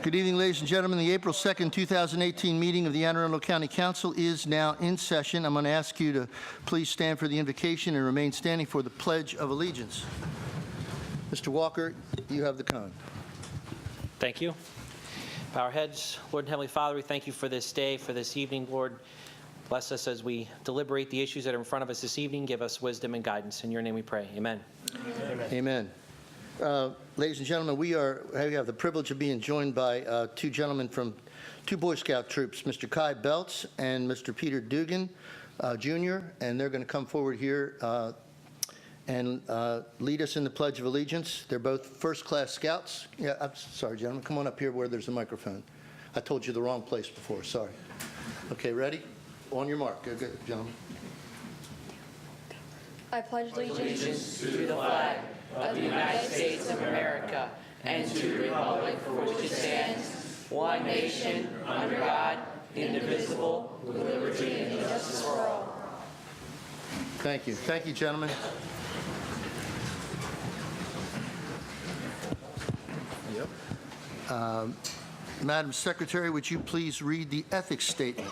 Good evening, ladies and gentlemen. The April 2nd, 2018 meeting of the Anne Arundel County Council is now in session. I'm going to ask you to please stand for the invocation and remain standing for the Pledge of Allegiance. Mr. Walker, you have the cone. Thank you. Bow our heads. Lord and Heavenly Father, we thank you for this day, for this evening, Lord. Bless us as we deliberate the issues that are in front of us this evening. Give us wisdom and guidance. In your name we pray. Amen. Amen. Amen. Ladies and gentlemen, we have the privilege of being joined by two gentlemen from two Boy Scout troops, Mr. Kai Belts and Mr. Peter Dugan, Jr., and they're going to come forward here and lead us in the Pledge of Allegiance. They're both first-class scouts. Yeah, I'm sorry, gentlemen. Come on up here where there's a microphone. I told you the wrong place before. Sorry. Okay, ready? On your mark. Go, gentlemen. I pledge allegiance to the flag of the United States of America and to the republic for which it stands, one nation, under God, indivisible, with liberty and justice for all. Thank you. Thank you, gentlemen. Yep. Madam Secretary, would you please read the ethics statement?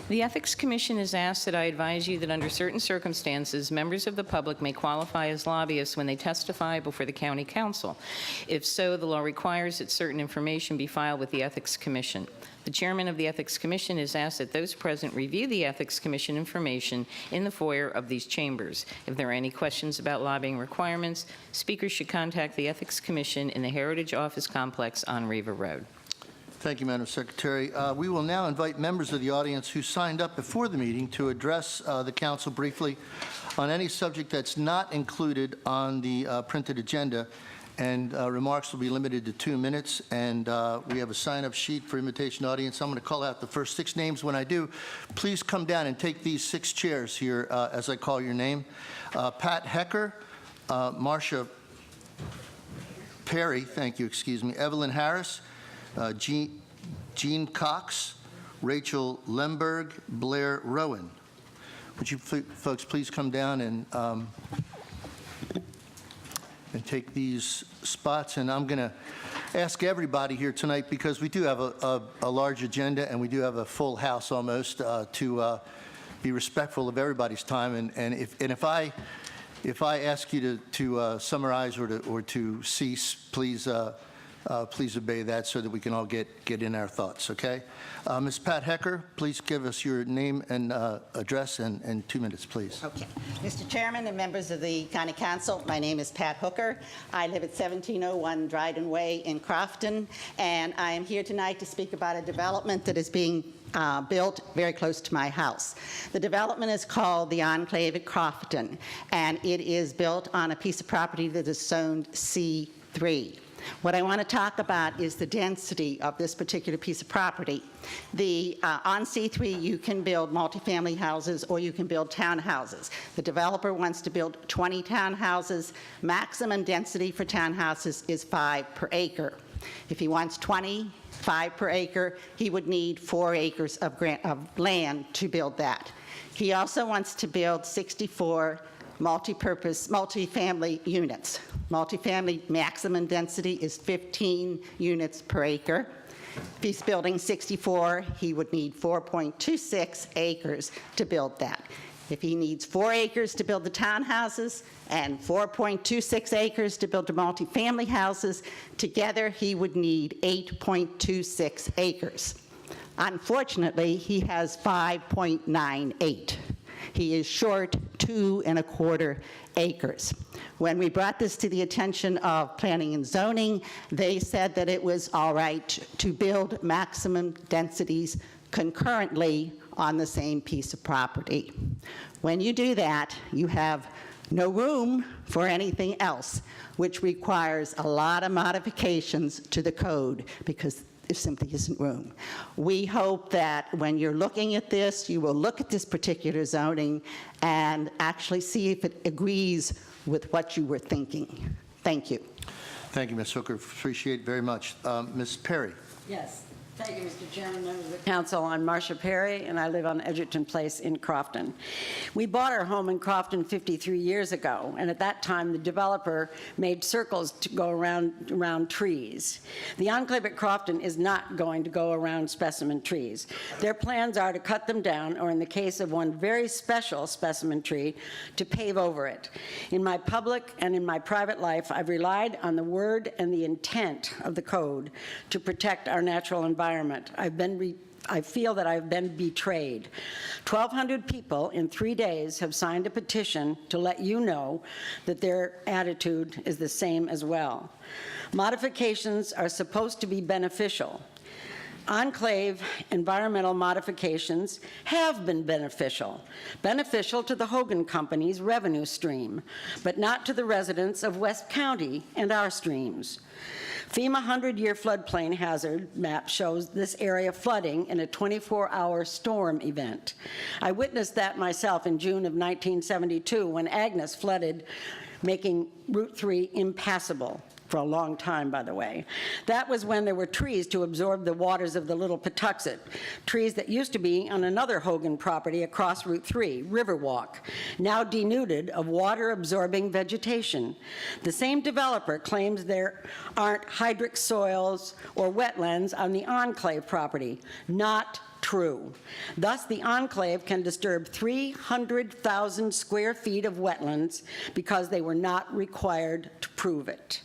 The Ethics Commission has asked that I advise you that under certain circumstances, members of the public may qualify as lobbyists when they testify before the County Council. If so, the law requires that certain information be filed with the Ethics Commission. The chairman of the Ethics Commission has asked that those present review the Ethics Commission information in the foyer of these chambers. If there are any questions about lobbying requirements, speakers should contact the Ethics Commission in the Heritage Office Complex on Riva Road. Thank you, Madam Secretary. We will now invite members of the audience who signed up before the meeting to address the council briefly on any subject that's not included on the printed agenda, and remarks will be limited to 2 minutes, and we have a sign-up sheet for invitation audience. I'm going to call out the first 6 names. When I do, please come down and take these 6 chairs here as I call your name. Pat Hecker, Marcia Perry, thank you, excuse me, Evelyn Harris, Jean Cox, Rachel Lemberg, Blair Rowan. Would you folks please come down and take these spots? And I'm going to ask everybody here tonight, because we do have a large agenda and we do have a full house almost, to be respectful of everybody's time. And if I ask you to summarize or to cease, please obey that so that we can all get in our thoughts, okay? Ms. Pat Hecker, please give us your name and address and 2 minutes, please. Okay. Mr. Chairman and members of the County Council, my name is Pat Hooker. I live at 1701 Dryden Way in Crofton, and I am here tonight to speak about a development that is being built very close to my house. The development is called the Enclave at Crofton, and it is built on a piece of property that is zoned C3. What I want to talk about is the density of this particular piece of property. On C3, you can build multifamily houses or you can build townhouses. The developer wants to build 20 townhouses. Maximum density for townhouses is 5 per acre. If he wants 5 per acre, he would need 4 acres of land to build that. He also wants to build 64 multifamily units. Multifamily maximum density is 15 units per acre. If he's building 64, he would need 4.26 acres to build that. If he needs 4 acres to build the townhouses and 4.26 acres to build the multifamily houses, together he would need 8.26 acres. Unfortunately, he has 5.98. He is short 2.25 acres. When we brought this to the attention of Planning and Zoning, they said that it was all right to build maximum densities concurrently on the same piece of property. When you do that, you have no room for anything else, which requires a lot of modifications to the code because there simply isn't room. We hope that when you're looking at this, you will look at this particular zoning and actually see if it agrees with what you were thinking. Thank you. Thank you, Ms. Hooker. Appreciate it very much. Ms. Perry. Yes. Thank you, Mr. Chairman, members of the council. I'm Marcia Perry, and I live on Edgerton Place in Crofton. We bought our home in Crofton 53 years ago, and at that time, the developer made circles to go around trees. The enclave at Crofton is not going to go around specimen trees. Their plans are to cut them down, or in the case of one very special specimen tree, to pave over it. In my public and in my private life, I've relied on the word and the intent of the code to protect our natural environment. I feel that I've been betrayed. 1,200 people in 3 days have signed a petition to let you know that their attitude is the same as well. Modifications are supposed to be beneficial. Enclave environmental modifications have been beneficial to the Hogan Company's revenue stream, but not to the residents of West County and our streams. FEMA 100-year floodplain hazard map shows this area flooding in a 24-hour storm event. I witnessed that myself in June of 1972 when Agnes flooded, making Route 3 impassable. For a long time, by the way. That was when there were trees to absorb the waters of the Little Patuxent, trees that used to be on another Hogan property across Route 3, Riverwalk, now denuded of water-absorbing vegetation. The same developer claims there aren't hydric soils or wetlands on the enclave property. Not true. Thus, the enclave can disturb 300,000 square feet of wetlands because they were not required to prove it.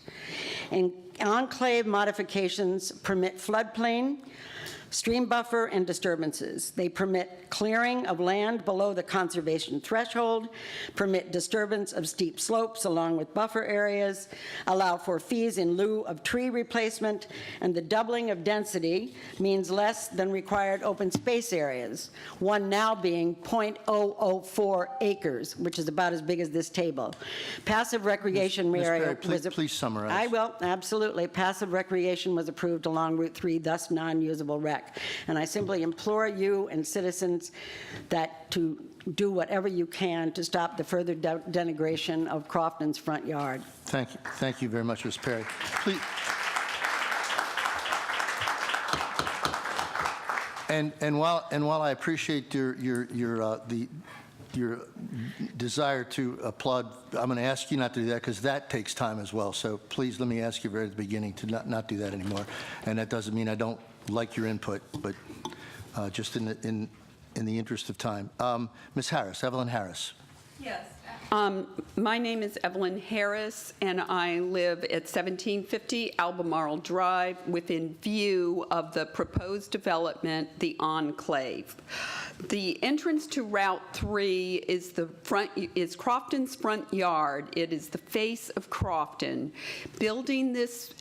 And enclave modifications permit floodplain, stream buffer, and disturbances. They permit clearing of land below the conservation threshold, permit disturbance of steep slopes along with buffer areas, allow for fees in lieu of tree replacement, and the doubling of density means less than required open space areas, one now being 0.004 acres, which is about as big as this table. Passive recreation Ms. area Perry, please summarize. I will, absolutely. Passive recreation was approved along Route 3, thus non-usable rec. And I simply implore you and citizens that to do whatever you can to stop the further denigration of Crofton's front yard. Thank you. Thank you very much, Ms. Perry. Please. And while I appreciate your desire to applaud, I'm going to ask you not to do that because that takes time as well. So please let me ask you right at the beginning to not do that anymore. And that doesn't mean I don't like your input, but just in the interest of time. Ms. Harris, Evelyn Harris. Yes. My name is Evelyn Harris, and I live at 1750 Albemarle Drive within view of the proposed development, the Enclave. The entrance to Route 3 is Crofton's front yard. It is the face of Crofton. Building this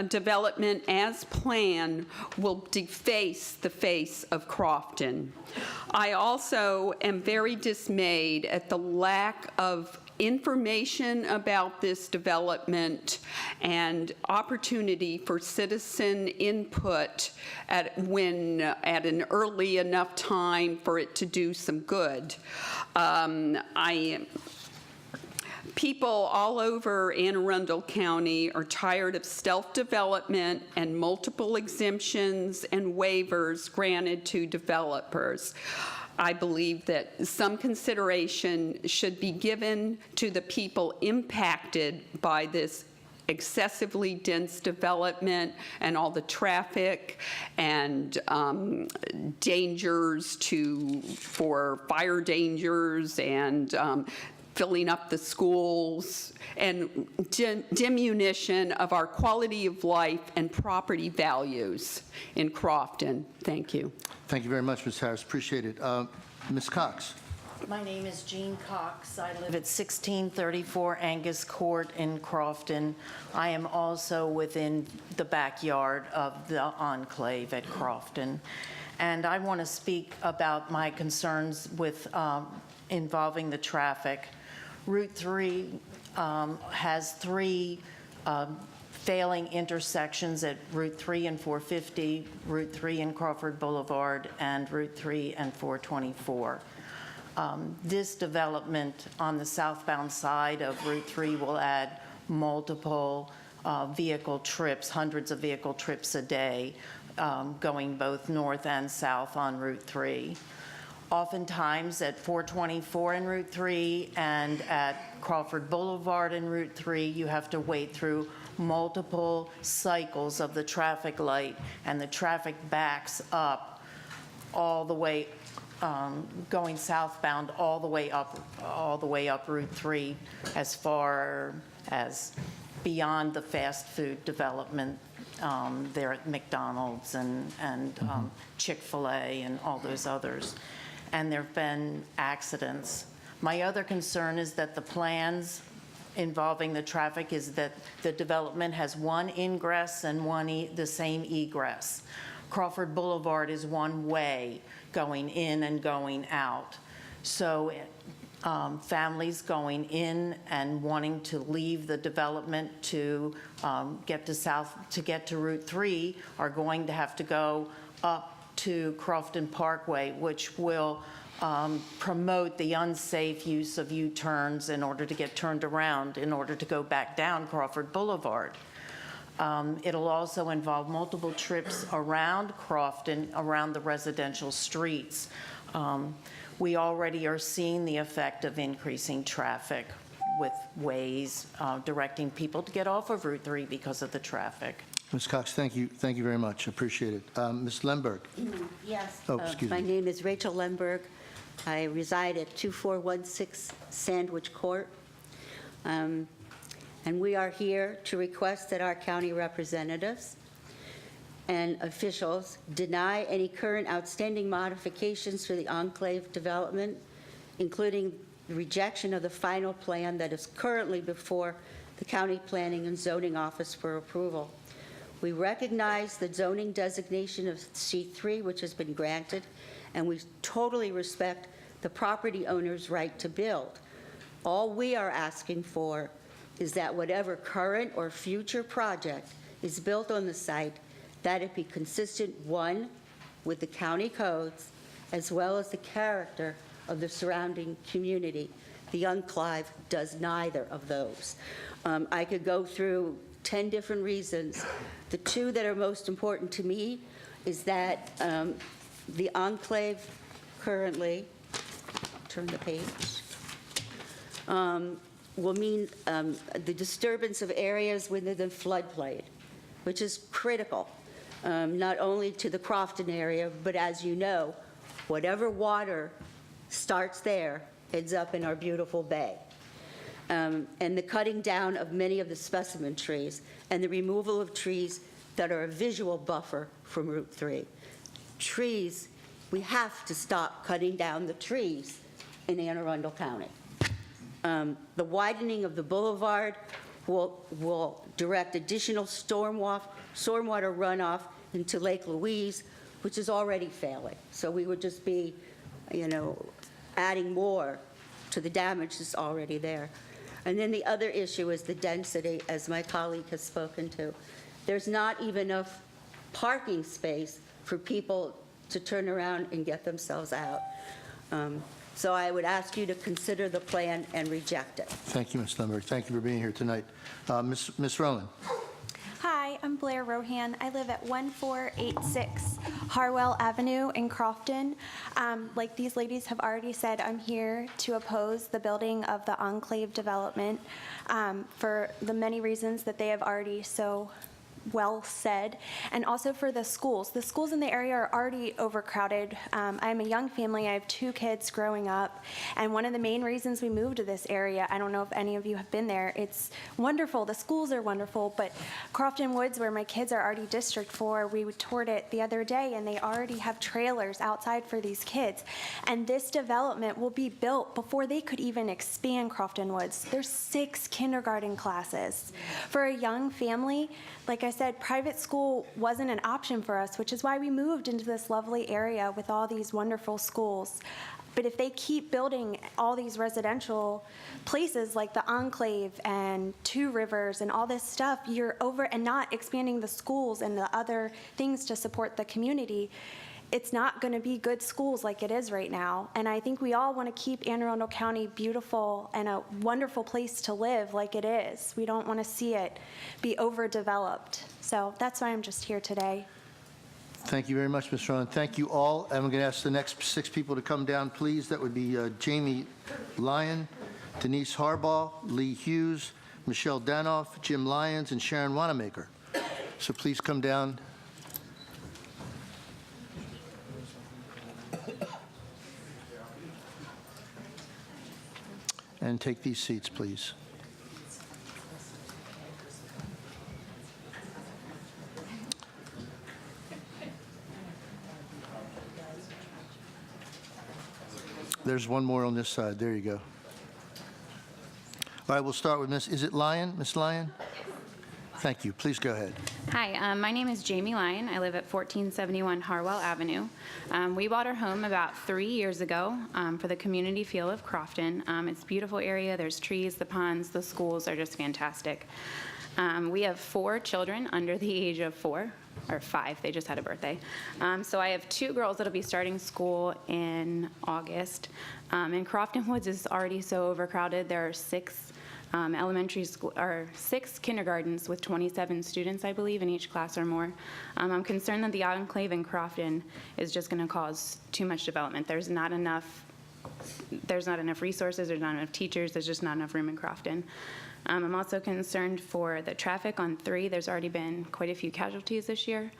development as planned will deface the face of Crofton. I also am very dismayed at the lack of information about this development and opportunity for citizen input at an early enough time for it to do some good. People all over Anne Arundel County are tired of stealth development and multiple exemptions and waivers granted to developers. I believe that some consideration should be given to the people impacted by this excessively dense development and all the traffic and dangers for fire dangers and filling up the schools, and diminution of our quality of life and property values in Crofton. Thank you. Thank you very much, Ms. Harris. Appreciate it. Ms. Cox. My name is Jean Cox. I live at 1634 Angus Court in Crofton. I am also within the backyard of the Enclave at Crofton. And I want to speak about my concerns with involving the traffic. Route 3 has three failing intersections at Route 3 and 450, Route 3 and Crawford Boulevard, and Route 3 and 424. This development on the southbound side of Route 3 will add multiple vehicle trips, hundreds of vehicle trips a day going both north and south on Route 3. Oftentimes at 424 and Route 3 and at Crawford Boulevard and Route 3, you have to wait through multiple cycles of the traffic light, and the traffic backs up all the way, going southbound all the way up Route 3 as far as beyond the fast food development there at McDonald's and Chick-fil-A and all those others. And there have been accidents. My other concern is that the plans involving the traffic is that the development has one ingress and the same egress. Crawford Boulevard is one way going in and going out. So families going in and wanting to leave the development to get to Route 3 are going to have to go up to Crofton Parkway, which will promote the unsafe use of U-turns in order to get turned around in order to go back down Crawford Boulevard. It'll also involve multiple trips around Crofton, around the residential streets. We already are seeing the effect of increasing traffic with ways directing people to get off of Route 3 because of the traffic. Ms. Cox, thank you very much. Appreciate it. Ms. Lemberg. Yes. Oh, excuse My me. name is Rachel Lemberg. I reside at 2416 Sandwich Court. And we are here to request that our county representatives and officials deny any current outstanding modifications for the enclave development, including the rejection of the final plan that is currently before the County Planning and Zoning Office for approval. We recognize the zoning designation of C3, which has been granted, and we totally respect the property owner's right to build. All we are asking for is that whatever current or future project is built on the site, that it be consistent, one, with the county codes, as well as the character of the surrounding community. The enclave does neither of those. I could go through 10 different reasons. The two that are most important to me is that the enclave currently, turn the page, will mean the disturbance of areas within the floodplain, which is critical, not only to the Crofton area, but as you know, whatever water starts there ends up in our beautiful bay. And the cutting down of many of the specimen trees and the removal of trees that are a visual buffer from Route 3. Trees, we have to stop cutting down the trees in Anne Arundel County. The widening of the boulevard will direct additional stormwater runoff into Lake Louise, which is already failing. So we would just be, adding more to the damage that's already there. And then the other issue is the density, as my colleague has spoken to. There's not even enough parking space for people to turn around and get themselves out. So I would ask you to consider the plan and reject it. Thank you, Ms. Lemberg. Thank you for being here tonight. Ms. Rowan. Hi, I'm Blair Rohan. I live at 1486 Harwell Avenue in Crofton. Like these ladies have already said, I'm here to oppose the building of the enclave development for the many reasons that they have already so well said, and also for the schools. The schools in the area are already overcrowded. I'm a young family. I have 2 kids growing up, and one of the main reasons we moved to this area, I don't know if any of you have been there, it's wonderful. The schools are wonderful, but Crofton Woods, where my kids are already District 4, we toured it the other day, and they already have trailers outside for these kids. And this development will be built before they could even expand Crofton Woods. There's 6 kindergarten classes. For a young family, like I said, private school wasn't an option for us, which is why we moved into this lovely area with all these wonderful schools. But if they keep building all these residential places like the Enclave and Two Rivers and all this stuff, you're over and not expanding the schools and the other things to support the community, it's not going to be good schools like it is right now. And I think we all want to keep Anne Arundel County beautiful and a wonderful place to live like it is. We don't want to see it be overdeveloped. So that's why I'm just here today. Thank you very much, Mr. Rowan. Thank you all. I'm going to ask the next 6 people to come down, please. That would be Jamie Lyon, Denise Harbaugh, Lee Hughes, Michelle Danoff, Jim Lyons, and Sharon Wanamaker. So please come down. And take these seats, please. There's one more on this side. There you go. All right, we'll start with is it Lyon? Miss Lyon? Thank you. Please go ahead. Hi, my name is Jamie Lyon. I live at 1471 Harwell Avenue. We bought our home about 3 years ago for the community feel of Crofton. It's a beautiful area. There's trees, the ponds, the schools are just fantastic. We have 4 children under the age of 4, or 5. They just had a birthday. So I have 2 girls that'll be starting school in August. And Crofton Woods is already so overcrowded. There are 6 elementary school, or 6 kindergartens with 27 students, I believe, in each class or more. I'm concerned that the enclave in Crofton is just going to cause too much development. There's not enough resources, there's not enough teachers, there's just not enough room in Crofton. I'm also concerned for the traffic on 3. There's already been quite a few casualties this year.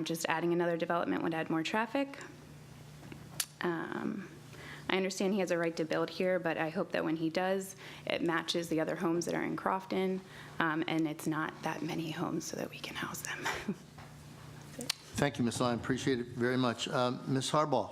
Just adding another development would add more traffic. I understand he has a right to build here, but I hope that when he does, it matches the other homes that are in Crofton, and it's not that many homes so that we can house them. Thank you, Ms. Lyon. Appreciate it very much. Ms. Harbaugh.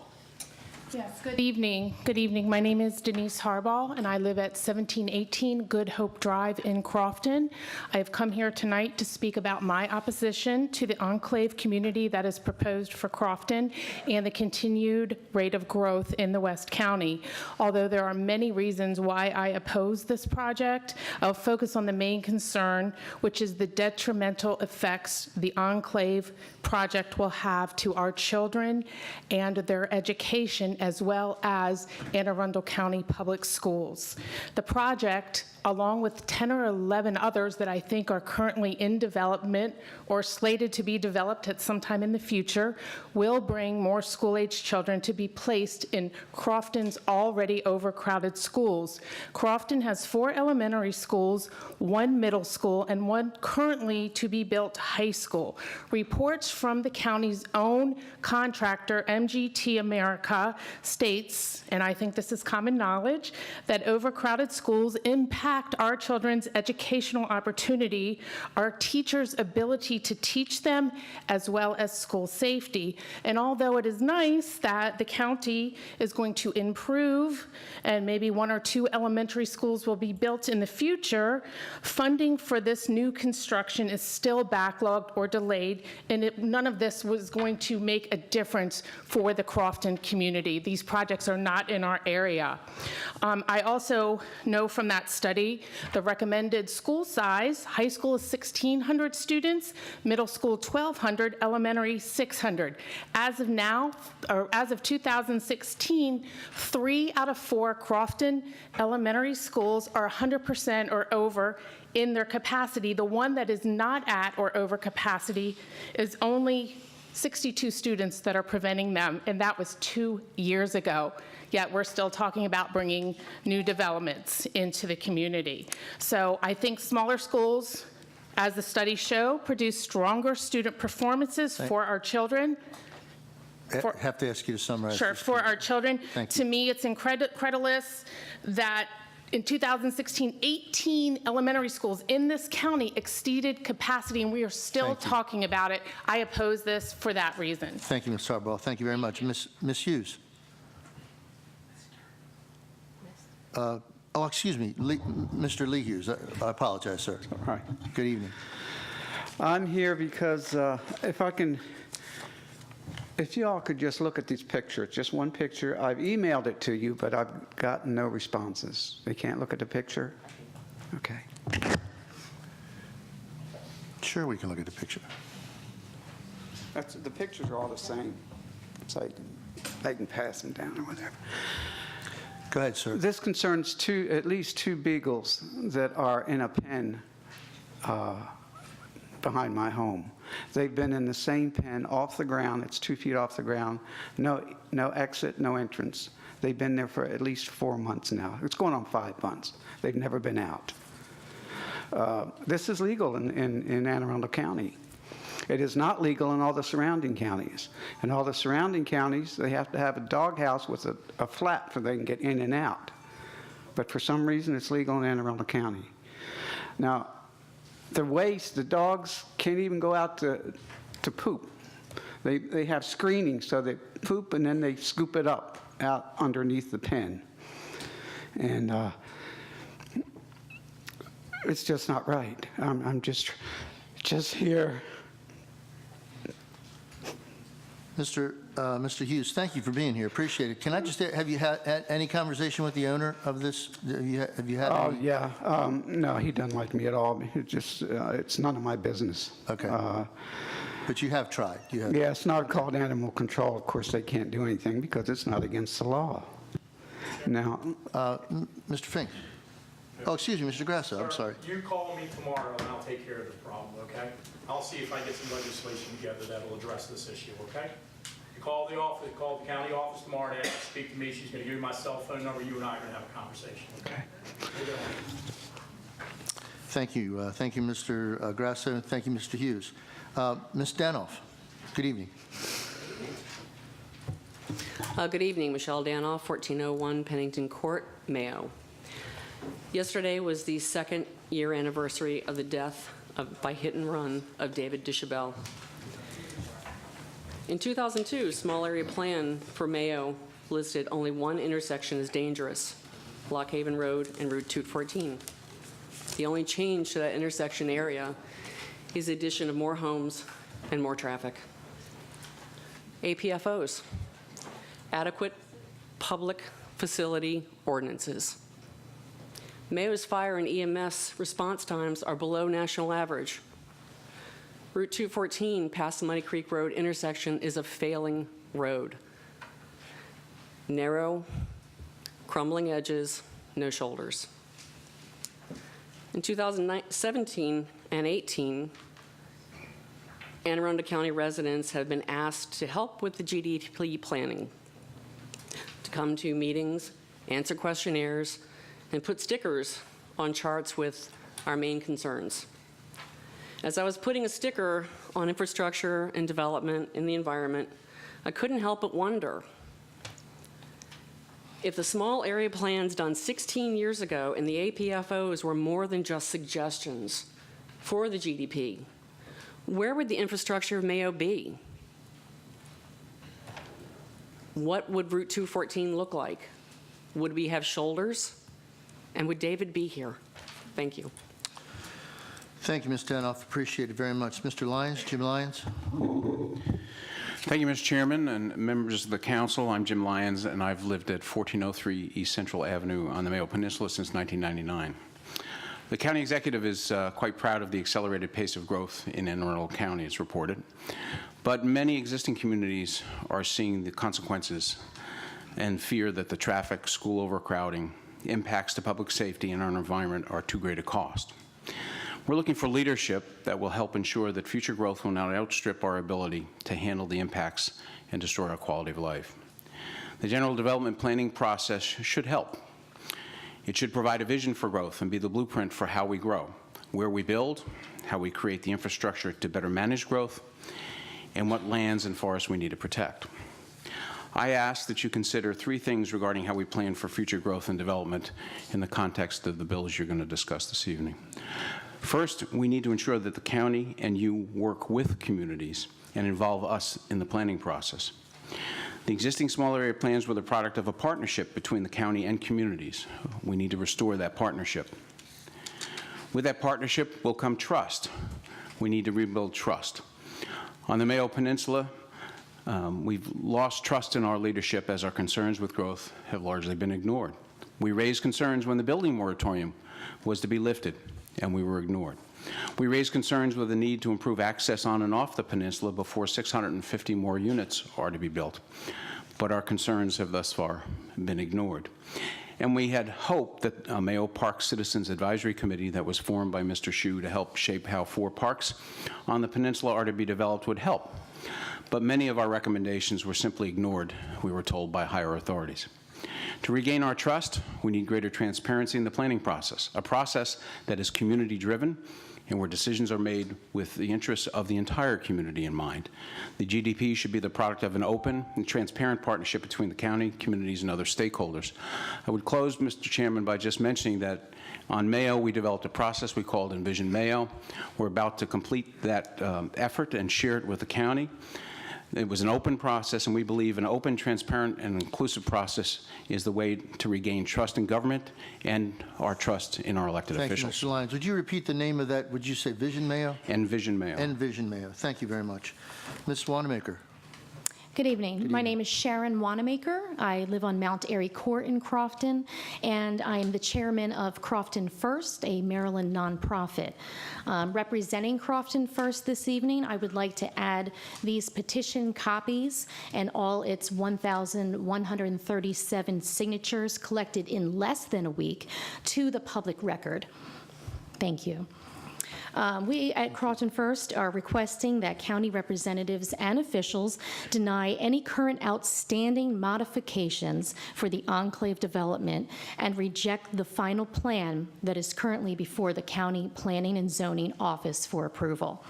Yes, good evening. Good evening. My name is Denise Harbaugh, and I live at 1718 Good Hope Drive in Crofton. I have come here tonight to speak about my opposition to the enclave community that is proposed for Crofton and the continued rate of growth in the West County. Although there are many reasons why I oppose this project, I'll focus on the main concern, which is the detrimental effects the enclave project will have to our children and their education, as well as in Arundel County Public Schools. The project, along with 10 or 11 others that I think are currently in development or slated to be developed at some time in the future, will bring more school-aged children to be placed in Crofton's already overcrowded schools. Crofton has 4 elementary schools, 1 middle school, and 1 currently to be built high school. Reports from the county's own contractor, MGT America, states, and I think this is common knowledge, that overcrowded schools impact our children's educational opportunity, our teachers' ability to teach them, as well as school safety. And although it is nice that the county is going to improve and maybe 1 or 2 elementary schools will be built in the future, funding for this new construction is still backlogged or delayed, and none of this was going to make a difference for the Crofton community. These projects are not in our area. I also know from that study the recommended school size: high school is 1,600 students, middle school 1,200, elementary 600. As of now, or as of 2016, 3 out of 4 Crofton elementary schools are 100% or over in their capacity. The one that is not at or over capacity is only 62 students that are preventing them, and that was 2 years ago. Yet we're still talking about bringing new developments into the community. So I think smaller schools, as the studies show, produce stronger student performances for our children. I have to ask you to summarize. Sure, for our children. Thank you. To me, it's incredulous that in 2016, 18 elementary schools in this county exceeded capacity, and we are still talking about it. I oppose this for that reason. Thank you, Ms. Harbaugh. Thank you very much. Ms. Hughes. Excuse me, Mr. Lee Hughes. I apologize, sir. All right. Good evening. I'm here because if you all could just look at these pictures, just one picture. I've emailed it to you, but I've gotten no responses. They can't look at the picture? Okay. Sure, we can look at the picture. The pictures are all the same, so they can pass them down or whatever. Go ahead, sir. This concerns at least two beagles that are in a pen behind my home. They've been in the same pen off the ground. It's 2 feet off the ground. No exit, no entrance. They've been there for at least 4 months now. It's going on 5 months. They've never been out. This is legal in Anne Arundel County. It is not legal in all the surrounding counties. In all the surrounding counties, they have to have a doghouse with a flap so they can get in and out. But for some reason, it's legal in Anne Arundel County. Now, the waste, the dogs can't even go out to poop. They have screening, so they poop and then they scoop it up out underneath the pen. And it's just not right. I'm just here. Mr. Hughes, thank you for being here. Appreciate it. Can I just, have you had any conversation with the owner of this? Have you had Oh, any? yeah. No, he doesn't like me at all. It's none of my business. Okay. But you have tried? Yeah, it's not called animal control. Of course, they can't do anything because it's not against the law. Now, Mr. Fink. Oh, excuse me, Mr. Grasso, I'm sorry. You call me tomorrow and I'll take care of the problem, okay? I'll see if I get some legislation together that'll address this issue, okay? You call the office, call the county office tomorrow to speak to me. She's going to give you my cell phone number. You and I are going to have a conversation, okay? Thank you. Thank you, Mr. Grasso. Thank you, Mr. Hughes. Ms. Danoff, good evening. Good evening, Michelle Danoff, 1401 Pennington Court, Mayo. Yesterday was the 2nd year anniversary of the death by hit and run of David Dishabel. In 2002, small area plan for Mayo listed only one intersection as dangerous, Lock Haven Road and Route 214. The only change to that intersection area is the addition of more homes and more traffic. APFOs, adequate public facility ordinances. Mayo's fire and EMS response times are below national average. Route 214 past the Muddy Creek Road intersection is a failing road. Narrow, crumbling edges, no shoulders. In 2017 and 18, Anne Arundel County residents have been asked to help with the GDP planning, to come to meetings, answer questionnaires, and put stickers on charts with our main concerns. As I was putting a sticker on infrastructure and development in the environment, I couldn't help but wonder if the small area plans done 16 years ago in the APFOs were more than just suggestions for the GDP, where would the infrastructure of Mayo be? What would Route 214 look like? Would we have shoulders? And would David be here? Thank you. Thank you, Ms. Danoff. Appreciate it very much. Mr. Lyons, Jim Lyons. Thank you, Mr. Chairman and members of the council. I'm Jim Lyons, and I've lived at 1403 East Central Avenue on the Mayo Peninsula since 1999. The county executive is quite proud of the accelerated pace of growth in Anne Arundel County, it's reported. But many existing communities are seeing the consequences and fear that the traffic, school overcrowding, impacts to public safety and our environment are too great a cost. We're looking for leadership that will help ensure that future growth will not outstrip our ability to handle the impacts and destroy our quality of life. The general development planning process should help. It should provide a vision for growth and be the blueprint for how we grow, where we build, how we create the infrastructure to better manage growth, and what lands and forests we need to protect. I ask that you consider 3 things regarding how we plan for future growth and development in the context of the bills you're going to discuss this evening. First, we need to ensure that the county and you work with communities and involve us in the planning process. The existing small area plans were the product of a partnership between the county and communities. We need to restore that partnership. With that partnership will come trust. We need to rebuild trust. On the Mayo Peninsula, we've lost trust in our leadership as our concerns with growth have largely been ignored. We raised concerns when the building moratorium was to be lifted, and we were ignored. We raised concerns with the need to improve access on and off the peninsula before 650 more units are to be built, but our concerns have thus far been ignored. And we had hoped that Mayo Park Citizens Advisory Committee that was formed by Mr. Hsu to help shape how 4 parks on the peninsula are to be developed would help. But many of our recommendations were simply ignored, we were told, by higher authorities. To regain our trust, we need greater transparency in the planning process, a process that is community-driven and where decisions are made with the interests of the entire community in mind. The GDP should be the product of an open and transparent partnership between the county, communities, and other stakeholders. I would close, Mr. Chairman, by just mentioning that on Mayo, we developed a process we called Envision Mayo. We're about to complete that effort and share it with the county. It was an open process, and we believe an open, transparent, and inclusive process is the way to regain trust in government and our trust in our elected officials. Thank you, Mr. Lyons. Would you repeat the name of that? Would you say Vision Mayo? Envision Mayo. Envision Mayo. Thank you very much. Ms. Wanamaker. Good evening. My name is Sharon Wanamaker. I live on Mount Airy Court in Crofton, and I am the chairman of Crofton First, a Maryland nonprofit. Representing Crofton First this evening, I would like to add these petition copies and all its 1,137 signatures collected in less than a week to the public record. Thank you. We at Crofton First are requesting that county representatives and officials deny any current outstanding modifications for the enclave development and reject the final plan that is currently before the County Planning and Zoning Office for approval.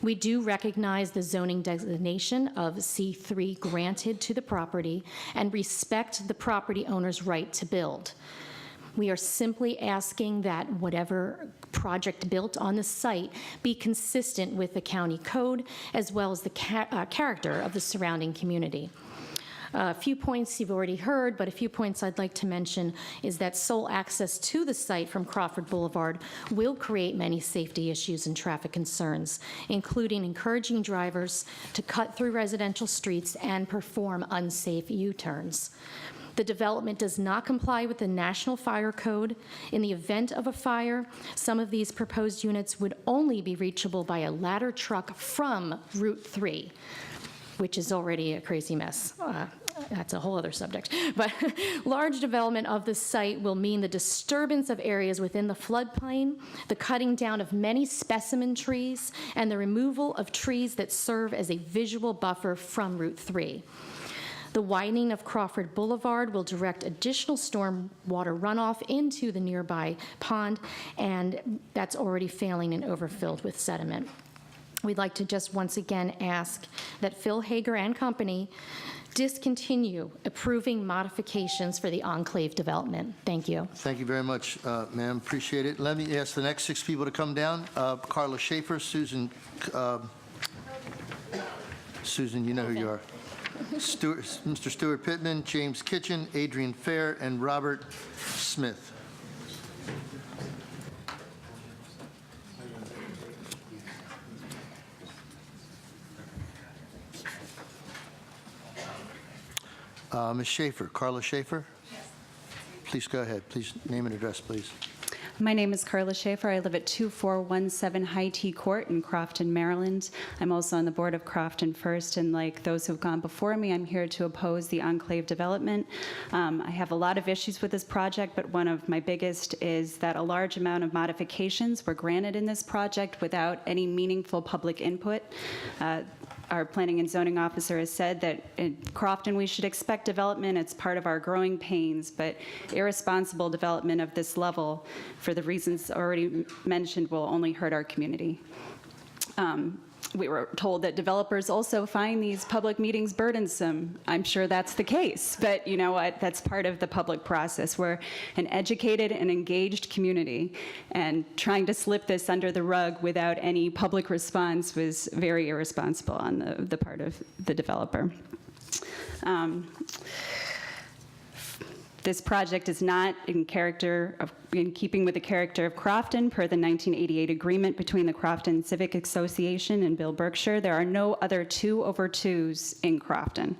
We do recognize the zoning designation of C3 granted to the property and respect the property owner's right to build. We are simply asking that whatever project built on the site be consistent with the county code as well as the character of the surrounding community. A few points you've already heard, but a few points I'd like to mention is that sole access to the site from Crawford Boulevard will create many safety issues and traffic concerns, including encouraging drivers to cut through residential streets and perform unsafe U-turns. The development does not comply with the National Fire Code. In the event of a fire, some of these proposed units would only be reachable by a ladder truck from Route 3, which is already a crazy mess. That's a whole other subject. But large development of the site will mean the disturbance of areas within the floodplain, the cutting down of many specimen trees, and the removal of trees that serve as a visual buffer from Route 3. The widening of Crawford Boulevard will direct additional storm water runoff into the nearby pond, and that's already failing and overfilled with sediment. We'd like to just once again ask that Phil Hager and company discontinue approving modifications for the enclave development. Thank you. Thank you very much, ma'am. Appreciate it. Let me ask the next 6 people to come down. Carla Schaefer, Susan, Susan, you know who you are. Mr. Stuart Pittman, James Kitchen, Adrian Fair, and Robert Smith. Ms. Schaefer, Carla Schaefer? Yes. Please go ahead. Please name and address, please. My name is Carla Schaefer. I live at 2417 High Tea Court in Crofton, Maryland. I'm also on the board of Crofton First, and like those who've gone before me, I'm here to oppose the enclave development. I have a lot of issues with this project, but one of my biggest is that a large amount of modifications were granted in this project without any meaningful public input. Our planning and zoning officer has said that in Crofton we should expect development. It's part of our growing pains, but irresponsible development of this level, for the reasons already mentioned, will only hurt our community. We were told that developers also find these public meetings burdensome. I'm sure that's the case, but you know what? That's part of the public process. We're an educated and engaged community, and trying to slip this under the rug without any public response was very irresponsible on the part of the developer. This project is not in keeping with the character of Crofton per the 1988 agreement between the Crofton Civic Association and Bill Berkshire. There are no other 2/2s in Crofton.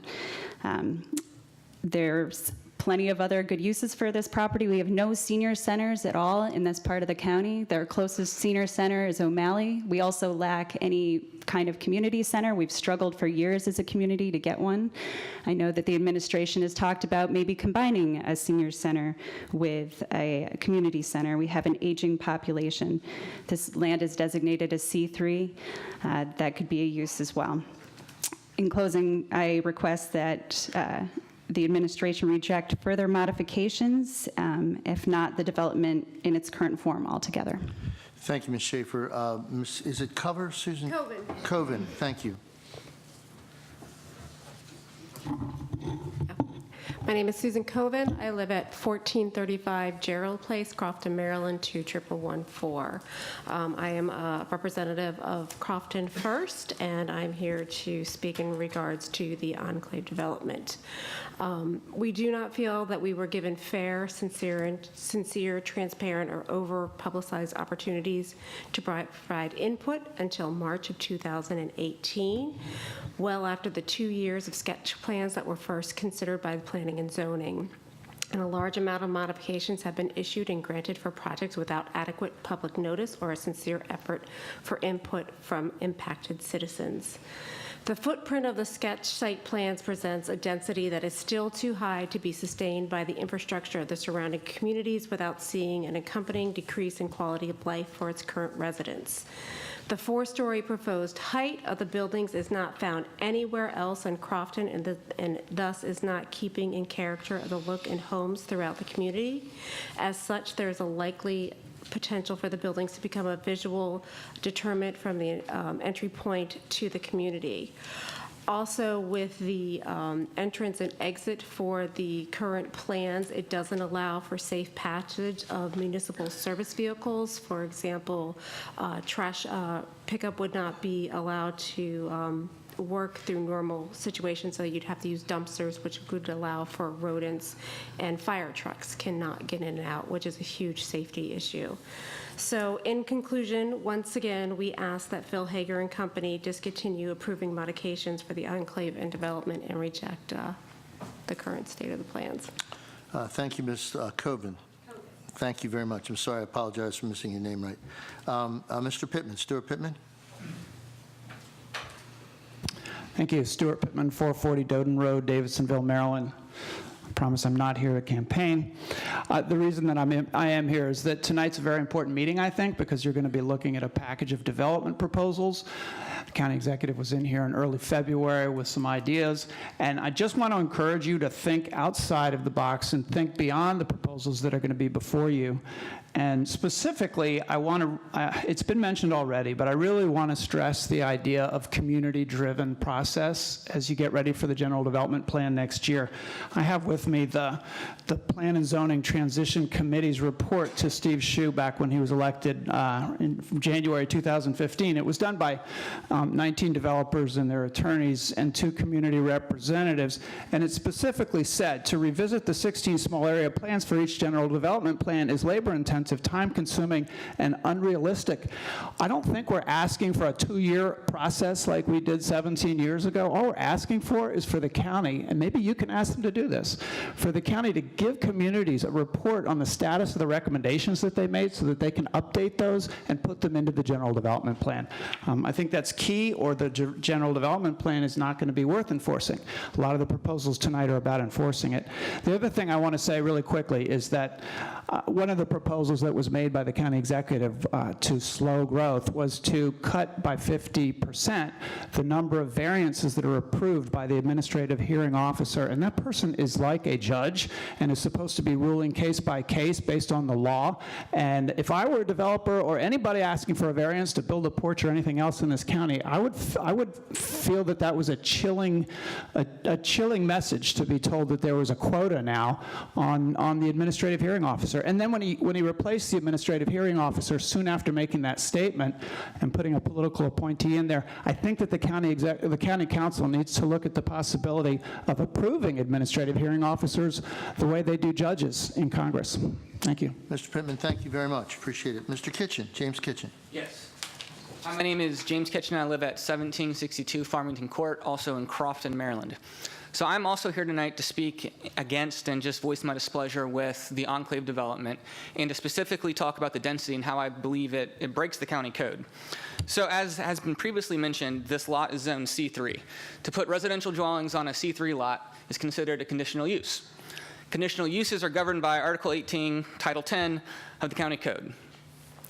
There's plenty of other good uses for this property. We have no senior centers at all in this part of the county. Their closest senior center is O'Malley. We also lack any kind of community center. We've struggled for years as a community to get one. I know that the administration has talked about maybe combining a senior center with a community center. We have an aging population. This land is designated as C3. That could be a use as well. In closing, I request that the administration reject further modifications, if not the development in its current form altogether. Thank you, Ms. Schaefer. Is it Cover, Susan? Coven. Coven, thank you. My name is Susan Coven. I live at 1435 Gerald Place, Crofton, Maryland, 21114. I am a representative of Crofton First, and I'm here to speak in regards to the enclave development. We do not feel that we were given fair, sincere, transparent, or over-publicized opportunities to provide input until March of 2018, well after the 2 years of sketch plans that were first considered by the Planning and Zoning. And a large amount of modifications have been issued and granted for projects without adequate public notice or a sincere effort for input from impacted citizens. The footprint of the sketch site plans presents a density that is still too high to be sustained by the infrastructure of the surrounding communities without seeing an accompanying decrease in quality of life for its current residents. The 4-story proposed height of the buildings is not found anywhere else in Crofton and thus is not keeping in character of the look in homes throughout the community. As such, there is a likely potential for the buildings to become a visual deterrent from the entry point to the community. Also, with the entrance and exit for the current plans, it doesn't allow for safe passage of municipal service vehicles. For example, trash pickup would not be allowed to work through normal situations, so you'd have to use dumpsters, which would allow for rodents, and fire trucks cannot get in and out, which is a huge safety issue. So in conclusion, once again, we ask that Phil Hager and Company discontinue approving modifications for the enclave and development and reject the current state of the plans. Thank you, Ms. Coven. Thank you very much. I'm sorry, I apologize for missing your name right. Mr. Pittman, Stuart Pittman. Thank you. Stuart Pittman, 440 Doden Road, Davidsonville, Maryland. I promise I'm not here to campaign. The reason that I am here is that tonight's a very important meeting, I think, because you're going to be looking at a package of development proposals. The county executive was in here in early February with some ideas, and I just want to encourage you to think outside of the box and think beyond the proposals that are going to be before you. And specifically, I want to, it's been mentioned already, but I really want to stress the idea of community-driven process as you get ready for the general development plan next year. I have with me the Plan and Zoning Transition Committee's report to Steve Shue back when he was elected in January 2015. It was done by 19 developers and their attorneys and 2 community representatives, and it specifically said to revisit the 16 small area plans for each general development plan is labor-intensive, time-consuming, and unrealistic. I don't think we're asking for a 2-year process like we did 17 years ago. All we're asking for is for the county, and maybe you can ask them to do this, for the county to give communities a report on the status of the recommendations that they made so that they can update those and put them into the general development plan. I think that's key, or the general development plan is not going to be worth enforcing. A lot of the proposals tonight are about enforcing it. The other thing I want to say really quickly is that one of the proposals that was made by the county executive to slow growth was to cut by 50% the number of variances that are approved by the administrative hearing officer, and that person is like a judge and is supposed to be ruling case by case based on the law. And if I were a developer or anybody asking for a variance to build a porch or anything else in this county, I would feel that that was a chilling message to be told that there was a quota now on the administrative hearing officer. And then when he replaced the administrative hearing officer soon after making that statement and putting a political appointee in there, I think that the county council needs to look at the possibility of approving administrative hearing officers the way they do judges in Congress. Thank you. Mr. Pittman, thank you very much. Appreciate it. Mr. Kitchen, James Kitchen. Yes. Hi, my name is James Kitchen. I live at 1762 Farmington Court, also in Crofton, Maryland. So I'm also here tonight to speak against and just voice my displeasure with the enclave development and to specifically talk about the density and how I believe it breaks the county code. So as has been previously mentioned, this lot is zoned C3. To put residential dwellings on a C3 lot is considered a conditional use. Conditional uses are governed by Article 18, Title 10 of the county code.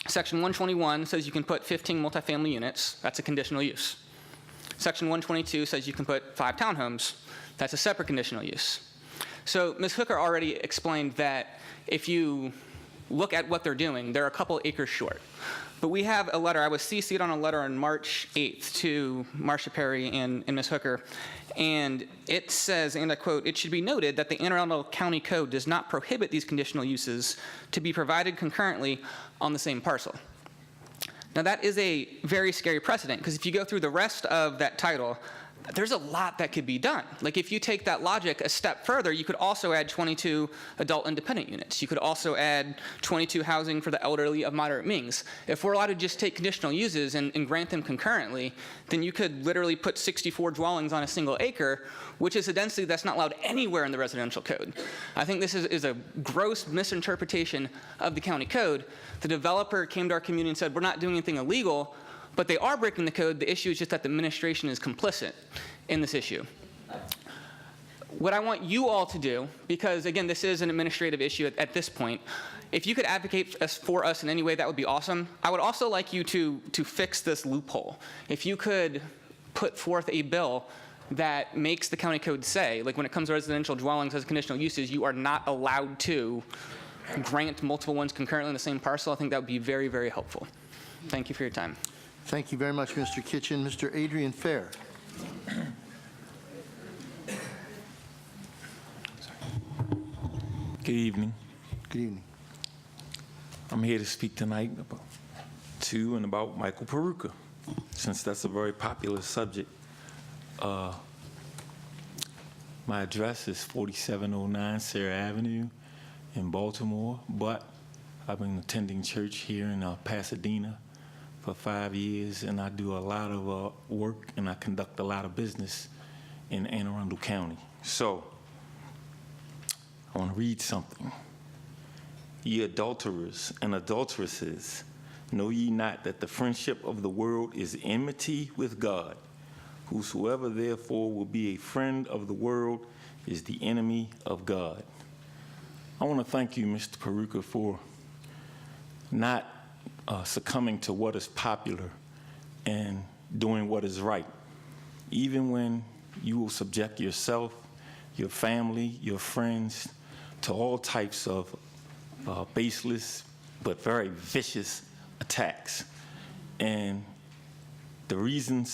Section 121 says you can put 15 multifamily units. That's a conditional use. Section 122 says you can put 5 townhomes. That's a separate conditional use. So Ms. Hooker already explained that if you look at what they're doing, they're a couple acres short. But we have a letter, I was CC'd on a letter on March 8th to Marcia Perry and Ms. Hooker, and it says, and I quote, "It should be noted that the Anne Arundel County Code does not prohibit these conditional uses to be provided concurrently on the same parcel." Now that is a very scary precedent, because if you go through the rest of that title, there's a lot that could be done. Like if you take that logic a step further, you could also add 22 adult independent units. You could also add 22 housing for the elderly of moderate means. If we're allowed to just take conditional uses and grant them concurrently, then you could literally put 64 dwellings on a single acre, which is a density that's not allowed anywhere in the residential code. I think this is a gross misinterpretation of the county code. The developer came to our community and said, we're not doing anything illegal, but they are breaking the code. The issue is just that the administration is complicit in this issue. What I want you all to do, because again, this is an administrative issue at this point, if you could advocate for us in any way, that would be awesome. I would also like you to fix this loophole. If you could put forth a bill that makes the county code say, like when it comes to residential dwellings as conditional uses, you are not allowed to grant multiple ones concurrently in the same parcel, I think that would be very, very helpful. Thank you for your time. Thank you very much, Mr. Kitchen. Mr. Adrian Fair. Good evening. Good evening. I'm here to speak tonight about Michael Peruka, since that's a very popular subject. My address is 4709 Sarah Avenue in Baltimore, but I've been attending church here in Pasadena for 5 years, and I do a lot of work and I conduct a lot of business in Anne Arundel County. So I want to read something. Ye adulterers and adulteresses, know ye not that the friendship of the world is enmity with God? Whosoever therefore will be a friend of the world is the enemy of God. I want to thank you, Mr. Peruka, for not succumbing to what is popular and doing what is right, even when you will subject yourself, your family, your friends to all types of baseless but very vicious attacks. And the reason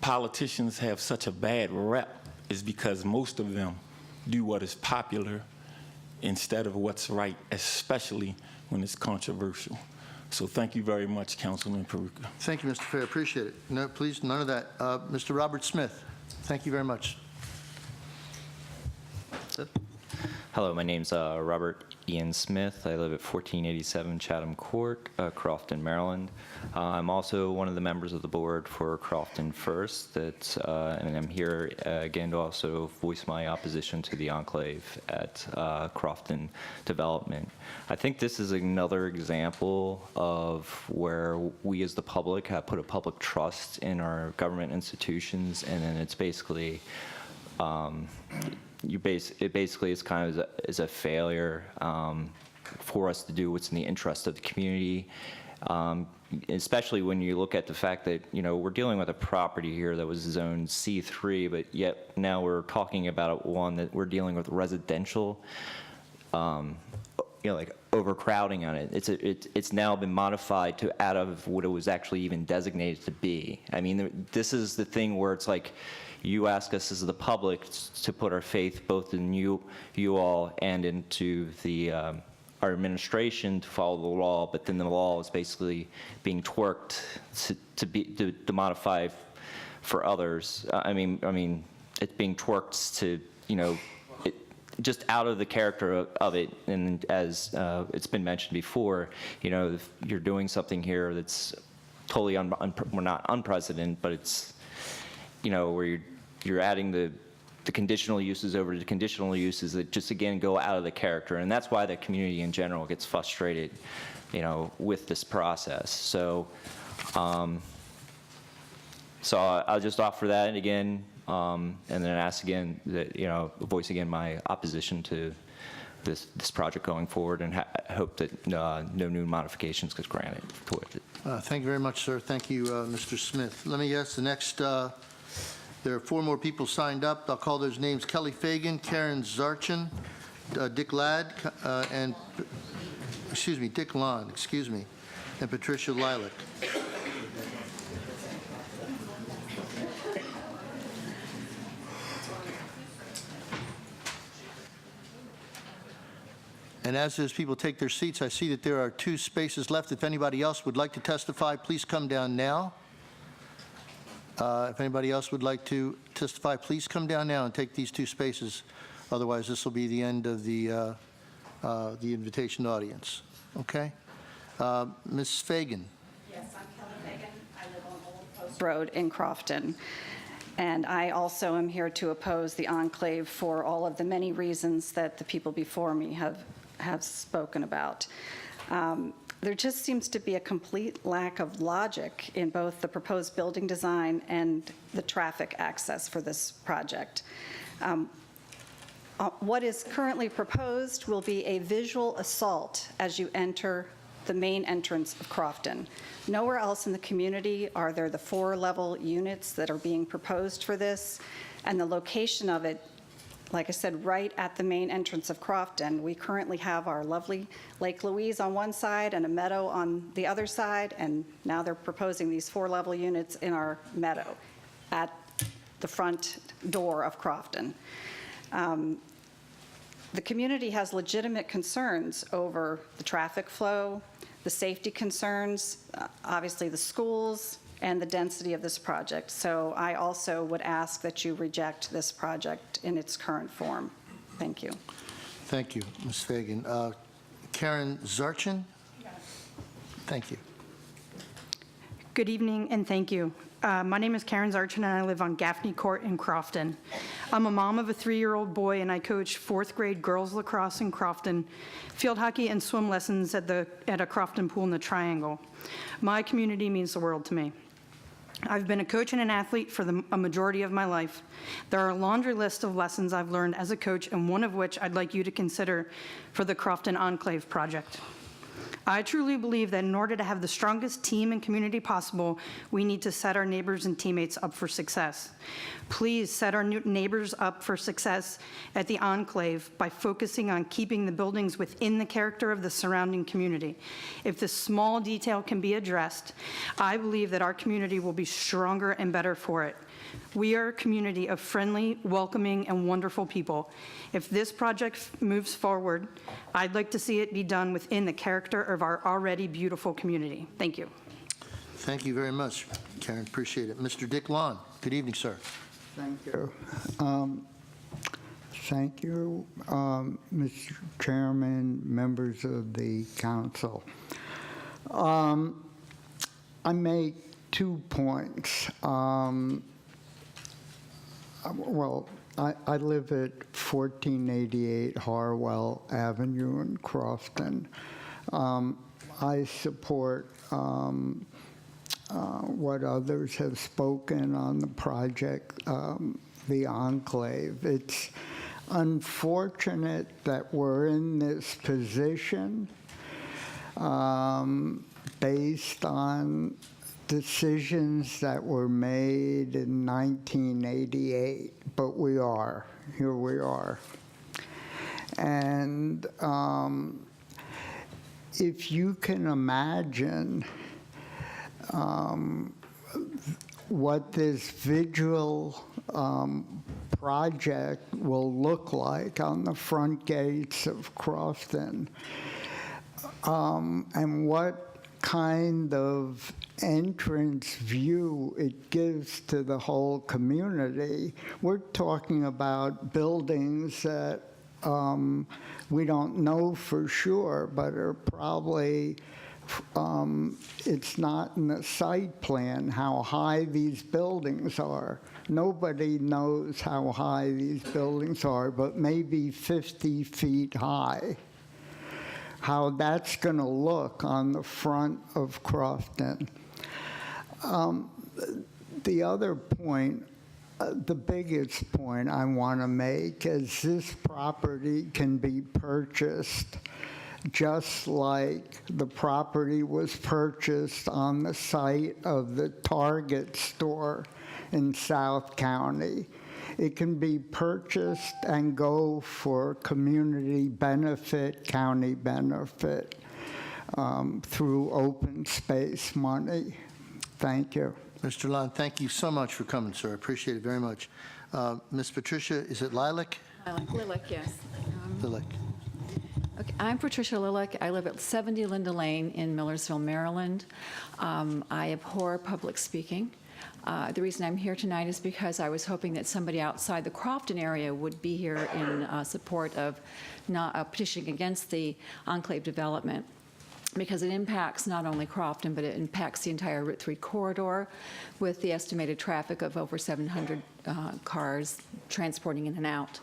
politicians have such a bad rep is because most of them do what is popular instead of what's right, especially when it's controversial. So thank you very much, Councilman Peruka. Thank you, Mr. Fair. Appreciate it. No, please, none of that. Mr. Robert Smith, thank you very much. Hello, my name's Robert Ian Smith. I live at 1487 Chatham Court, Crofton, Maryland. I'm also one of the members of the board for Crofton First, and I'm here again to also voice my opposition to the enclave at Crofton Development. I think this is another example of where we as the public have put a public trust in our government institutions, and then it's basically it basically is kind of is a failure for us to do what's in the interest of the community, especially when you look at the fact that, you know, we're dealing with a property here that was zoned C3, but yet now we're talking about one that we're dealing with residential, like overcrowding on it. It's now been modified to out of what it was actually even designated to be. I mean, this is the thing where it's like, you ask us as the public to put our faith both in you all and into the our administration to follow the law, but then the law is basically being twerked to modify for others. I mean, it's being twerked to, you know, just out of the character of it. And as it's been mentioned before, you know, if you're doing something here that's totally, we're not unprecedented, but it's, you know, where you're adding the conditional uses over the conditional uses that just, again, go out of the character. And that's why the community in general gets frustrated, you know, with this process. So, so I'll just offer that again, and then ask again that, you know, voice again my opposition to this project going forward, and hope that no new modifications get granted towards it. Thank you very much, sir. Thank you, Mr. Smith. Let me ask the next. There are 4 more people signed up. I'll call those names: Kelly Fagan, Karen Zarchin, Dick Ladd, and Dick Lund, and Patricia Lilac. And as those people take their seats, I see that there are 2 spaces left. If anybody else would like to testify, please come down now. If anybody else would like to testify, please come down now and take these 2 spaces. Otherwise, this will be the end of the invitation audience. Okay? Ms. Fagan. Yes, I'm Kelly Fagan. I live on Old Post Road in Crofton. And I also am here to oppose the enclave for all of the many reasons that the people before me have spoken about. There just seems to be a complete lack of logic in both the proposed building design and the traffic access for this project. What is currently proposed will be a visual assault as you enter the main entrance of Crofton. Nowhere else in the community are there the 4-level units that are being proposed for this, and the location of it, like I said, right at the main entrance of Crofton. We currently have our lovely Lake Louise on one side and a meadow on the other side, and now they're proposing these 4-level units in our meadow at the front door of Crofton. The community has legitimate concerns over the traffic flow, the safety concerns, obviously the schools, and the density of this project. So I also would ask that you reject this project in its current form. Thank you. Thank you, Ms. Fagan. Karen Zarchin? Yes. Thank you. Good evening, and thank you. My name is Karen Zarchin, and I live on Gaffney Court in Crofton. I'm a mom of a 3-year-old boy, and I coach 4th grade girls lacrosse in Crofton, field hockey and swim lessons at a Crofton pool in the Triangle. My community means the world to me. I've been a coach and an athlete for a majority of my life. There are a laundry list of lessons I've learned as a coach, and one of which I'd like you to consider for the Crofton Enclave project. I truly believe that in order to have the strongest team and community possible, we need to set our neighbors and teammates up for success. Please set our neighbors up for success at the Enclave by focusing on keeping the buildings within the character of the surrounding community. If this small detail can be addressed, I believe that our community will be stronger and better for it. We are a community of friendly, welcoming, and wonderful people. If this project moves forward, I'd like to see it be done within the character of our already beautiful community. Thank you. Thank you very much, Karen. Appreciate it. Mr. Dick Lund. Good evening, sir. Thank you. Thank you, Mr. Chairman, members of the council. I make 2 points. Well, I live at 1488 Harwell Avenue in Crofton. I support what others have spoken on the project, the Enclave. It's unfortunate that we're in this position based on decisions that were made in 1988, but here we are. And if you can imagine what this visual project will look like on the front gates of Crofton, and what kind of entrance view it gives to the whole community. We're talking about buildings that we don't know for sure, but are probably, it's not in the site plan how high these buildings are. Nobody knows how high these buildings are, but maybe 50 feet high. How that's going to look on the front of Crofton. The other point, the biggest point I want to make is this property can be purchased just like the property was purchased on the site of the Target store in South County. It can be purchased and go for community benefit, county benefit, through open space money. Thank you. Mr. Lund, thank you so much for coming, sir. I appreciate it very much. Ms. Patricia, is it Lilac? Lilac, yes. Lilac. Okay, I'm Patricia Lilac. I live at 70 Linda Lane in Millersville, Maryland. I abhor public speaking. The reason I'm here tonight is because I was hoping that somebody outside the Crofton area would be here in support of not petitioning against the enclave development, because it impacts not only Crofton, but it impacts the entire Route 3 corridor with the estimated traffic of over 700 cars transporting in and out.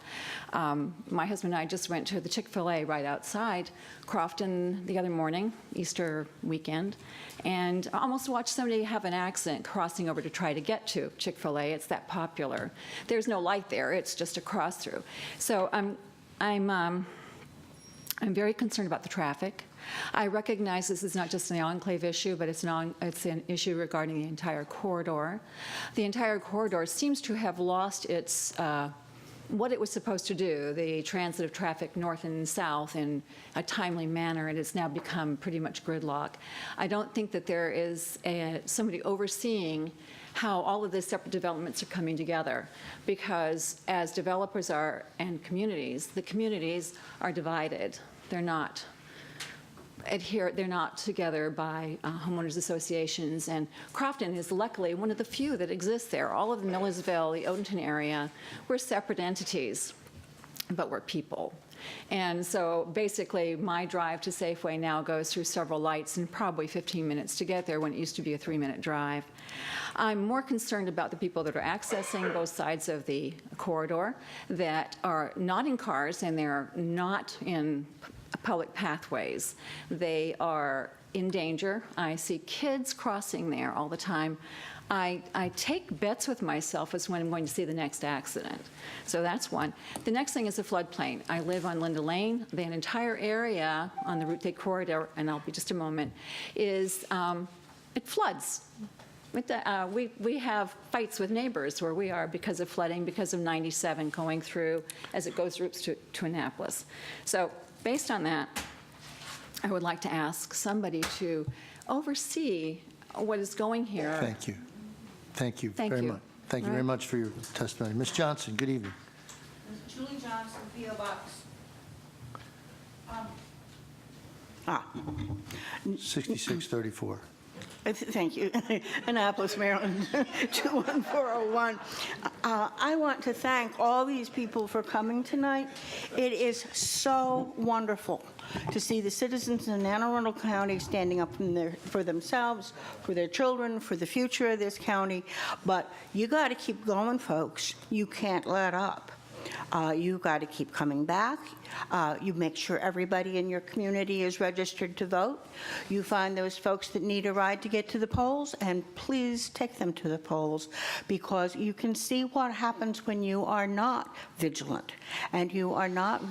My husband and I just went to the Chick-fil-A right outside Crofton the other morning, Easter weekend, and almost watched somebody have an accident crossing over to try to get to Chick-fil-A. It's that popular. There's no light there. It's just a cross-through. So I'm very concerned about the traffic. I recognize this is not just an enclave issue, but it's an issue regarding the entire corridor. The entire corridor seems to have lost its what it was supposed to do, the transit of traffic north and south in a timely manner, and it's now become pretty much gridlock. I don't think that there is somebody overseeing how all of the separate developments are coming together, because as developers are and communities, the communities are divided. They're not together by homeowners associations, and Crofton is luckily one of the few that exists there. All of the Millersville, the Odenton area, we're separate entities, but we're people. And so basically my drive to Safeway now goes through several lights and probably 15 minutes to get there when it used to be a 3-minute drive. I'm more concerned about the people that are accessing both sides of the corridor that are not in cars and they're not in public pathways. They are in danger. I see kids crossing there all the time. I take bets with myself as when I'm going to see the next accident. So that's one. The next thing is the floodplain. I live on Linda Lane. The entire area on the Route 3 corridor, and I'll be just a moment, is it floods. We have fights with neighbors where we are because of flooding, because of 97 going through as it goes routes to Annapolis. So based on that, I would like to ask somebody to oversee what is going here. Thank you. Thank you Thank very you. much. Thank you All very right. much for your testimony. Ms. Johnson, good evening. Julie Johnson, P.O. Box. 6634. Thank you. Annapolis, Maryland, 21401. I want to thank all these people for coming tonight. It is so wonderful to see the citizens in Anne Arundel County standing up for themselves, for their children, for the future of this county. But you got to keep going, folks. You can't let up. You got to keep coming back. You make sure everybody in your community is registered to vote. You find those folks that need a ride to get to the polls, and please take them to the polls, because you can see what happens when you are not vigilant and you are not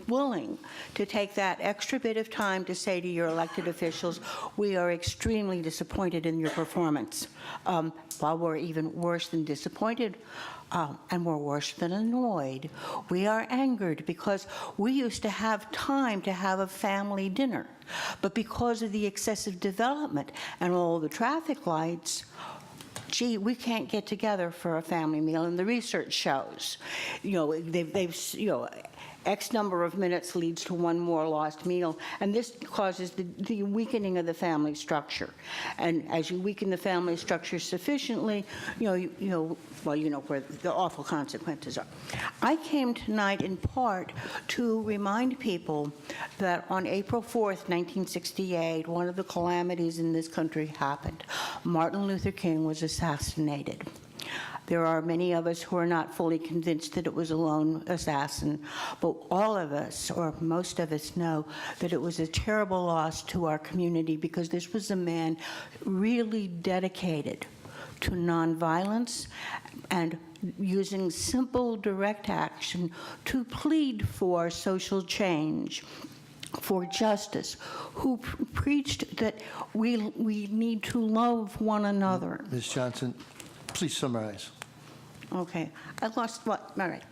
willing to take that extra bit of time to say to your elected officials, we are extremely disappointed in your performance. While we're even worse than disappointed, and we're worse than annoyed. We are angered because we used to have time to have a family dinner. But because of the excessive development and all the traffic lights, gee, we can't get together for a family meal. And the research shows, they've X number of minutes leads to one more lost meal, and this causes the weakening of the family structure. And as you weaken the family structure sufficiently, you know where the awful consequences are. I came tonight in part to remind people that on April 4th, 1968, one of the calamities in this country happened. Martin Luther King was assassinated. There are many of us who are not fully convinced that it was a lone assassin, but all of us, or most of us, know that it was a terrible loss to our community because this was a man really dedicated to nonviolence and using simple, direct action to plead for social change, for justice, who preached that we need to love one another. Ms. Johnson, please summarize. Okay, I lost what? All right.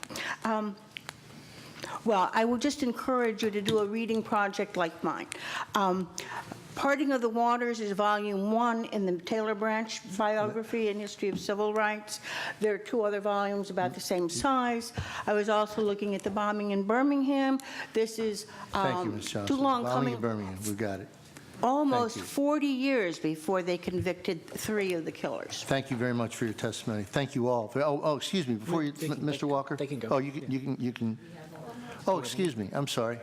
Well, I will just encourage you to do a reading project like mine. Parting of the Waters is volume 1 in the Taylor Branch biography and history of civil rights. There are 2 other volumes about the same size. I was also looking at the bombing in Birmingham. This is Thank you, Ms. Johnson. too long Bombing coming. in Birmingham, we've got it. Almost 40 years before they convicted 3 of the killers. Thank you very much for your testimony. Thank you all. Excuse me, before you, Mr. Walker? They can go. Oh, you can. Oh, excuse me, I'm sorry.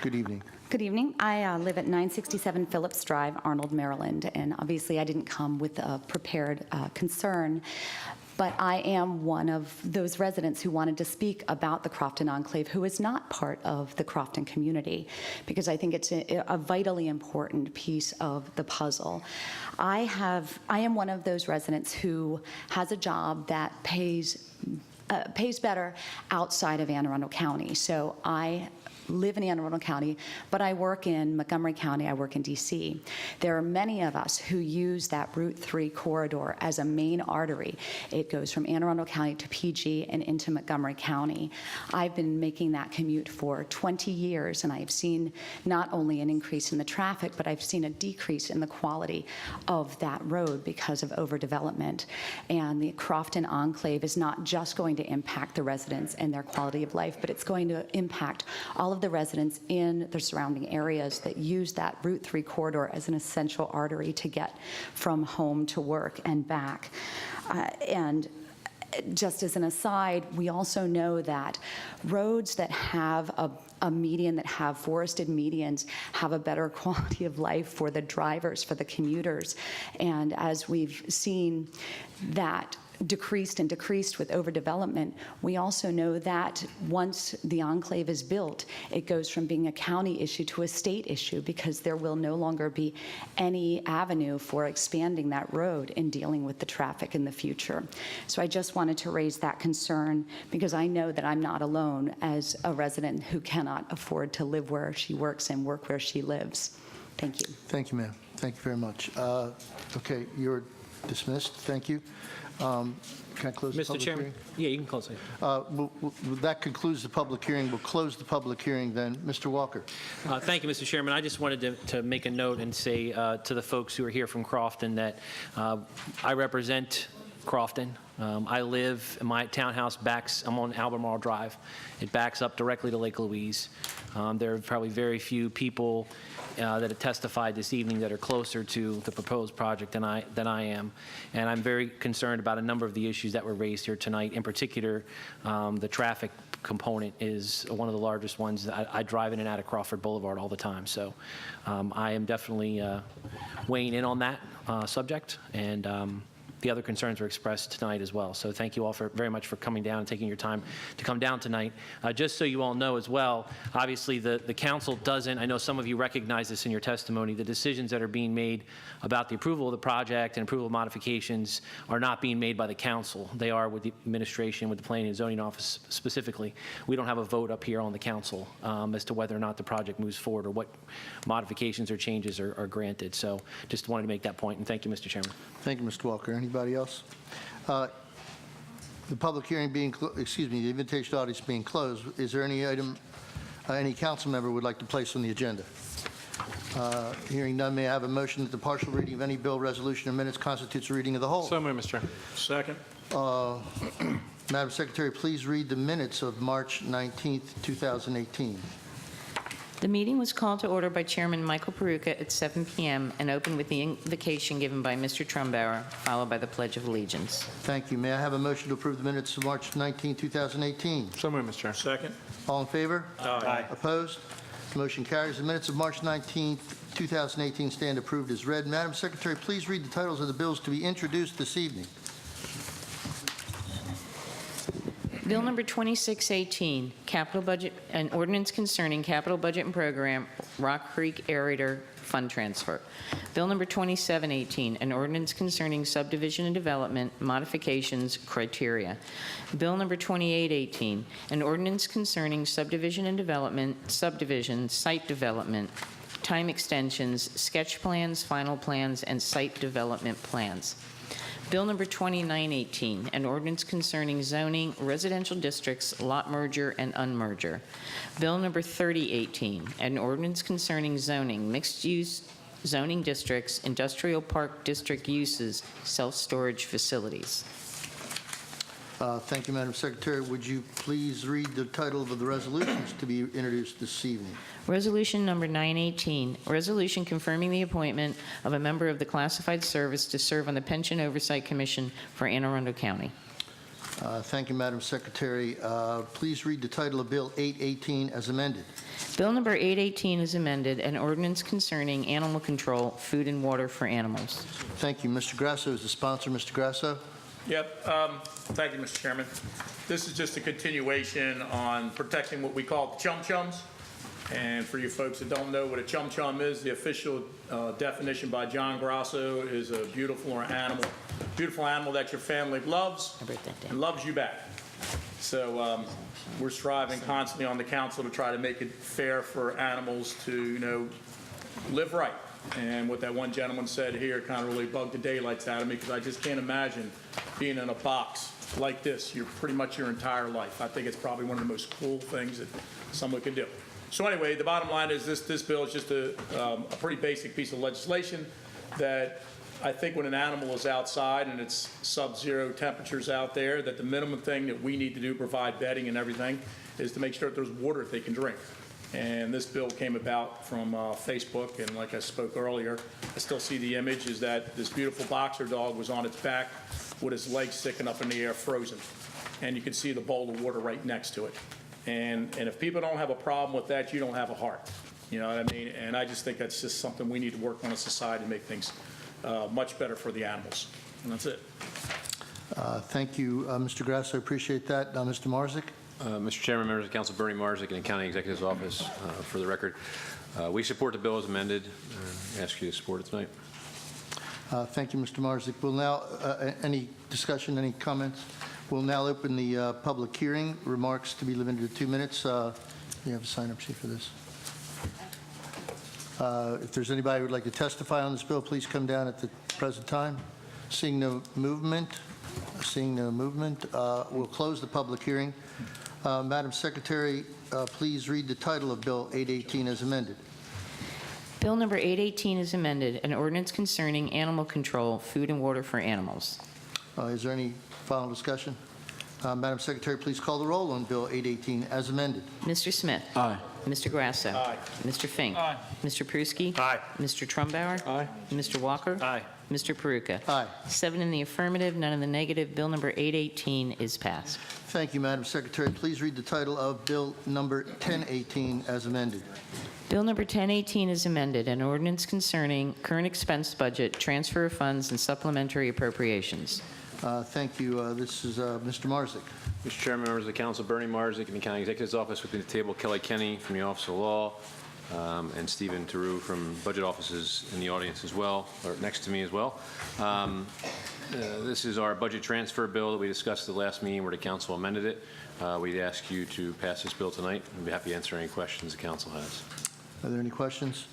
Good evening. Good evening. I live at 967 Phillips Drive, Arnold, Maryland, and obviously I didn't come with a prepared concern, but I am one of those residents who wanted to speak about the Crofton Enclave who is not part of the Crofton community, because I think it's a vitally important piece of the puzzle. I am one of those residents who has a job that pays better outside of Anne Arundel County. So I live in Anne Arundel County, but I work in Montgomery County, I work in DC. There are many of us who use that Route 3 corridor as a main artery. It goes from Anne Arundel County to PG and into Montgomery County. I've been making that commute for 20 years, and I've seen not only an increase in the traffic, but I've seen a decrease in the quality of that road because of overdevelopment. And the Crofton Enclave is not just going to impact the residents and their quality of life, but it's going to impact all of the residents in the surrounding areas that use that Route 3 corridor as an essential artery to get from home to work and back. And just as an aside, we also know that roads that have a median, that have forested medians, have a better quality of life for the drivers, for the commuters. And as we've seen that decreased with overdevelopment, we also know that once the enclave is built, it goes from being a county issue to a state issue, because there will no longer be any avenue for expanding that road in dealing with the traffic in the future. So I just wanted to raise that concern, because I know that I'm not alone as a resident who cannot afford to live where she works and work where she lives. Thank you. Thank you, ma'am. Thank you very much. Okay, you're dismissed. Thank you. Can I close the public hearing? Yeah, you can close it. That concludes the public hearing. We'll close the public hearing then. Mr. Walker. Thank you, Mr. Chairman. I just wanted to make a note and say to the folks who are here from Crofton that I represent Crofton. I live, my townhouse backs, I'm on Albemarle Drive. It backs up directly to Lake Louise. There are probably very few people that have testified this evening that are closer to the proposed project than I am. And I'm very concerned about a number of the issues that were raised here tonight. In particular, the traffic component is one of the largest ones. I drive in and out of Crawford Boulevard all the time. So I am definitely weighing in on that subject. And the other concerns were expressed tonight as well. So thank you all very much for coming down and taking your time to come down tonight. Just so you all know as well, obviously the council doesn't, I know some of you recognize this in your testimony, the decisions that are being made about the approval of the project and approval of modifications are not being made by the council. They are with the administration, with the Planning and Zoning Office specifically. We don't have a vote up here on the council as to whether or not the project moves forward or what modifications or changes are granted. So just wanted to make that point, and thank you, Mr. Chairman. Thank you, Mr. Walker. Anybody else? The public hearing being, the invitation audience being closed, is there any item any council member would like to place on the agenda? Hearing none, may I have a motion that the partial reading of any bill, resolution, or minutes constitutes a reading of the whole? So moved, Mr. Chairman. Second. Madam Secretary, please read the minutes of March 19th, 2018. The meeting was called to order by Chairman Michael Peruka at 7 p.m. and opened with the invocation given by Mr. Trumbauer, followed by the Pledge of Allegiance. Thank you. May I have a motion to approve the minutes of March 19, 2018? So moved, Mr. Chair. Second. All in favor? Aye. Opposed? The motion carries. The minutes of March 19, 2018 stand approved as read. Madam Secretary, please read the titles of the bills to be introduced this evening. Bill number 2618, capital budget, an ordinance concerning capital budget and program, Rock Creek Aerator Fund Transfer. Bill number 2718, an ordinance concerning subdivision and development, modifications, criteria. Bill number 2818, an ordinance concerning subdivision and development, subdivision, site development, time extensions, sketch plans, final plans, and site development plans. Bill number 2918, an ordinance concerning zoning, residential districts, lot merger, and unmerger. Bill number 3018, an ordinance concerning zoning, mixed-use zoning districts, industrial park district uses, self-storage facilities. Thank you, Madam Secretary. Would you please read the title of the resolutions to be introduced this evening? Resolution number 918, a resolution confirming the appointment of a member of the classified service to serve on the Pension Oversight Commission for Anne Arundel County. Thank you, Madam Secretary. Please read the title of Bill 818 as amended. Bill number 818 is amended, an ordinance concerning animal control, food and water for animals. Thank you. Mr. Grasso is the sponsor. Mr. Grasso? Yep. Thank you, Mr. Chairman. This is just a continuation on protecting what we call chum-chums. And for you folks that don't know what a chum-chum is, the official definition by John Grasso is a beautiful animal that your family loves and loves you back. So we're striving constantly on the council to try to make it fair for animals to, live right. And what that one gentleman said here kind of really bugged the daylights out of me, because I just can't imagine being in a box like this pretty much your entire life. I think it's probably one of the most cruel things that someone could do. So anyway, the bottom line is this bill is just a pretty basic piece of legislation that I think when an animal is outside and it's sub-zero temperatures out there, that the minimum thing that we need to do, provide bedding and everything, is to make sure that there's water that they can drink. And this bill came about from Facebook, and like I spoke earlier, I still see the image, is that this beautiful boxer dog was on its back with his legs sticking up in the air, frozen. And you can see the bowl of water right next to it. And if people don't have a problem with that, you don't have a heart. You know what I mean? And I just think that's just something we need to work on as a society to make things much better for the animals. And that's it. Thank you, Mr. Grasso. Appreciate that. Mr. Marzick? Mr. Chairman, members of the council, Bernie Marzick in the County Executive's Office. For the record, we support the bill as amended. Ask you to support it tonight. Thank you, Mr. Marzick. We'll now, any discussion, any comments? We'll now open the public hearing. Remarks to be limited to 2 minutes. We have a sign-up sheet for this. If there's anybody who would like to testify on this bill, please come down at the present time. Seeing no movement, we'll close the public hearing. Madam Secretary, please read the title of Bill 818 as amended. Bill number 818 is amended, an ordinance concerning animal control, food and water for animals. Is there any final discussion? Madam Secretary, please call the roll on Bill 818 as amended. Mr. Smith? Aye. Mr. Grasso? Aye. Mr. Fink? Aye. Mr. Pruski? Aye. Mr. Trumbauer? Aye. Mr. Walker? Aye. Mr. Peruka? Aye. 7 in the affirmative, none in the negative. Bill number 818 is passed. Thank you, Madam Secretary. Please read the title of Bill number 1018 as amended. Bill number 1018 is amended, an ordinance concerning current expense budget, transfer of funds, and supplementary appropriations. Thank you. This is Mr. Marzick. Mr. Chairman, members of the council, Bernie Marzick in the County Executive's Office. With me at the table, Kelly Kenny from the Office of Law, and Stephen Theroux from Budget Offices in the audience as well, or next to me as well. This is our budget transfer bill that we discussed at the last meeting where the council amended it. We'd ask you to pass this bill tonight. I'd be happy to answer any questions the council has. Are there any questions?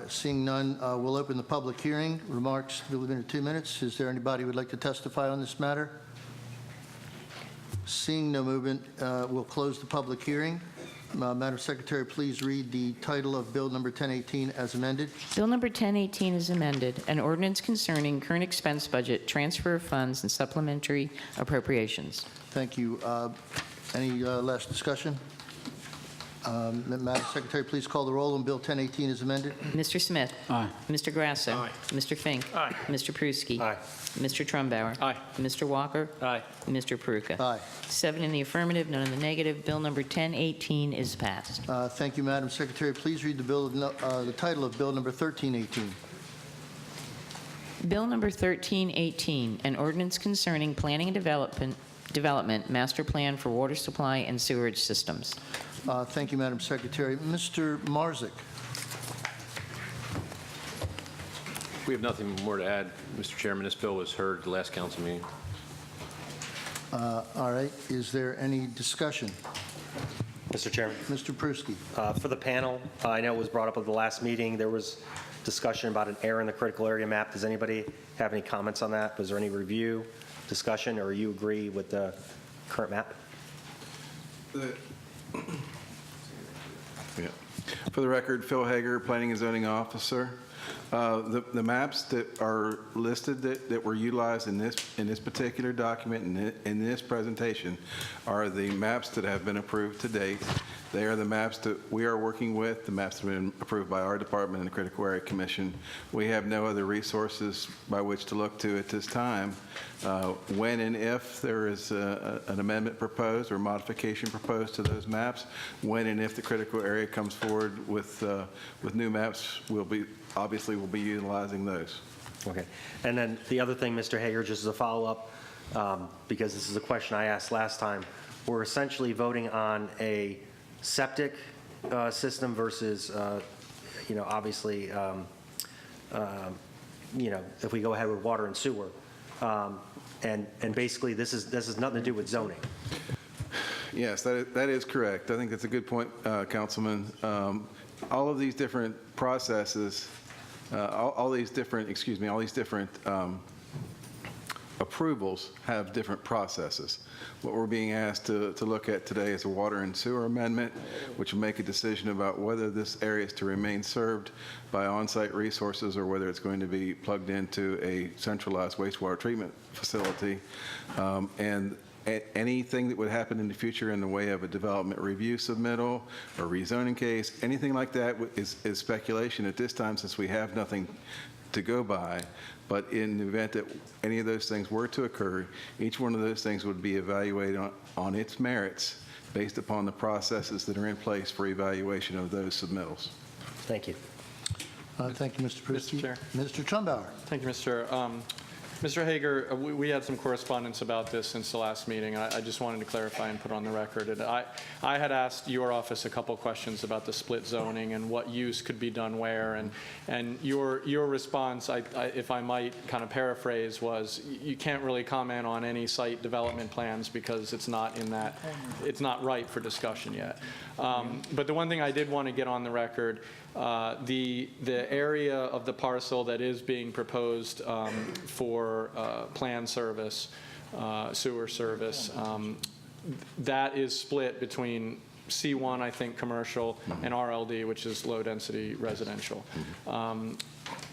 Seeing none, we'll open the public hearing. Remarks to be limited to 2 minutes. Is there anybody who would like to testify on this matter? Seeing no movement, we'll close the public hearing. Madam Secretary, please read the title of Bill Number 1018 as amended. Bill number 1018 is amended, an ordinance concerning current expense budget, transfer of funds, and supplementary appropriations. Thank you. Any last discussion? Madam Secretary, please call the roll on Bill 1018 as amended. Mr. Smith? Aye. Mr. Grasso? Aye. Mr. Fink? Aye. Mr. Pruski? Aye. Mr. Trumbauer? Aye. Mr. Walker? Aye. Mr. Peruka? Aye. 7 in the affirmative, none in the negative. Bill number 1018 is passed. Thank you, Madam Secretary. Please read the title of Bill Number 1318. Bill number 1318, an ordinance concerning planning and development master plan for water supply and sewerage systems. Thank you, Madam Secretary. Mr. Marzick. We have nothing more to add, Mr. Chairman. This bill was heard at the last council meeting. All right. Is there any discussion? Mr. Chairman. Mr. Pruski. For the panel, I know it was brought up at the last meeting. There was discussion about an error in the critical area map. Does anybody have any comments on that? Was there any review, discussion, or you agree with the current map? Yeah. For the record, Phil Hager, Planning and Zoning Officer. The maps that are listed that were utilized in this particular document and in this presentation are the maps that have been approved to date. They are the maps that we are working with, the maps that have been approved by our department and the Critical Area Commission. We have no other resources by which to look to at this time. When and if there is an amendment proposed or modification proposed to those maps, when and if the critical area comes forward with new maps, we'll be utilizing those. Okay. And then the other thing, Mr. Hager, just as a follow-up, because this is a question I asked last time, we're essentially voting on a septic system versus, obviously, if we go ahead with water and sewer. And basically, this has nothing to do with zoning. Yes, that is correct. I think that's a good point, Councilman. All of these different processes, all these different approvals have different processes. What we're being asked to look at today is a water and sewer amendment, which will make a decision about whether this area is to remain served by on-site resources or whether it's going to be plugged into a centralized wastewater treatment facility. And anything that would happen in the future in the way of a development review submittal or rezoning case, anything like that is speculation at this time since we have nothing to go by. But in the event that any of those things were to occur, each one of those things would be evaluated on its merits based upon the processes that are in place for evaluation of those submittals. Thank you. Thank you, Mr. Pruski. Mr. Chair. Mr. Trumbauer. Thank you, Mr. Chair. Mr. Hager, we had some correspondence about this since the last meeting. I just wanted to clarify and put on the record. And I had asked your office a couple questions about the split zoning and what use could be done where. And your response, if I might kind of paraphrase, was you can't really comment on any site development plans because it's not right for discussion yet. But the one thing I did want to get on the record, the area of the parcel that is being proposed for plan service, sewer service, that is split between C1, I think, commercial, and RLD, which is low-density residential.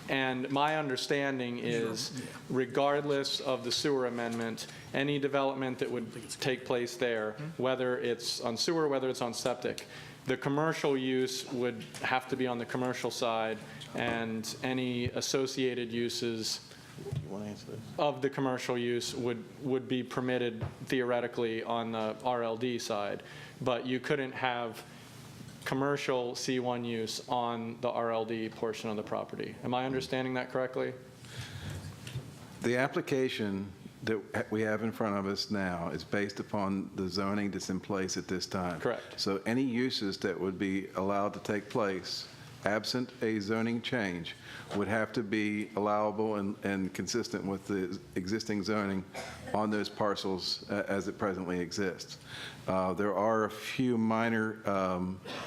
And my understanding is, regardless of the sewer amendment, any development that would take place there, whether it's on sewer, whether it's on septic, the commercial use would have to be on the commercial side, and any associated uses of the commercial use would be permitted theoretically on the RLD side, but you couldn't have commercial C1 use on the RLD portion of the property. Am I understanding that correctly? The application that we have in front of us now is based upon the zoning that's in place at this time. Correct. So any uses that would be allowed to take place, absent a zoning change, would have to be allowable and consistent with the existing zoning on those parcels as it presently exists. There are a few minor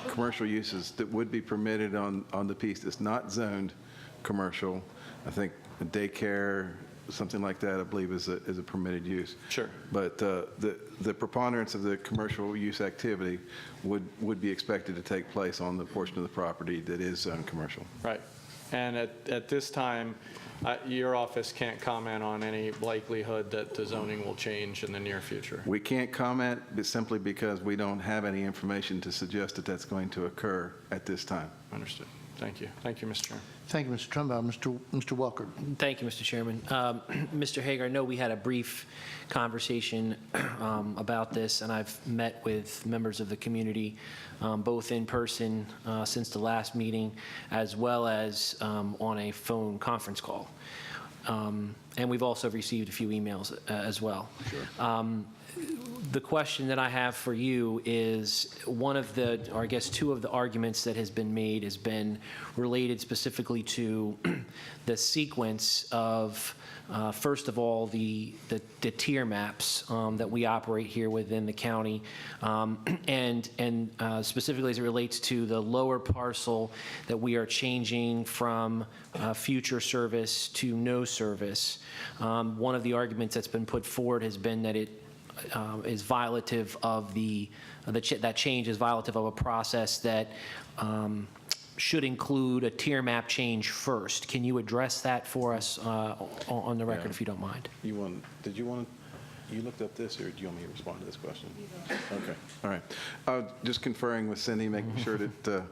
commercial uses that would be permitted on the piece that's not zoned commercial. I think daycare, something like that, I believe, is a permitted use. Sure. But the preponderance of the commercial use activity would be expected to take place on the portion of the property that is zone commercial. Right. And at this time, your office can't comment on any likelihood that the zoning will change in the near future? We can't comment simply because we don't have any information to suggest that that's going to occur at this time. Understood. Thank you. Thank you, Mr. Chairman. Thank you, Mr. Trumbaugh. Mr. Walker. Thank you, Mr. Chairman. Mr. Hager, I know we had a brief conversation about this, and I've met with members of the community, both in person since the last meeting, as well as on a phone conference call. And we've also received a few emails as well. Sure. The question that I have for you is one of the, or I guess two of the arguments that has been made has been related specifically to the sequence of, first of all, the tier maps that we operate here within the county, and specifically as it relates to the lower parcel that we are changing from future service to no service. One of the arguments that's been put forward has been that it is violative of that change is violative of a process that should include a tier map change first. Can you address that for us on the record, if you don't mind? You looked up this, or do you want me to respond to this question? Okay, all right. Just conferring with Cindy, making sure that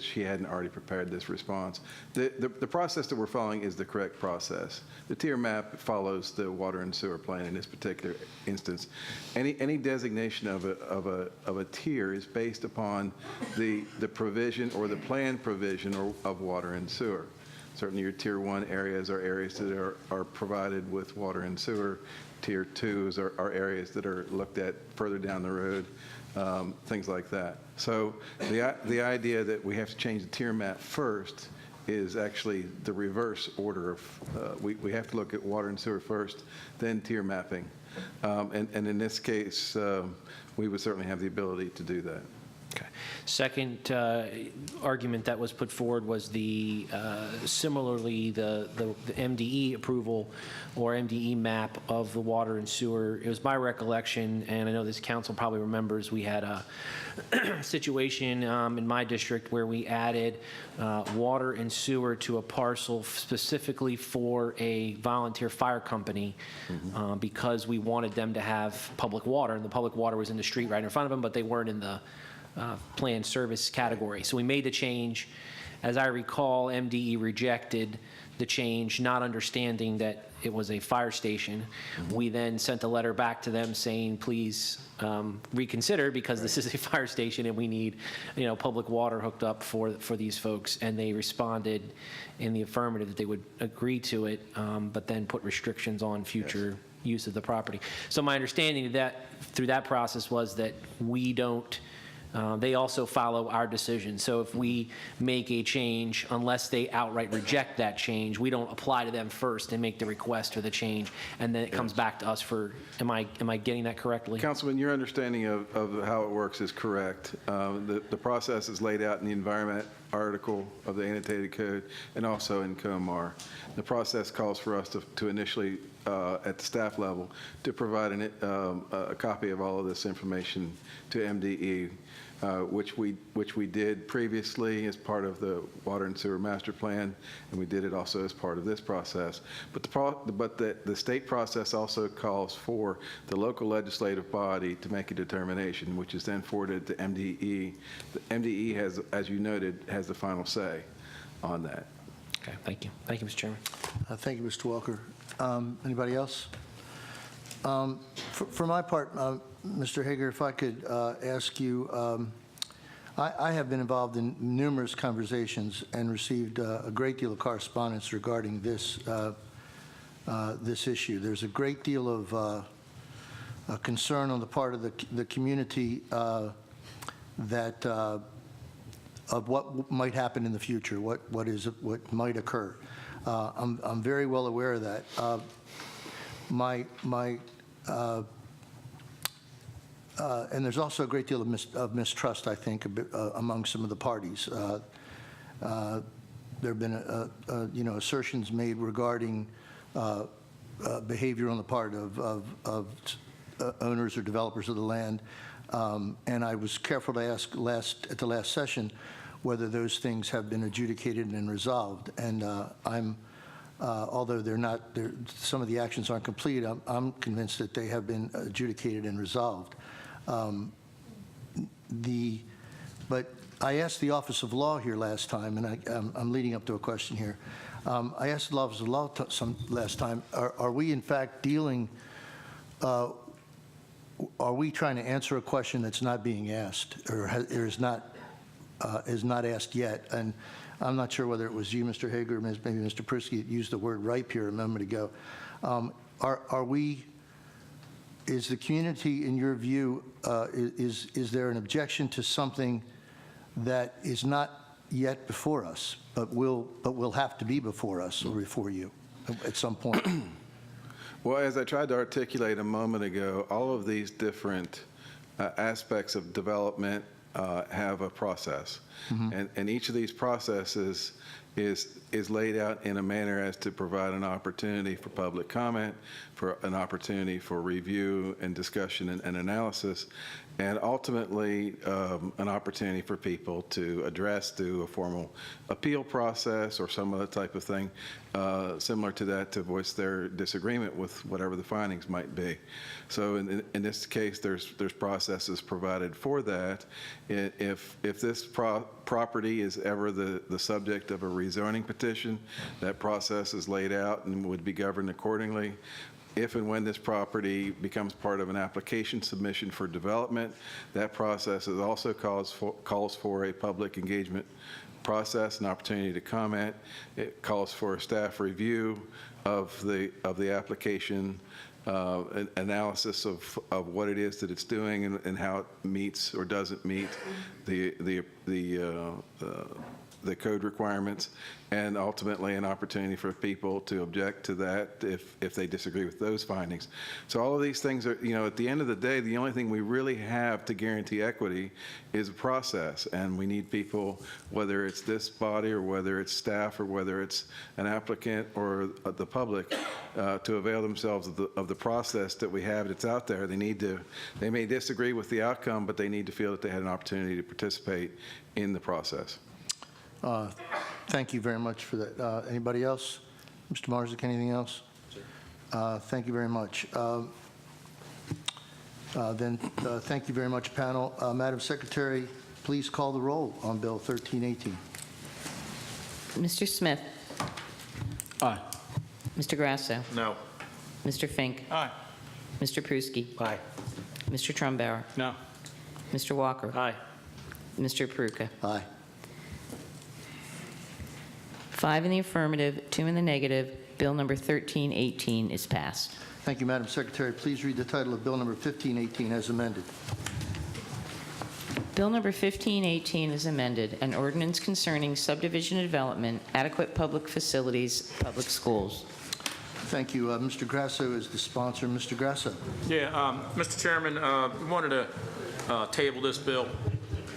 she hadn't already prepared this response. The process that we're following is the correct process. The tier map follows the water and sewer plan in this particular instance. Any designation of a tier is based upon the provision or the plan provision of water and sewer. Certainly your tier 1 areas are areas that are provided with water and sewer. Tier 2s are areas that are looked at further down the road. Things like that. So the idea that we have to change the tier map first is actually the reverse order of, we have to look at water and sewer first, then tier mapping. And in this case, we would certainly have the ability to do that. Okay. Second argument that was put forward was similarly the MDE approval or MDE map of the water and sewer. It was my recollection, and I know this council probably remembers, we had a situation in my district where we added water and sewer to a parcel specifically for a volunteer fire company because we wanted them to have public water, and the public water was in the street right in front of them, but they weren't in the planned service category. So we made the change. As I recall, MDE rejected the change, not understanding that it was a fire station. We then sent a letter back to them saying, please reconsider, because this is a fire station and we need, public water hooked up for these folks. And they responded in the affirmative that they would agree to it, but then put restrictions on future use of the property. So my understanding of that through that process was that we don't, they also follow our decision. So if we make a change, unless they outright reject that change, we don't apply to them first and make the request for the change, and then it comes back to us for, am I getting that correctly? Councilman, your understanding of how it works is correct. The process is laid out in the environment article of the annotated code and also in COMAR. The process calls for us to initially, at the staff level, to provide a copy of all of this information to MDE, which we did previously as part of the water and sewer master plan, and we did it also as part of this process. But the state process also calls for the local legislative body to make a determination, which is then forwarded to MDE. The MDE has, as you noted, has the final say on that. Okay, thank you. Thank you, Mr. Chairman. Thank you, Mr. Walker. Anybody else? For my part, Mr. Hager, if I could ask you, I have been involved in numerous conversations and received a great deal of correspondence regarding this issue. There's a great deal of concern on the part of the community that of what might happen in the future, what might occur. I'm very well aware of that. And there's also a great deal of mistrust, I think, among some of the parties. there have been, assertions made regarding behavior on the part of owners or developers of the land. And I was careful to ask at the last session whether those things have been adjudicated and resolved. And although some of the actions aren't complete, I'm convinced that they have been adjudicated and resolved. But I asked the Office of Law here last time, and I'm leading up to a question here. I asked the Office of Law last time, are we in fact dealing, are we trying to answer a question that's not being asked or is not asked yet? And I'm not sure whether it was you, Mr. Hager, or maybe Mr. Prisky that used the word ripe here a moment ago. Is the community, in your view, is there an objection to something that is not yet before us, but will have to be before us or before you at some point? Well, as I tried to articulate a moment ago, all of these different aspects of development have a process. And each of these processes is laid out in a manner as to provide an opportunity for public comment, for an opportunity for review and discussion and analysis, and ultimately an opportunity for people to address through a formal appeal process or some other type of thing similar to that, to voice their disagreement with whatever the findings might be. So in this case, there's processes provided for that. If this property is ever the subject of a rezoning petition, that process is laid out and would be governed accordingly. If and when this property becomes part of an application submission for development, that process is also calls for a public engagement process, an opportunity to comment. It calls for a staff review of the application, analysis of what it is that it's doing and how it meets or doesn't meet the code requirements, and ultimately an opportunity for people to object to that if they disagree with those findings. So all of these things are, at the end of the day, the only thing we really have to guarantee equity is a process, and we need people, whether it's this body or whether it's staff or whether it's an applicant or the public, to avail themselves of the process that we have that's out there. They may disagree with the outcome, but they need to feel that they had an opportunity to participate in the process. Thank you very much for that. Anybody else? Mr. Marzick, anything else? Thank you very much. Thank you very much, panel. Madam Secretary, please call the roll on Bill 1318. Mr. Smith? Aye. Mr. Grasso? No. Mr. Fink? Aye. Mr. Pruski? Aye. Mr. Trumbauer? No. Mr. Walker? Aye. Mr. Peruka? Aye. 5 in the affirmative, 2 in the negative. Bill number 1318 is passed. Thank you, Madam Secretary. Please read the title of Bill number 1518 as amended. Bill number 1518 is amended, an ordinance concerning subdivision development, adequate public facilities, public schools. Thank you. Mr. Grasso is the sponsor. Mr. Grasso. Yeah, Mr. Chairman, we wanted to table this bill.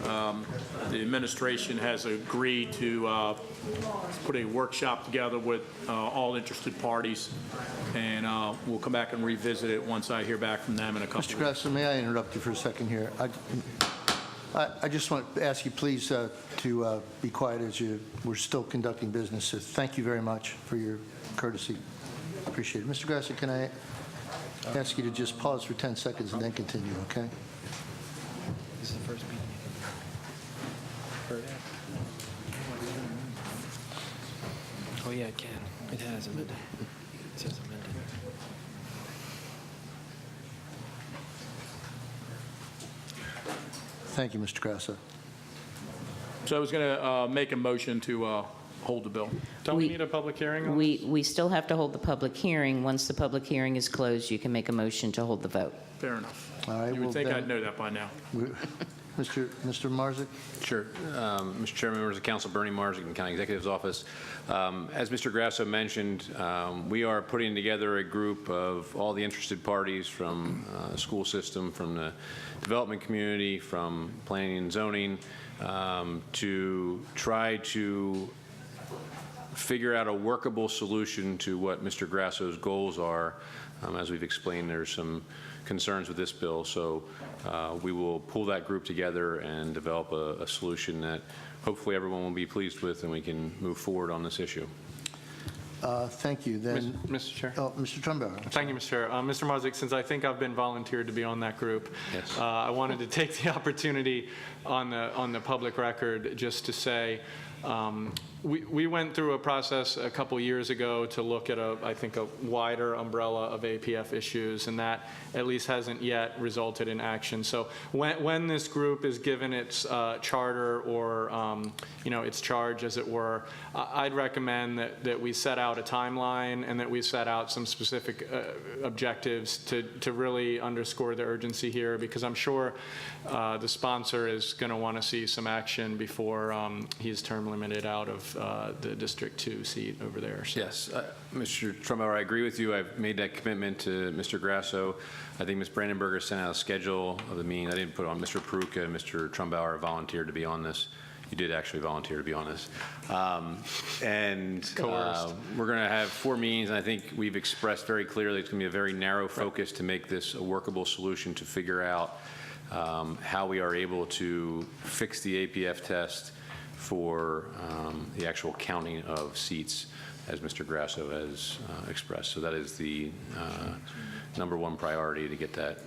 The administration has agreed to put a workshop together with all interested parties, and we'll come back and revisit it once I hear back from them in a couple Mr. Grasso, may I interrupt you for a second here? I just want to ask you please to be quiet as we're still conducting business. So thank you very much for your courtesy. Appreciate it. Mr. Grasso, can I ask you to just pause for 10 seconds and then continue, okay? This is the first meeting. Oh, yeah, it can. It has amended. It says amended. Thank you, Mr. Grasso. So I was going to make a motion to hold the bill. Don't we need a public hearing on this? We still have to hold the public hearing. Once the public hearing is closed, you can make a motion to hold the vote. Fair enough. All right, You well, would think then- I'd know that by now. Mr. Marzick? Sure. Mr. Chairman, members of council, Bernie Marzick in County Executive's office. As Mr. Grasso mentioned, we are putting together a group of all the interested parties from the school system, from the development community, from planning and zoning, to try to figure out a workable solution to what Mr. Grasso's goals are. As we've explained, there's some concerns with this bill, so we will pull that group together and develop a solution that hopefully everyone will be pleased with, and we can move forward on this issue. Thank you. Then, Mr. Chair. Oh, Mr. Trumbauer. Thank you, Mr. Chair. Mr. Marzick, since I think I've been volunteered to be on that group, yes. I wanted to take the opportunity on the public record just to say we went through a process a couple years ago to look at I think a wider umbrella of APF issues, and that at least hasn't yet resulted in action. So when this group is given its charter or its charge, as it were, I'd recommend that we set out a timeline and that we set out some specific objectives to really underscore the urgency here, because I'm sure the sponsor is going to want to see some action before he's term limited out of the District 2 seat over there. So. Yes, Mr. Trumbauer, I agree with you. I've made that commitment to Mr. Grasso. I think Ms. Brandenberger sent out a schedule of the meeting. I didn't put on Mr. Peruka and Mr. Trumbauer volunteered to be on this. You did actually volunteer to be on this. We're going to have 4 meetings, and I think we've expressed very clearly it's going to be a very narrow focus to make this a workable solution to figure out how we are able to fix the APF test for the actual counting of seats, as Mr. Grasso has expressed. So that is the #1 priority, to get that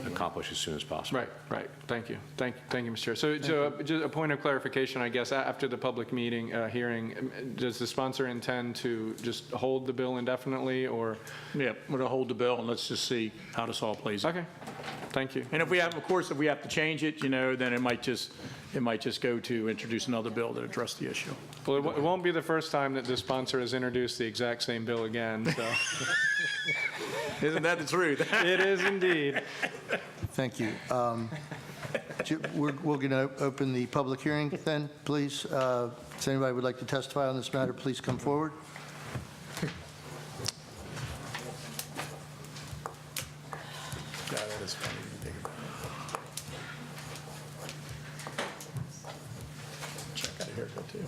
accomplished as soon as possible. Right. Thank you, Mr. Chair. So just a point of clarification, I guess, after the public meeting hearing, does the sponsor intend to just hold the bill indefinitely, or? Yeah, we're going to hold the bill, and let's just see how this all plays out. Okay, thank you. And if we have to change it, then it might just go to introduce another bill that address the issue. Well, it won't be the first time that the sponsor has introduced the exact same bill again, so. Isn't that the truth? It is indeed. Thank you. We're going to open the public hearing then, please. If anybody would like to testify on this matter, please come forward. That is funny. Check out a haircut too.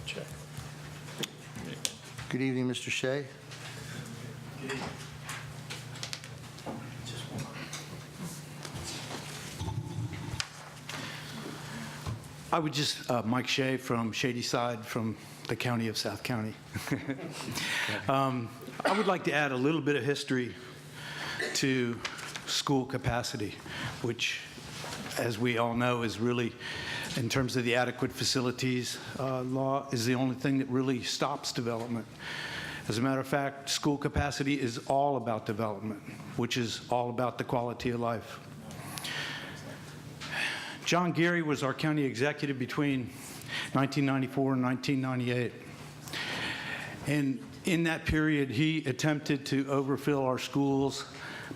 Check. Good evening, Mr. Shea. I would just, Mike Shea from Shady Side from the county of South County. I would like to add a little bit of history to school capacity, which, as we all know, is really, in terms of the adequate facilities law, is the only thing that really stops development. As a matter of fact, school capacity is all about development, which is all about the quality of life. John Geary was our county executive between 1994 and 1998. And in that period, he attempted to overfill our schools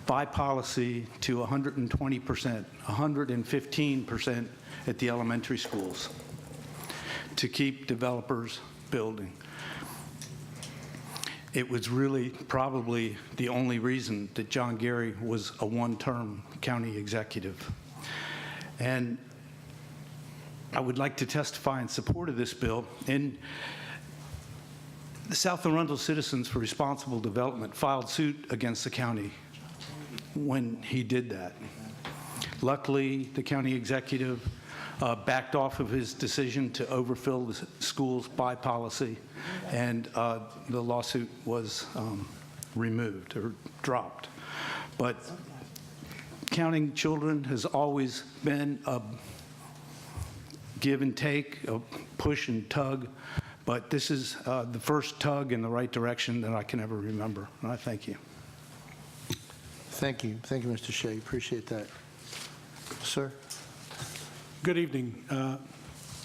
by policy to 120%, 115% at the elementary schools, to keep developers building. It was really probably the only reason that John Geary was a one-term county executive. And I would like to testify in support of this bill. And the South Arundel Citizens for Responsible Development filed suit against the county when he did that. Luckily, the county executive backed off of his decision to overfill the schools by policy, and the lawsuit was removed or dropped. But counting children has always been a give and take, a push and tug, but this is the first tug in the right direction that I can ever remember, and I thank you. Thank you. Thank you, Mr. Shea. Appreciate that. Sir? Good evening.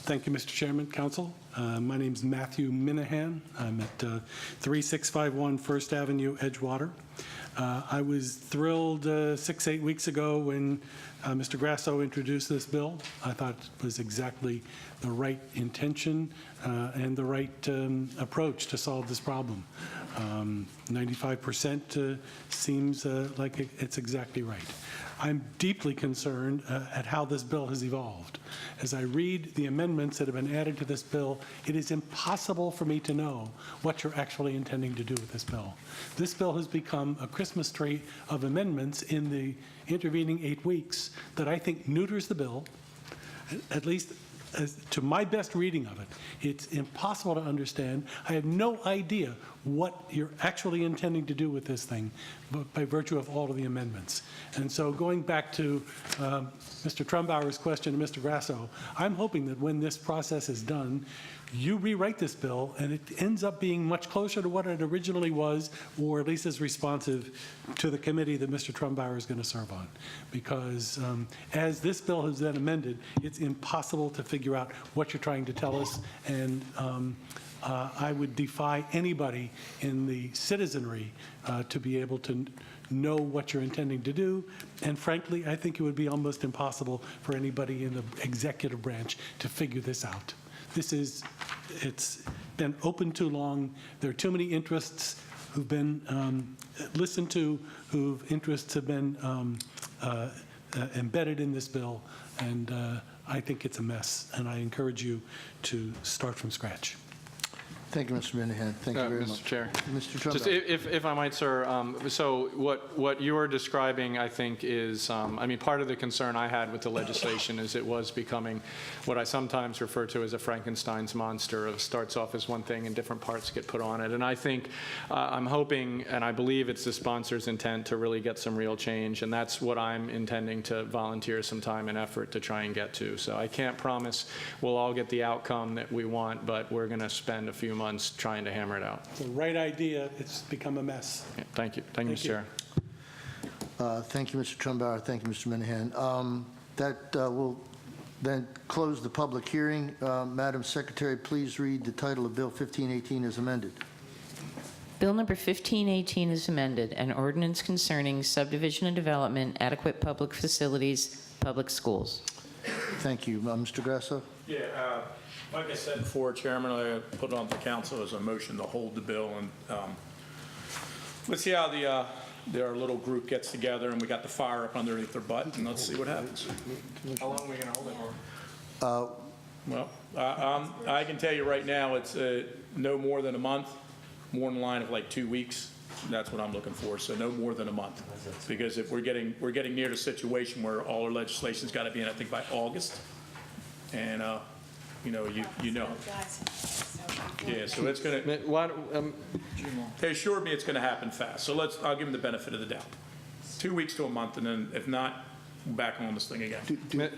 Thank you, Mr. Chairman, Council. My name's Matthew Minahan. I'm at 3651 First Avenue, Edgewater. I was thrilled 6-8 weeks ago when Mr. Grasso introduced this bill. I thought it was exactly the right intention and the right approach to solve this problem. 95% seems like it's exactly right. I'm deeply concerned at how this bill has evolved. As I read the amendments that have been added to this bill, it is impossible for me to know what you're actually intending to do with this bill. This bill has become a Christmas tree of amendments in the intervening 8 weeks that I think neuters the bill, at least to my best reading of it. It's impossible to understand. I have no idea what you're actually intending to do with this thing by virtue of all of the amendments. And so going back to Mr. Trumbauer's question to Mr. Grasso, I'm hoping that when this process is done, you rewrite this bill and it ends up being much closer to what it originally was, or at least as responsive to the committee that Mr. Trumbauer is going to serve on. Because as this bill has been amended, it's impossible to figure out what you're trying to tell us, and I would defy anybody in the citizenry to be able to know what you're intending to do. And frankly, I think it would be almost impossible for anybody in the executive branch to figure this out. It's been open too long. There are too many interests who've been listened to, whose interests have been embedded in this bill, and I think it's a mess, and I encourage you to start from scratch. Thank you, Mr. Minahan. Thank you very much. Mr. Chair. Mr. Trump. Just if I might, sir, so what you're describing, I think, is, I mean, part of the concern I had with the legislation is it was becoming what I sometimes refer to as a Frankenstein's monster. It starts off as one thing and different parts get put on it. And I think, I'm hoping, and I believe it's the sponsor's intent to really get some real change, and that's what I'm intending to volunteer some time and effort to try and get to. So I can't promise we'll all get the outcome that we want, but we're going to spend a few months trying to hammer it out. It's the right idea. It's become a mess. Yeah, thank you. Thank you, Mr. Chair. Thank you, Mr. Trumbauer. Thank you, Mr. Minahan. That will then close the public hearing. Madam Secretary, please read the title of Bill 1518 as amended. Bill number 1518 is amended, an ordinance concerning subdivision and development, adequate public facilities, public schools. Thank you. Mr. Grasso? Yeah, like I said before, Chairman, I put it on the council as a motion to hold the bill, and let's see how our little group gets together, and we got the fire up underneath their butt, and let's see what happens. How long are we going to hold it for? Well, I can tell you right now, it's no more than a month, more in the line of like 2 weeks. That's what I'm looking for, so no more than a month. Because if we're getting near the situation where all our legislation's got to be in, I think, by August, and you know. Yeah, so it's going to. They assured me it's going to happen fast. So I'll give them the benefit of the doubt. 2 weeks to a month, and then if not, we're back on this thing again.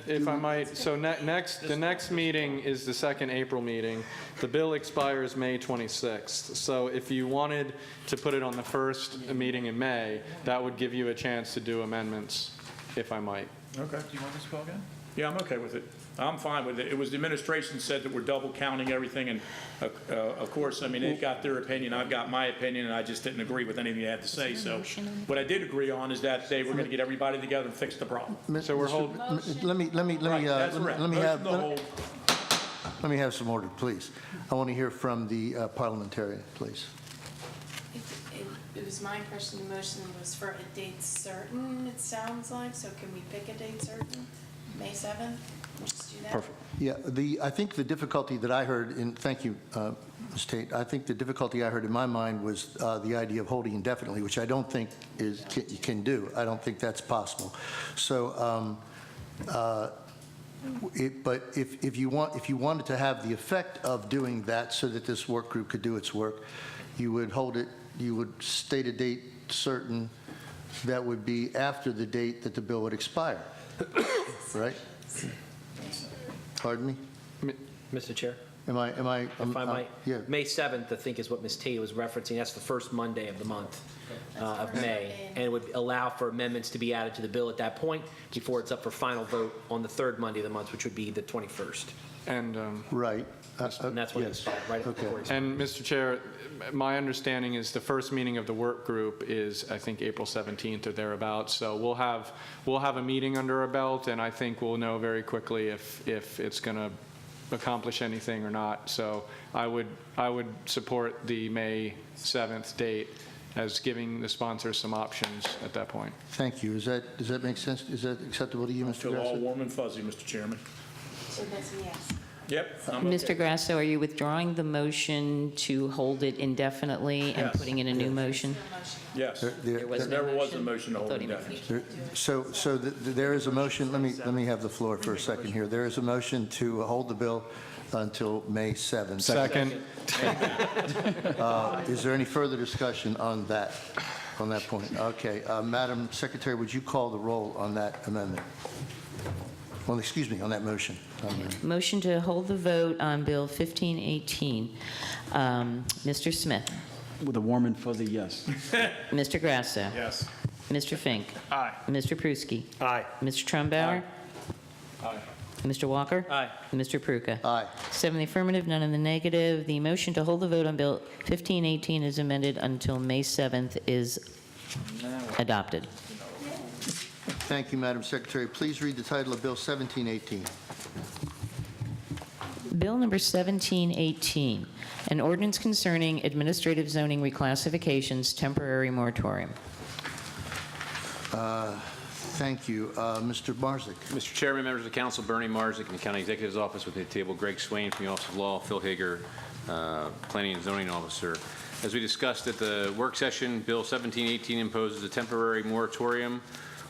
If I might, so the next meeting is the second April meeting. The bill expires May 26th. So if you wanted to put it on the first meeting in May, that would give you a chance to do amendments, if I might. Okay. Do you want this bill again? Yeah, I'm okay with it. I'm fine with it. It was the administration said that we're double counting everything, and of course, I mean, they've got their opinion, I've got my opinion, and I just didn't agree with anything they had to say. So what I did agree on is that they were going to get everybody together and fix the problem. So we're holding. Let me have some order, please. I want to hear from the parliamentarian, please. It was my impression the motion was for a date certain, it sounds like. So can we pick a date certain? May 7th? Just do that? Perfect. Yeah, I think the difficulty that I heard, and thank you, Ms. Tate, I think the difficulty I heard in my mind was the idea of holding indefinitely, which I don't think you can do. I don't think that's possible. So, but if you wanted to have the effect of doing that so that this work group could do its work, you would hold it, you would state a date certain that would be after the date that the bill would expire, right? Pardon me? Mr. Chair? If I might, yeah. May 7th, I think, is what Ms. Tate was referencing. That's the first Monday of the month of May, and it would allow for amendments to be added to the bill at that point before it's up for final vote on the third Monday of the month, which would be the 21st. And right. And that's what yes. it's right before it's And Mr. Chair, my understanding is the first meeting of the work group is, I think, April 17th or thereabouts. So we'll have a meeting under our belt, and I think we'll know very quickly if it's going to accomplish anything or not. So I would support the May 7th date as giving the sponsors some options at that point. Thank you. Does that make sense? Is that acceptable to you, Mr. I feel Grasso? all warm and fuzzy, Mr. Chairman. So that's a yes. Yep. Mr. Grasso, are you withdrawing the motion to hold it indefinitely and Yes. putting in a new motion? Yes. There was no Never was a motion? motion to I hold thought it he down. meant- There is a motion, let me have the floor for a second here. There is a motion to hold the bill until May 7th. Second. Is there any further discussion on that point? Okay. Madam Secretary, would you call the roll on that amendment? Well, excuse me, on that motion. Motion to hold the vote on Bill 1518. Mr. Smith? With a warm and fuzzy yes. Mr. Grasso? Yes. Mr. Fink? Aye. Mr. Pruski? Aye. Mr. Trumbauer? Aye. Mr. Walker? Aye. Mr. Pruka? Aye. 7 in the affirmative, none in the negative. The motion to hold the vote on Bill 1518 is amended until May 7th is adopted. Thank you, Madam Secretary. Please read the title of Bill 1718. Bill number 1718, an ordinance concerning administrative zoning reclassifications, temporary moratorium. Thank you. Mr. Marzick. Mr. Chairman, members of the council, Bernie Marzick in the County Executive's Office. With me at the table, Greg Swain from the Office of Law, Phil Hager, Planning and Zoning Officer. As we discussed at the work session, Bill 1718 imposes a temporary moratorium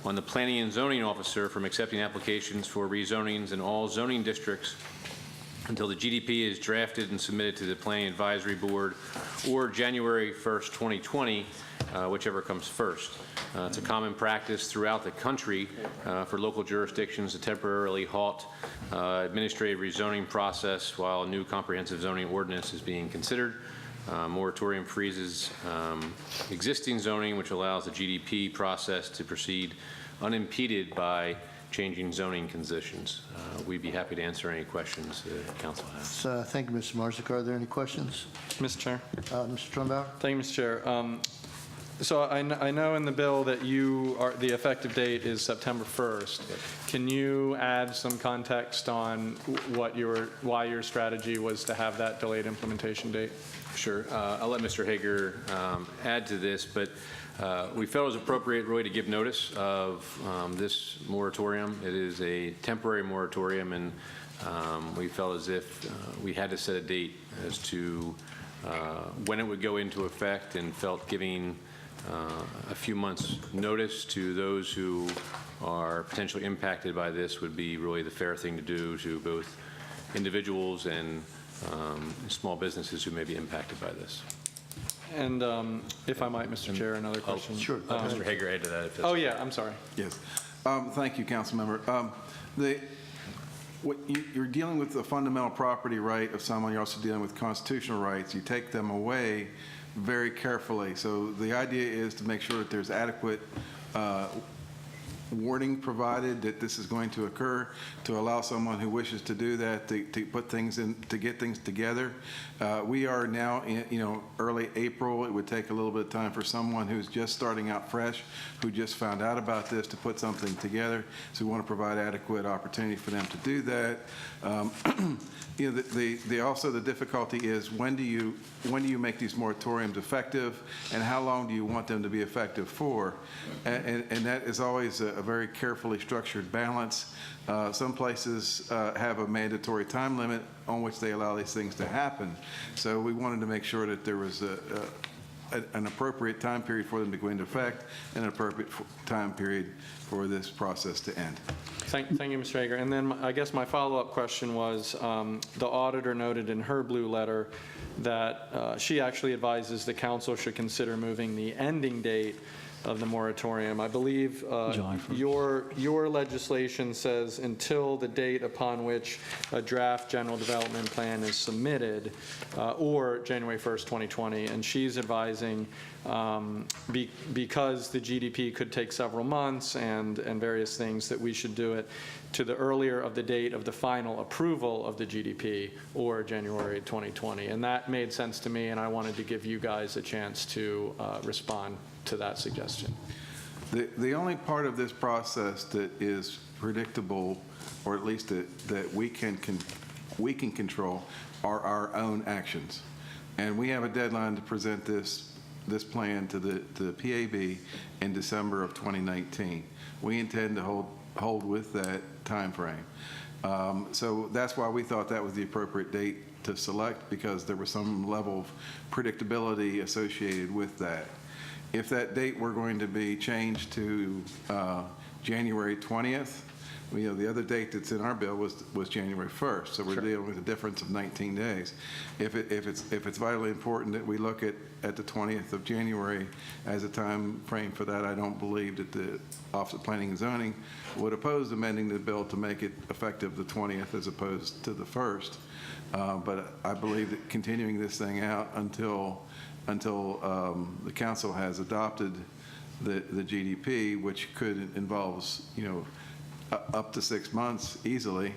on the Planning and Zoning Officer from accepting applications for rezonings in all zoning districts until the GDP is drafted and submitted to the Planning Advisory Board or January 1st, 2020, whichever comes first. It's a common practice throughout the country for local jurisdictions to temporarily halt administrative rezoning process while a new comprehensive zoning ordinance is being considered. Moratorium freezes existing zoning, which allows the GDP process to proceed unimpeded by changing zoning conditions. We'd be happy to answer any questions the council has. Thank you, Mr. Marzick. Are there any questions? Mr. Chair. Mr. Trumbauer? Thank you, Mr. Chair. So I know in the bill that the effective date is September 1st. Can you add some context on why your strategy was to have that delayed implementation date? Sure. I'll let Mr. Hager add to this, but we felt it was appropriate really to give notice of this moratorium. It is a temporary moratorium, and we felt as if we had to set a date as to when it would go into effect, and felt giving a few months notice to those who are potentially impacted by this would be really the fair thing to do to both individuals and small businesses who may be impacted by this. And if I might, Mr. Chair, another question. Sure. Mr. Hager, add to that. If that's Oh, yeah, I'm sorry. Yes. Thank you, Councilmember. You're dealing with the fundamental property right of someone. You're also dealing with constitutional rights. You take them away very carefully. So the idea is to make sure that there's adequate warning provided that this is going to occur, to allow someone who wishes to do that to put things in, to get things together. We are now in early April. It would take a little bit of time for someone who's just starting out fresh, who just found out about this, to put something together. So we want to provide adequate opportunity for them to do that. Also the difficulty is when do you make these moratoriums effective, and how long do you want them to be effective for? And that is always a very carefully structured balance. Some places have a mandatory time limit on which they allow these things to happen. So we wanted to make sure that there was an appropriate time period for them to go into effect and an appropriate time period for this process to end. Thank you, Mr. Hager. And then I guess my follow-up question was, the auditor noted in her blue letter that she actually advises the council should consider moving the ending date of the moratorium. I believe your legislation says until the date upon which a draft general development plan is submitted, or January 1st, 2020. And she's advising, because the GDP could take several months and various things, that we should do it to the earlier of the date of the final approval of the GDP, or January 2020. And that made sense to me, and I wanted to give you guys a chance to respond to that suggestion. The only part of this process that is predictable, or at least that we can control, are our own actions. And we have a deadline to present this plan to the PAB in December of 2019. We intend to hold with that time frame. So that's why we thought that was the appropriate date to select, because there was some level of predictability associated with that. If that date were going to be changed to January 20th, the other date that's in our bill was January 1st, so we're dealing with a difference of 19 days. If it's vitally important that we look at the 20th of January as a time frame for that, I don't believe that the Office of Planning and Zoning would oppose amending the bill to make it effective the 20th as opposed to the 1st. But I believe that continuing this thing out until the council has adopted the GDP, which could involves up to 6 months easily,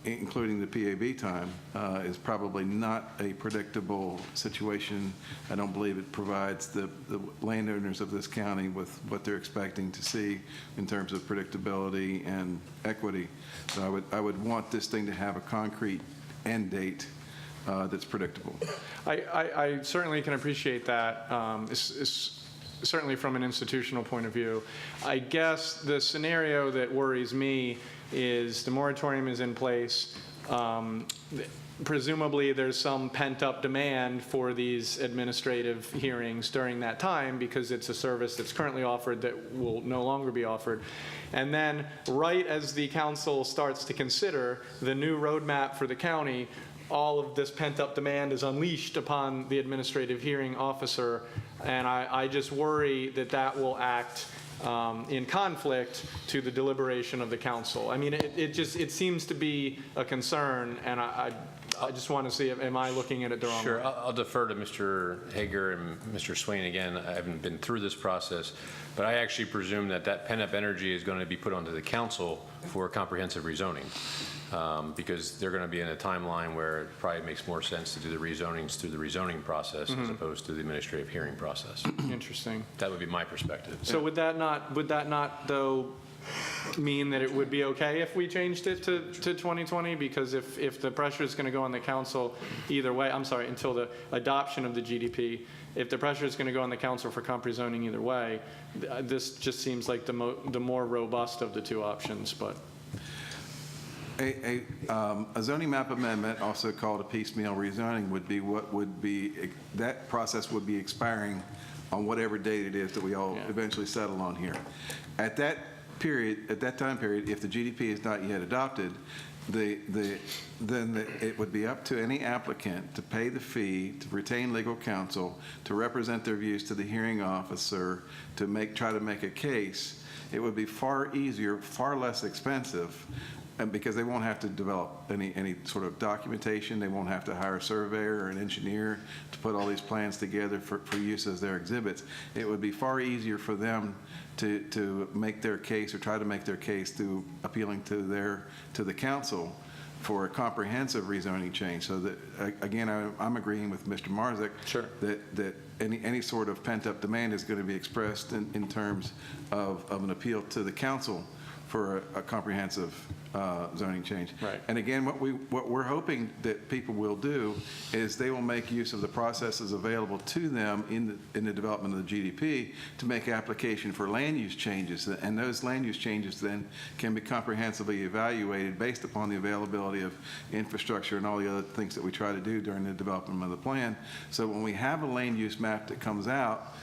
including the PAB time, is probably not a predictable situation. I don't believe it provides the landowners of this county with what they're expecting to see in terms of predictability and equity. So I would want this thing to have a concrete end date that's predictable. I certainly can appreciate that. Certainly from an institutional point of view. I guess the scenario that worries me is the moratorium is in place. Presumably there's some pent-up demand for these administrative hearings during that time because it's a service that's currently offered that will no longer be offered. And then right as the council starts to consider the new roadmap for the county, all of this pent-up demand is unleashed upon the administrative hearing officer, and I just worry that that will act in conflict to the deliberation of the council. I mean, it seems to be a concern, and I just want to see, am I looking at it the wrong way? Sure, I'll defer to Mr. Hager and Mr. Swain again. I haven't been through this process, but I actually presume that pent-up energy is going to be put onto the council for comprehensive rezoning. Because they're going to be in a timeline where it probably makes more sense to do the rezonings through the rezoning process as opposed to the administrative hearing process. Interesting. That would be my perspective. So would that not though mean that it would be okay if we changed it to 2020? Because if the pressure is going to go on the council either way, I'm sorry, until the adoption of the GDP, if the pressure is going to go on the council for comp rezoning either way, this just seems like the more robust of the two options. But A zoning map amendment, also called a piecemeal rezoning, that process would be expiring on whatever date it is that we all eventually settle on here. At that time period, if the GDP is not yet adopted, then it would be up to any applicant to pay the fee, to retain legal counsel, to represent their views to the hearing officer, to try to make a case. It would be far easier, far less expensive, because they won't have to develop any sort of documentation. They won't have to hire a surveyor or an engineer to put all these plans together for use as their exhibits. It would be far easier for them to make their case or try to make their case through appealing to the council for a comprehensive rezoning change. So that, again, I'm agreeing with Mr. Marzek that any sort of pent-up demand is going to be expressed in terms of an appeal to the council for a comprehensive zoning change. Right. And again, what we're hoping that people will do is they will make use of the processes available to them in the development of the GDP to make application for land use changes. And those land use changes then can be comprehensively evaluated based upon the availability of infrastructure and all the other things that we try to do during the development of the plan. So when we have a land use map that comes out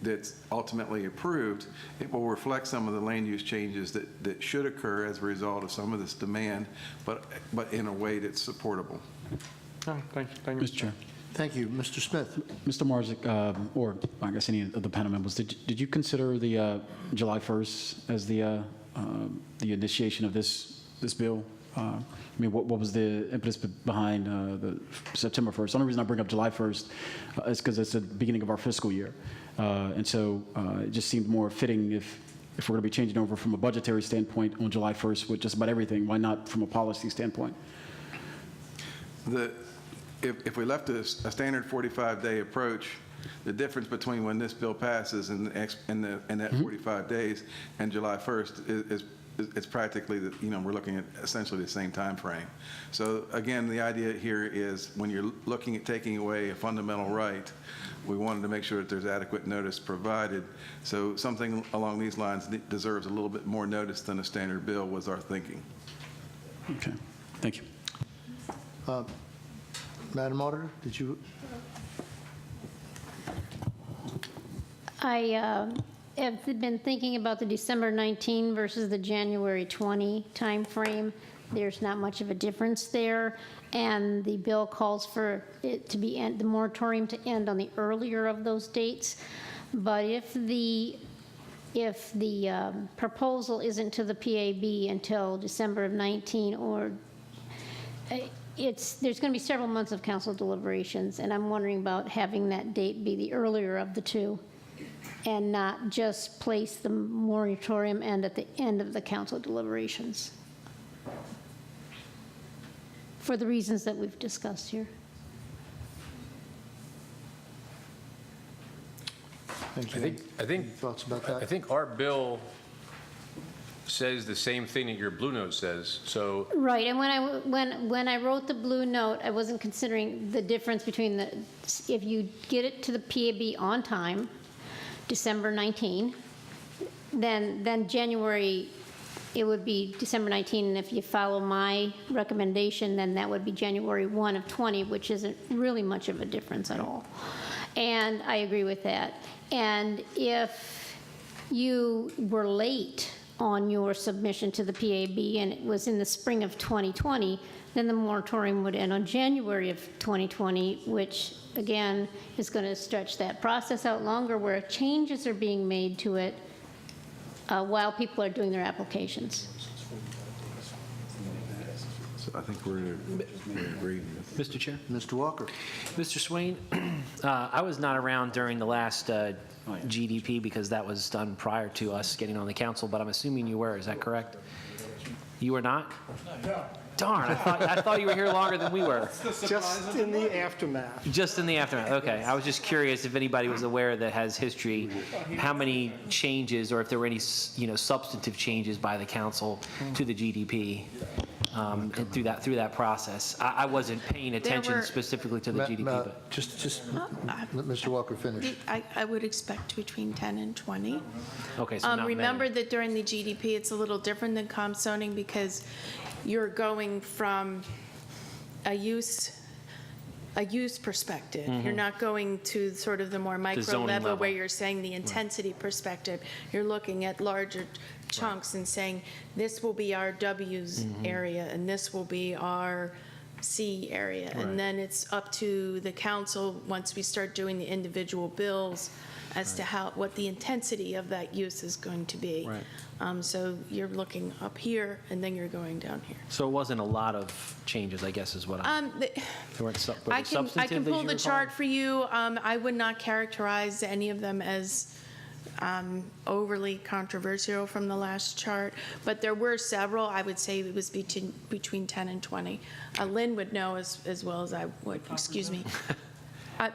that's ultimately approved, it will reflect some of the land use changes that should occur as a result of some of this demand, but in a way that's supportable. Oh, thank you. Mr. Chair. Thank you. Mr. Smith. Mr. Marzek, or I guess any of the panel members, did you consider the July 1st as the initiation of this bill? I mean, what was the impetus behind the September 1st? The only reason I bring up July 1st is because it's the beginning of our fiscal year. And so it just seemed more fitting if we're going to be changing over from a budgetary standpoint on July 1st with just about everything, why not from a policy standpoint? If we left a standard 45-day approach, the difference between when this bill passes and that 45 days and July 1st is it's practically we're looking at essentially the same time frame. So again, the idea here is when you're looking at taking away a fundamental right, we wanted to make sure that there's adequate notice provided. So something along these lines deserves a little bit more notice than a standard bill was our thinking. Okay, thank you. Madam Auditor, did you? I have been thinking about the December 19 versus the January 20 timeframe. There's not much of a difference there, and the bill calls for it to be the moratorium to end on the earlier of those dates. But if the proposal isn't to the PAB until December of 19, or there's going to be several months of council deliberations, and I'm wondering about having that date be the earlier of the two, and not just place the moratorium end at the end of the council deliberations, for the reasons that we've discussed here. Thank you. I think Any thoughts about that? I think our bill says the same thing that your blue note says. So Right, and when I wrote the blue note, I wasn't considering the difference between if you get it to the PAB on time, December 19, then January, it would be December 19, and if you follow my recommendation, then that would be January 1 of 20, which isn't really much of a difference at all. And I agree with that. And if you were late on your submission to the PAB and it was in the spring of 2020, then the moratorium would end on January of 2020, which again is going to stretch that process out longer, where changes are being made to it while people are doing their applications. So I think we're agreed. Mr. Chair? Mr. Walker. Mr. Swain, I was not around during the last GDP because that was done prior to us getting on the council, but I'm assuming you were. Is that correct? You were not? No. Darn, I thought you were here longer than we were. Just in the aftermath. Just in the aftermath, okay. I was just curious if anybody was aware that has history, how many changes or if there were any, substantive changes by the council to the GDP through that process. I wasn't paying attention specifically to the GDP. But Just let Mr. Walker finish. I would expect between 10 and 20. Okay, so not remember many. that during the GDP, it's a little different than comp zoning because you're going from a use perspective. You're not going to sort of the more micro zoning level where level. you're saying the intensity perspective. You're looking at larger chunks and saying, this will be our W's area and this will be our C area. Right. And then it's up to the council, once we start doing the individual bills, as to what the intensity of that use is going to be. Right. So you're looking up here, and then you're going down here. So it wasn't a lot of changes, I guess, is what I'm. They weren't were I they can substantive, as pull you the recall? chart for you. I would not characterize any of them as overly controversial from the last chart, but there were several. I would say it was between 10 and 20. Lynn would know as well as I would. Excuse me.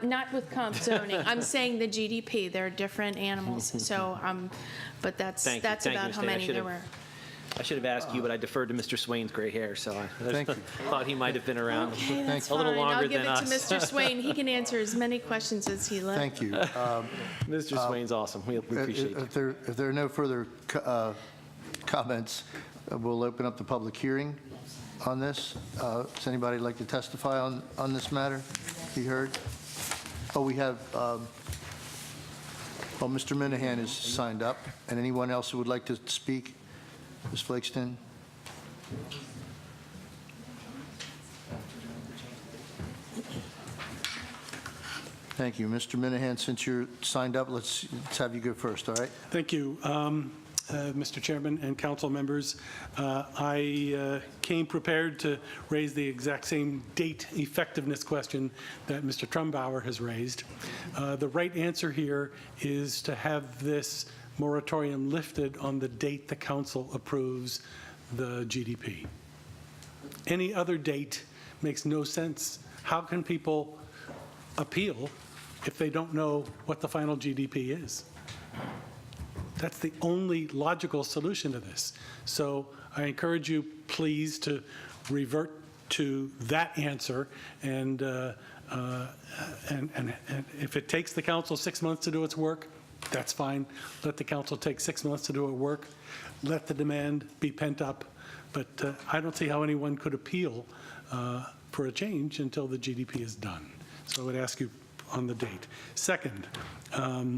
Not with comp zoning. I'm saying the GDP. They're different animals. So, but that's Thank you, about Ms. how Day. many there were. I should have asked you, but I deferred to Mr. Swain's gray hair, so I Thank you. thought he might have been around Okay, that's a little fine. longer I'll give than it us. to Mr. Swain. He can answer as many questions as he left. Thank you. Mr. Swain's awesome. We appreciate you. If there are no further comments, we'll open up the public hearing on this. Does anybody like to testify on this matter? Be heard? Oh, we have, Mr. Minahan is signed up. And anyone else who would like to speak? Ms. Flakeston? Thank you. Mr. Minahan, since you're signed up, let's have you go first, all right? Thank you. Mr. Chairman and council members, I came prepared to raise the exact same date effectiveness question that Mr. Trumbauer has raised. The right answer here is to have this moratorium lifted on the date the council approves the GDP. Any other date makes no sense. How can people appeal if they don't know what the final GDP is? That's the only logical solution to this. So I encourage you, please, to revert to that answer. And if it takes the council 6 months to do its work, that's fine. Let the council take 6 months to do its work. Let the demand be pent up but I don't see how anyone could appeal for a change until the GDP is done. So I would ask you on the date. Second, I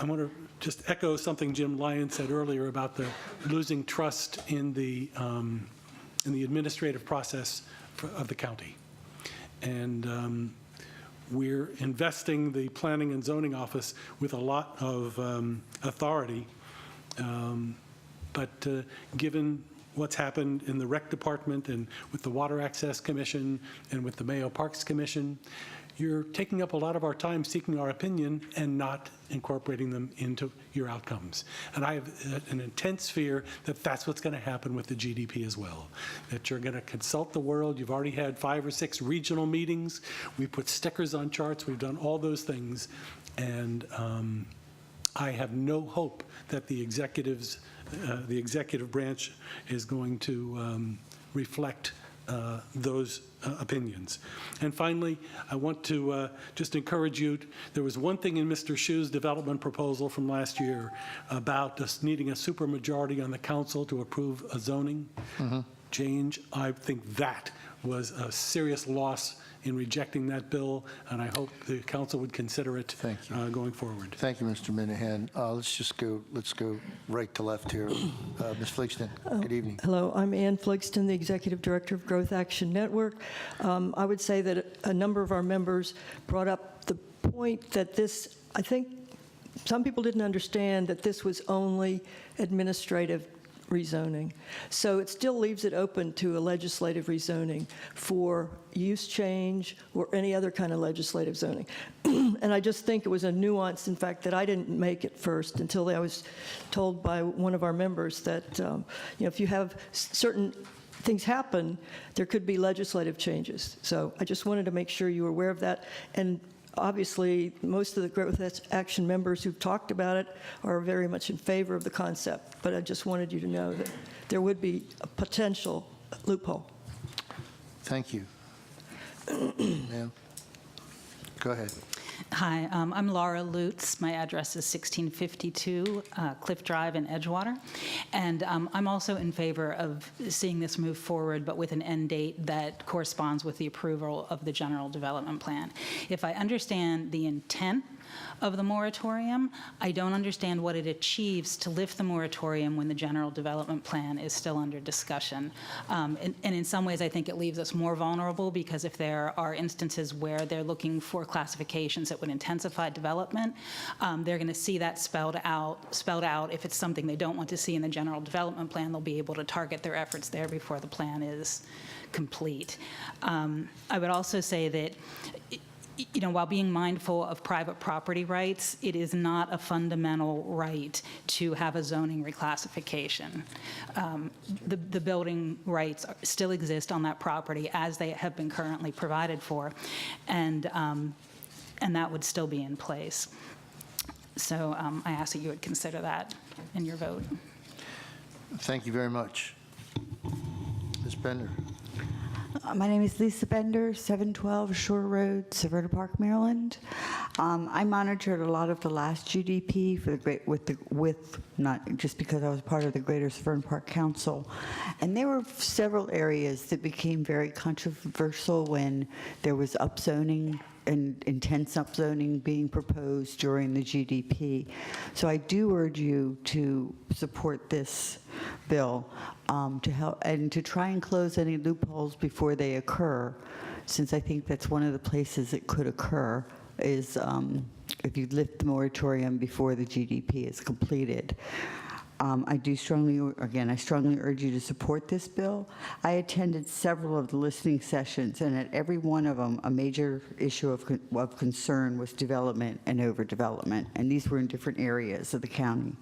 want to just echo something Jim Lyon said earlier about the losing trust in the administrative process of the county. And we're investing the Planning and Zoning Office with a lot of authority, but given what's happened in the Rec Department and with the Water Access Commission and with the Mayo Parks Commission, you're taking up a lot of our time seeking our opinion and not incorporating them into your outcomes. And I have an intense fear that that's what's going to happen with the GDP as well, that you're going to consult the world. You've already had 5 or 6 regional meetings. We put stickers on charts. We've done all those things. And I have no hope that the executive branch is going to reflect those opinions. And finally, I want to just encourage you, there was one thing in Mr. Shu's development proposal from last year about us needing a supermajority on the council to approve a zoning change. I think that was a serious loss in rejecting that bill, and I hope the council would consider it going forward. Thank you, Mr. Minahan. Let's go right to left here. Ms. Fligston, good evening. Hello, I'm Ann Fligston, the Executive Director of Growth Action Network. I would say that a number of our members brought up the point that this, I think some people didn't understand that this was only administrative rezoning. So it still leaves it open to a legislative rezoning for use change or any other kind of legislative zoning. And I just think it was a nuance, in fact, that I didn't make at first until I was told by one of our members that, if you have certain things happen, there could be legislative changes. So I just wanted to make sure you were aware of that. And obviously, most of the Growth Action members who've talked about it are very much in favor of the concept, but I just wanted you to know that there would be a potential loophole. Thank you. Ma'am, go ahead. Hi, I'm Laura Lutz. My address is 1652 Cliff Drive in Edgewater. And I'm also in favor of seeing this move forward, but with an end date that corresponds with the approval of the general development plan. If I understand the intent of the moratorium, I don't understand what it achieves to lift the moratorium when the general development plan is still under discussion. And in some ways, I think it leaves us more vulnerable, because if there are instances where they're looking for classifications that would intensify development, they're going to see that spelled out. If it's something they don't want to see in the general development plan, they'll be able to target their efforts there before the plan is complete. I would also say that, while being mindful of private property rights, it is not a fundamental right to have a zoning reclassification. The building rights still exist on that property as they have been currently provided for, and that would still be in place. So I ask that you would consider that in your vote. Thank you very much. Ms. Bender. My name is Lisa Bender, 712 Shore Road, Severna Park, Maryland. I monitored a lot of the last GDP for not just because I was part of the Greater Severna Park Council, and there were several areas that became very controversial when there was upzoning and intense upzoning being proposed during the GDP. So I do urge you to support this bill to help and to try and close any loopholes before they occur, since I think that's one of the places it could occur is if you lift the moratorium before the GDP is completed. I strongly urge you to support this bill. I attended several of the listening sessions, and at every one of them, a major issue of concern was development and overdevelopment, and these were in different areas of the county.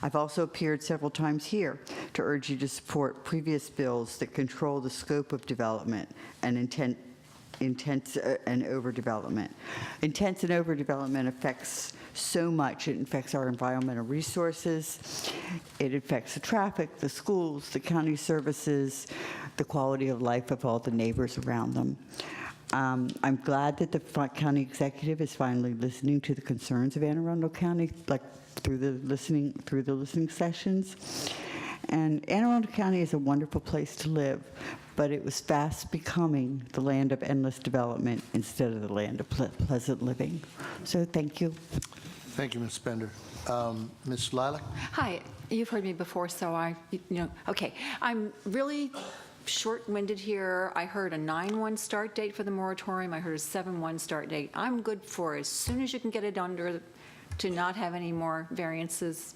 I've also appeared several times here to urge you to support previous bills that control the scope of development and intense and overdevelopment. Intense and overdevelopment affects so much. It affects our environmental resources. It affects the traffic, the schools, the county services, the quality of life of all the neighbors around them. I'm glad that the county executive is finally listening to the concerns of Anne Arundel County, like through the listening sessions. And Anne Arundel County is a wonderful place to live, but it was fast becoming the land of endless development instead of the land of pleasant living. So thank you. Thank you, Ms. Bender. Ms. Lilac? Hi, you've heard me before, so okay. I'm really short-winded here. I heard a 9/1 start date for the moratorium. I heard a 7/1 start date. I'm good for as soon as you can get it under to not have any more variances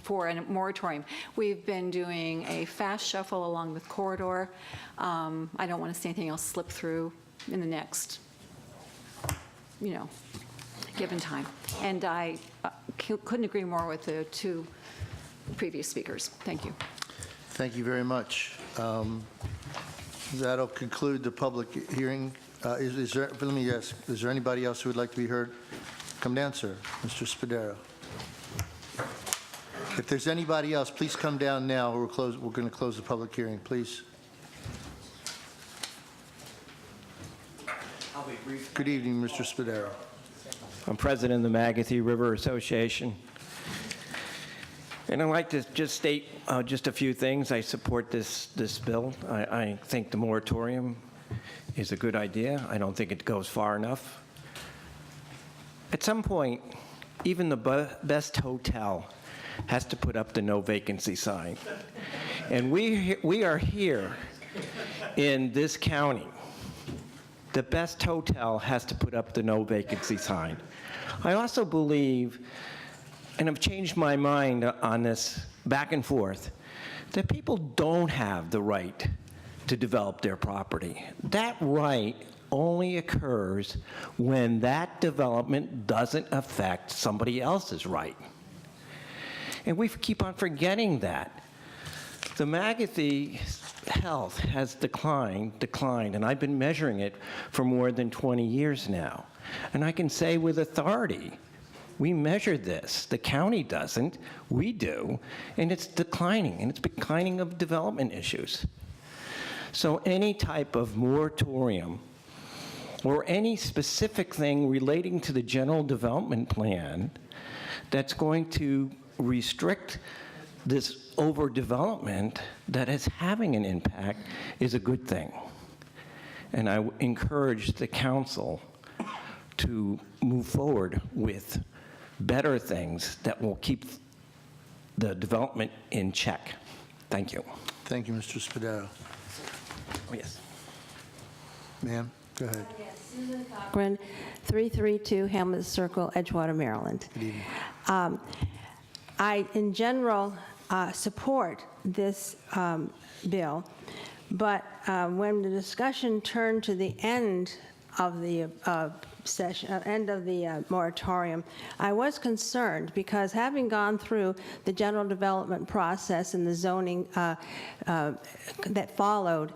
for a moratorium. We've been doing a fast shuffle along the corridor. I don't want to see anything else slip through in the next, given time. And I couldn't agree more with the two previous speakers. Thank you. Thank you very much. That'll conclude the public hearing. Let me ask, is there anybody else who would like to be heard? Come down, sir. Mr. Spadaro. If there's anybody else, please come down now. We're going to close the public hearing, please. Good evening, Mr. Spadaro. I'm president of the Magathie River Association. And I'd like to just state just a few things. I support this bill. I think the moratorium is a good idea. I don't think it goes far enough. At some point, even the best hotel has to put up the no vacancy sign. And we are here in this county. The best hotel has to put up the no vacancy sign. I also believe, and I've changed my mind on this back and forth, that people don't have the right to develop their property. That right only occurs when that development doesn't affect somebody else's right. And we keep on forgetting that. The Magathie health has declined, and I've been measuring it for more than 20 years now. And I can say with authority, we measure this. The county doesn't, we do, and it's declining, and it's declining of development issues. So any type of moratorium or any specific thing relating to the general development plan that's going to restrict this overdevelopment that is having an impact is a good thing. And I encourage the council to move forward with better things that will keep the development in check. Thank you. Thank you, Mr. Spadaro. Oh, yes. Ma'am, go ahead. Yes, Susan Cochran, 332 Hamlet Circle, Edgewater, Maryland. Good evening. I, in general, support this bill, but when the discussion turned to the end of the moratorium, I was concerned because having gone through the general development process and the zoning that followed,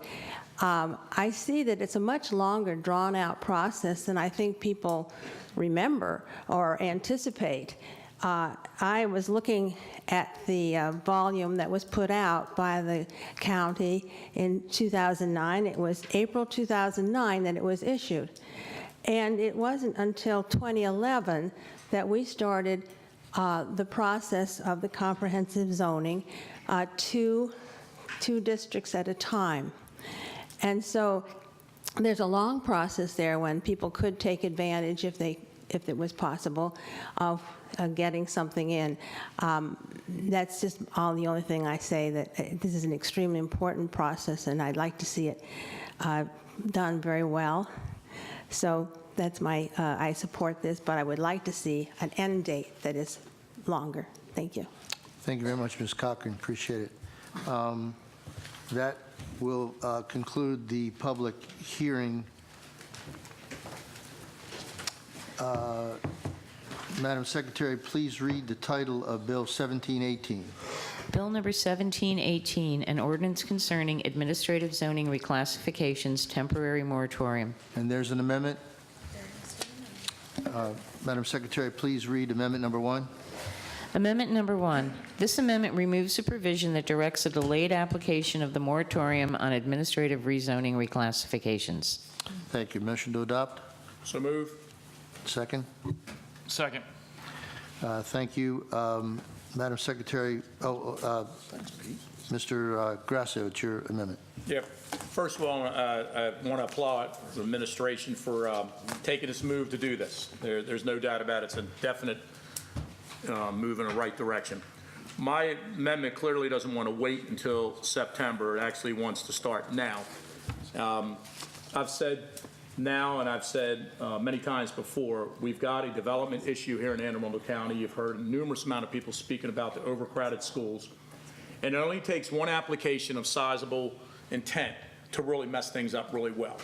I see that it's a much longer, drawn-out process than I think people remember or anticipate. I was looking at the volume that was put out by the county in 2009. It was April 2009 that it was issued. And it wasn't until 2011 that we started the process of the comprehensive zoning, two districts at a time. And so there's a long process there when people could take advantage, if it was possible, of getting something in. That's just the only thing I say, that this is an extremely important process, and I'd like to see it done very well. So that's I support this, but I would like to see an end date that is longer. Thank you. Thank you very much, Ms. Cochran. Appreciate it. That will conclude the public hearing. Madam Secretary, please read the title of Bill 1718. Bill number 1718, an ordinance concerning administrative zoning reclassifications, temporary moratorium. And there's an amendment. Madam Secretary, please read amendment number 1. Amendment number 1. This amendment removes a provision that directs a delayed application of the moratorium on administrative rezoning reclassifications. Thank you. Motion to adopt? So move. Second? Second. Thank you. Madam Secretary, Mr. Grasso, it's your amendment. Yep. First of all, I want to applaud the administration for taking this move to do this. There's no doubt about it. It's a definite move in the right direction. My amendment clearly doesn't want to wait until September. It actually wants to start now. I've said now, and I've said many times before, we've got a development issue here in Anne Arundel County. You've heard a numerous amount of people speaking about the overcrowded schools. And it only takes one application of sizable intent to really mess things up really well.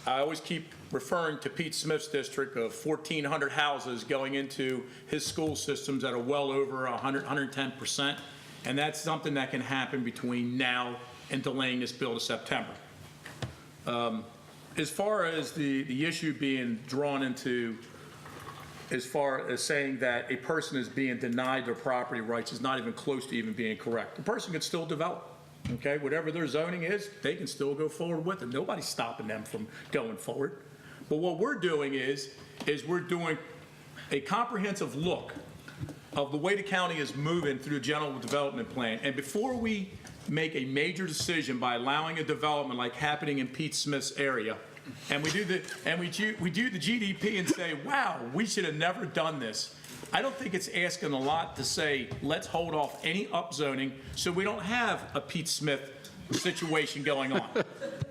I always keep referring to Pete Smith's district of 1,400 houses going into his school systems that are well over 100, 110%. And that's something that can happen between now and delaying this bill to September. As far as the issue being drawn into, as far as saying that a person is being denied their property rights is not even close to even being correct. The person can still develop, okay? Whatever their zoning is, they can still go forward with it. Nobody's stopping them from going forward. But what we're doing is we're doing a comprehensive look of the way the county is moving through the general development plan. And before we make a major decision by allowing a development like happening in Pete Smith's area, and we do the GDP and say, wow, we should have never done this. I don't think it's asking a lot to say, let's hold off any upzoning so we don't have a Pete Smith situation going on.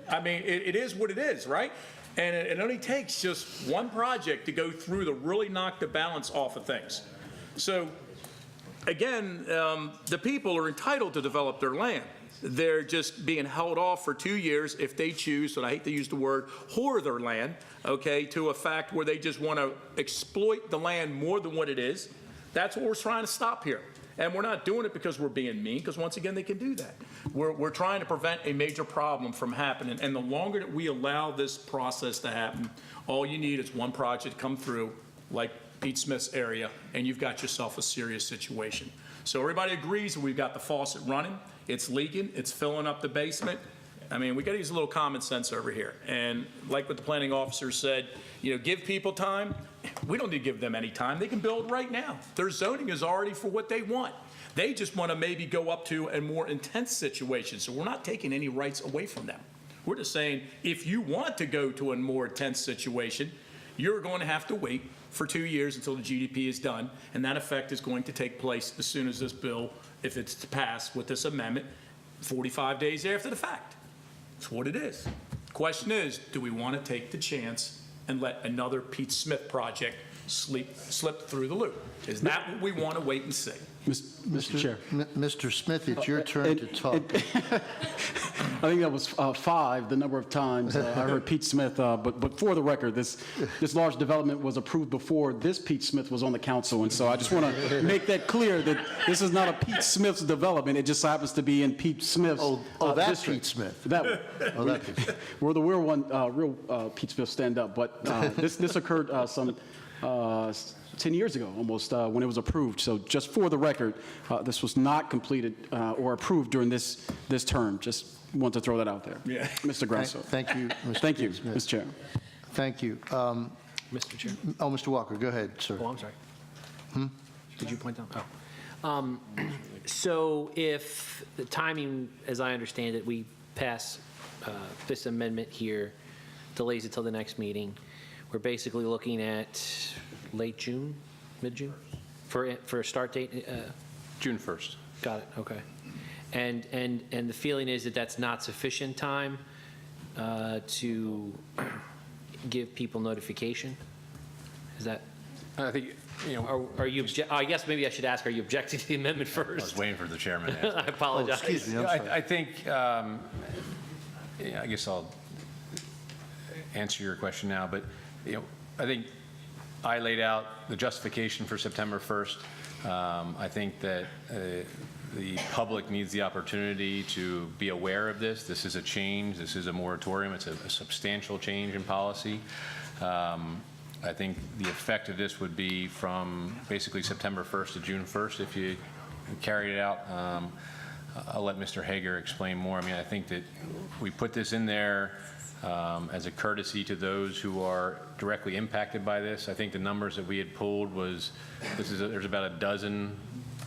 I mean, it is what it is, right? And it only takes just one project to go through to really knock the balance off of things. So, again, the people are entitled to develop their land. They're just being held off for 2 years if they choose, and I hate to use the word, whore their land, okay, to a fact where they just want to exploit the land more than what it is. That's what we're trying to stop here. And we're not doing it because we're being mean, because once again, they can do that. We're trying to prevent a major problem from happening. And the longer that we allow this process to happen, all you need is one project come through, like Pete Smith's area, and you've got yourself a serious situation. So everybody agrees that we've got the faucet running, it's leaking, it's filling up the basement. I mean, we got to use a little common sense over here. And like what the planning officer said, you know, give people time. We don't need to give them any time. They can build right now. Their zoning is already for what they want. They just want to maybe go up to a more intense situation. So we're not taking any rights away from them. We're just saying, if you want to go to a more intense situation, you're going to have to wait for 2 years until the GDP is done, and that effect is going to take place as soon as this bill, if it's passed with this amendment, 45 days after the fact. That's what it is. The question is, do we want to take the chance and let another Pete Smith project slip through the loop? Is that what we want to wait and see? Mr. Chair. Mr. Smith, it's your turn to talk. I think that was 5, the number of times I heard Pete Smith, but for the record, this large development was approved before this Pete Smith was on the council, and so I just want to make that clear that this is not a Pete Smith's development, it just happens to be in Pete Smith's that district. Pete Smith. That one. Oh, that Pete Smith. We're the real Pete Smith stand up, but this occurred some 10 years ago, almost, when it was approved. So just for the record, this was not completed or approved during this term. Just want to throw that out there. Yeah. Mr. Grasso. Thank you, Mr. Thank you, Smith. Mr. Chair. Thank you. Mr. Chair. Oh, Mr. Walker, go ahead, sir. Oh, I'm sorry. Did you point out? Oh. So if the timing, as I understand it, we pass this amendment here, delays it till the next meeting, we're basically looking at late June, mid-June, for a start date? June 1st. Got it, okay. And the feeling is that that's not sufficient time to give people notification? Is that? I think, you know. Are you, I guess maybe I should ask, are you objecting to the amendment first? I was waiting for the chairman to I apologize. Oh, excuse me, I'm sorry. I think, yeah, I guess I'll answer your question now, but, you know, I think I laid out the justification for September 1st. I think that the public needs the opportunity to be aware of this. This is a change. This is a moratorium. It's a substantial change in policy. I think the effect of this would be from basically September 1st to June 1st if you carried it out. I'll let Mr. Hager explain more. I mean, I think that we put this in there as a courtesy to those who are directly impacted by this. I think the numbers that we had pulled was, there's about a dozen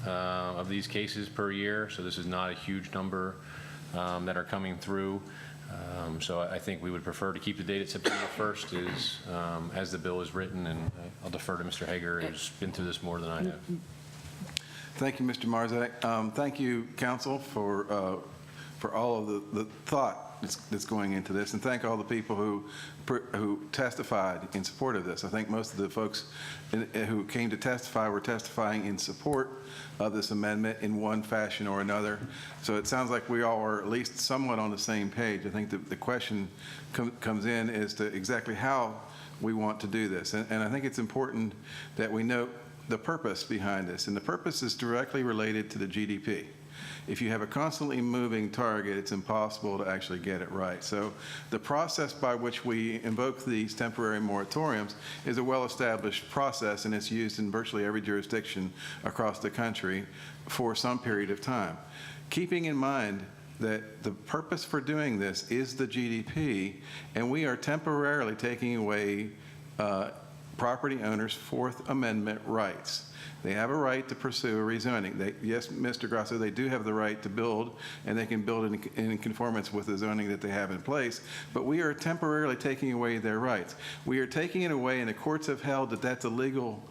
of these cases per year, so this is not a huge number that are coming through. So I think we would prefer to keep the date at September 1st as the bill is written, and I'll defer to Mr. Hager, who's been through this more than I have. Thank you, Mr. Marzak. Thank you, council, for all of the thought that's going into this, and thank all the people who testified in support of this. I think most of the folks who came to testify were testifying in support of this amendment in one fashion or another. So it sounds like we all are at least somewhat on the same page. I think the question comes in as to exactly how we want to do this. And I think it's important that we note the purpose behind this. And the purpose is directly related to the GDP. If you have a constantly moving target, it's impossible to actually get it right. So the process by which we invoke these temporary moratoriums is a well-established process, and it's used in virtually every jurisdiction across the country for some period of time. Keeping in mind that the purpose for doing this is the GDP, and we are temporarily taking away property owners' Fourth Amendment rights. They have a right to pursue a rezoning. Yes, Mr. Grasso, they do have the right to build, and they can build in conformance with the zoning that they have in place, but we are temporarily taking away their rights. We are taking it away, and the courts have held that that's a legal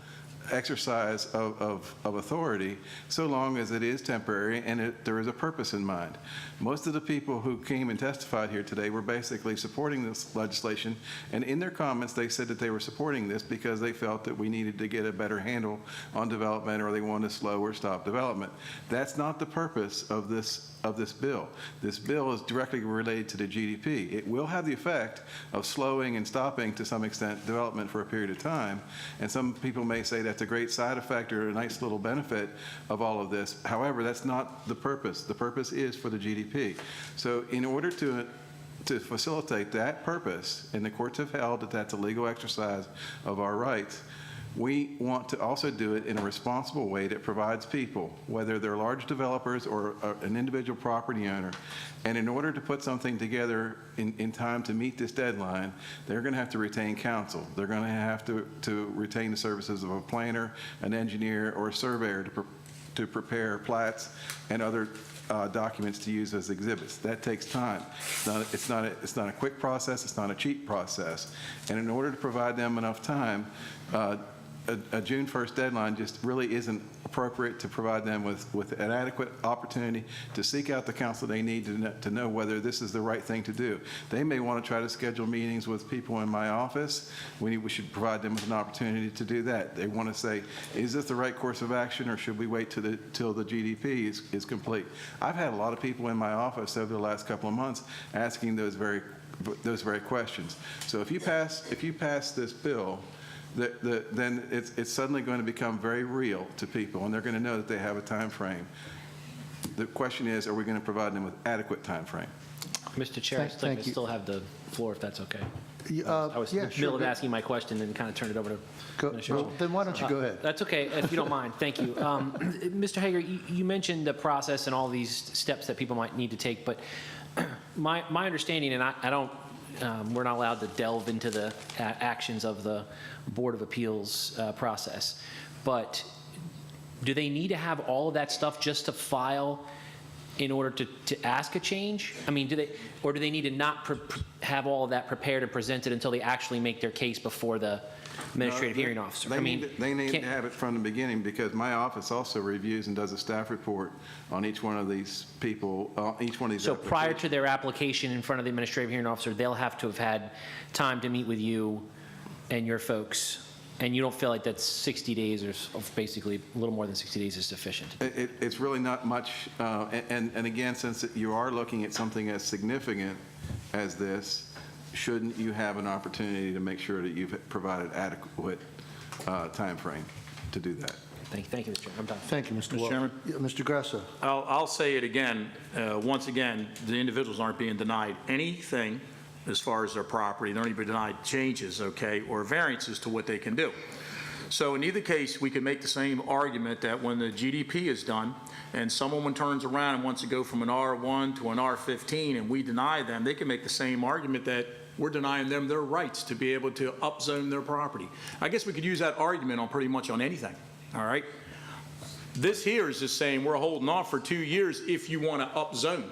exercise of authority so long as it is temporary and there is a purpose in mind. Most of the people who came and testified here today were basically supporting this legislation, and in their comments they said that they were supporting this because they felt that we needed to get a better handle on development, or they wanted to slow or stop development. That's not the purpose of this bill. This bill is directly related to the GDP. It will have the effect of slowing and stopping to some extent development for a period of time, and some people may say that's a great side effect or a nice little benefit of all of this. However, that's not the purpose. The purpose is for the GDP. So in order to facilitate that purpose, and the courts have held that that's a legal exercise of our rights, we want to also do it in a responsible way that provides people, whether they're large developers or an individual property owner, and in order to put something together in time to meet this deadline, they're going to have to retain counsel. They're going to have to retain the services of a planner, an engineer, or a surveyor to prepare plats and other documents to use as exhibits. That takes time. It's not a quick process. It's not a cheap process. And in order to provide them enough time, a June 1st deadline just really isn't appropriate to provide them with an adequate opportunity to seek out the counsel they need to know whether this is the right thing to do. They may want to try to schedule meetings with people in my office. We should provide them with an opportunity to do that. They want to say, is this the right course of action, or should we wait till the GDP is complete? I've had a lot of people in my office over the last couple of months asking those very questions. So if you pass this bill, then it's suddenly going to become very real to people, and they're going to know that they have a time frame. The question is, are we going to provide them with adequate time frame? Mr. Chair, I still have the floor, if that's okay. I was in the middle of asking my question and kind of turned it over to Well, then why don't you go ahead? That's okay, if you don't mind. Thank you. Mr. Hager, you mentioned the process and all these steps that people might need to take, but my understanding, and I don't, we're not allowed to delve into the actions of the Board of Appeals process, but do they need to have all of that stuff just to file in order to ask a change? I mean, do they need to not have all of that prepared and presented until they actually make their case before the administrative hearing officer? They need to have it from the beginning, because my office also reviews and does a staff report on each one of these people, each one of these So prior to their application in front of the administrative hearing officer, they'll have to have had time to meet with you and your folks, and you don't feel like that's 60 days or basically a little more than 60 days is sufficient? It's really not much, and again, since you are looking at something as significant as this, shouldn't you have an opportunity to make sure that you've provided adequate time frame to do that? Thank you, Mr. Chairman. I'm done. Thank you, Mr. Chairman. Mr. Grasso. I'll say it again. Once again, the individuals aren't being denied anything as far as their property. They're only being denied changes, okay, or variances to what they can do. So in either case, we can make the same argument that when the GDP is done and someone turns around and wants to go from an R1 to an R15 and we deny them, they can make the same argument that we're denying them their rights to be able to upzone their property. I guess we could use that argument on pretty much on anything, all right? This here is just saying we're holding off for 2 years if you want to upzone.